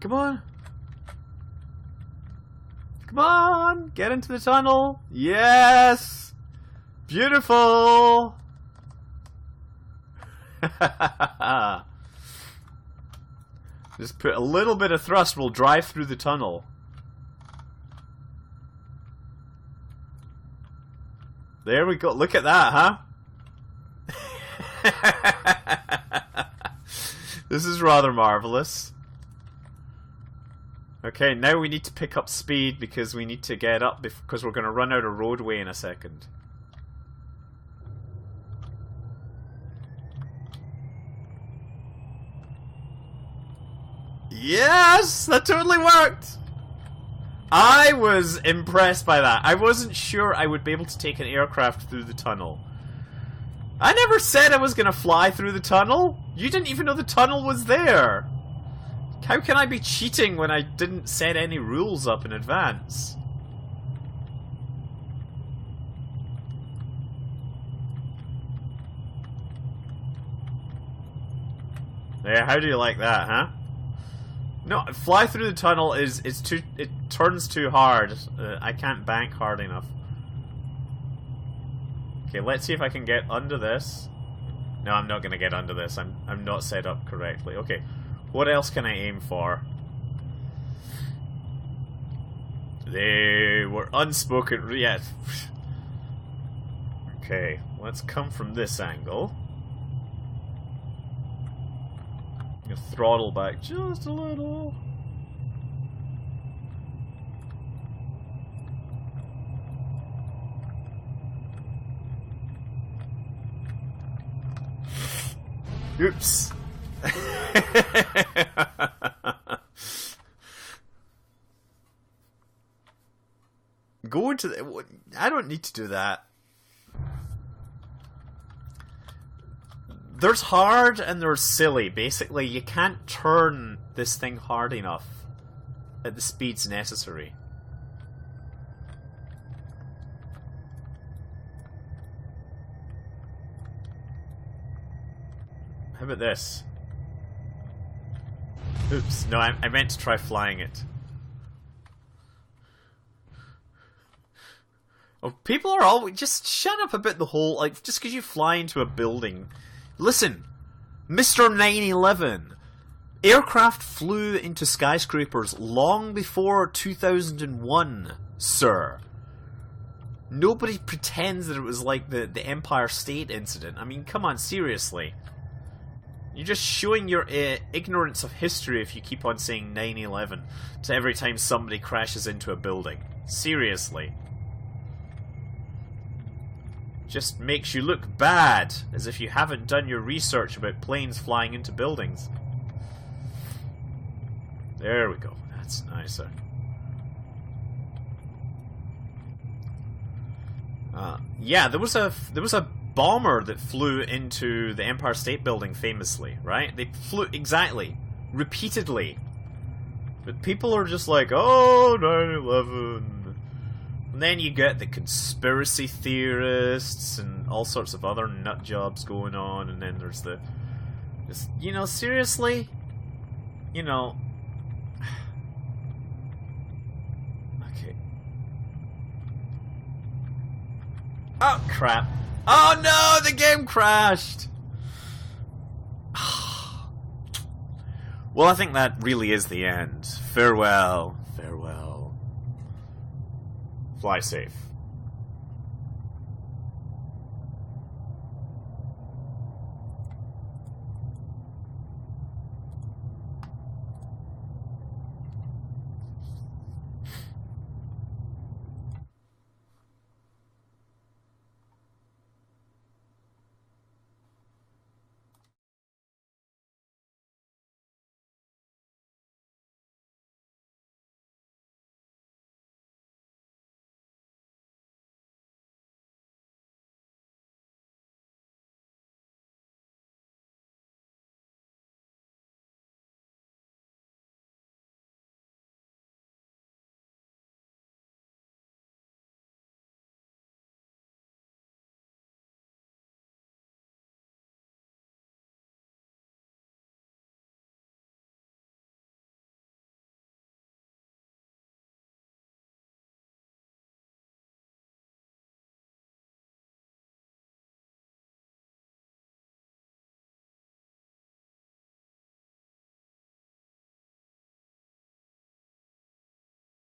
Come on. Come on! Get into the tunnel! Yes! Beautiful! Just put a little bit of thrust, we'll drive through the tunnel. There we go. Look at that, huh? This is rather marvelous. Okay, now we need to pick up speed because we need to get up because we're going to run out of roadway in a second. Yes! That totally worked! I was impressed by that. I wasn't sure I would be able to take an aircraft through the tunnel. I never said I was going to fly through the tunnel. You didn't even know the tunnel was there. How can I be cheating when I didn't set any rules up in advance? Yeah, how do you like that, huh? No, fly through the tunnel is too... It turns too hard. I can't bank hard enough. Okay, let's see if I can get under this. No, I'm not going to get under this. I'm not set up correctly. Okay. What else can I aim for? They were unspoken. Yeah. Okay, let's come from this angle. Throttle back just a little. Oops. Go into the... I don't need to do that. There's hard and there's silly. Basically, you can't turn this thing hard enough at the speeds necessary. How about this? Oops, no, I meant to try flying it. Oh, people are always... Just shut up about the whole... Like, just because you fly into a building... Listen, Mr. 9/11. Aircraft flew into skyscrapers long before 2001, sir. Nobody pretends that it was like the Empire State incident. I mean, come on, seriously. You're just showing your ignorance of history if you keep on saying 9/11 to every time somebody crashes into a building. Seriously. Just makes you look bad, as if you haven't done your research about planes flying into buildings. There we go. That's nicer. Yeah, there was a bomber that flew into the Empire State Building famously, right? They flew exactly, repeatedly. But people are just like, oh, 9/11. And then you get the conspiracy theorists and all sorts of other nut jobs going on, and then there's the... Just, you know, seriously? You know... Okay. Oh, crap. Oh no, the game crashed! Well, I think that really is the end. Farewell. Farewell. Fly safe.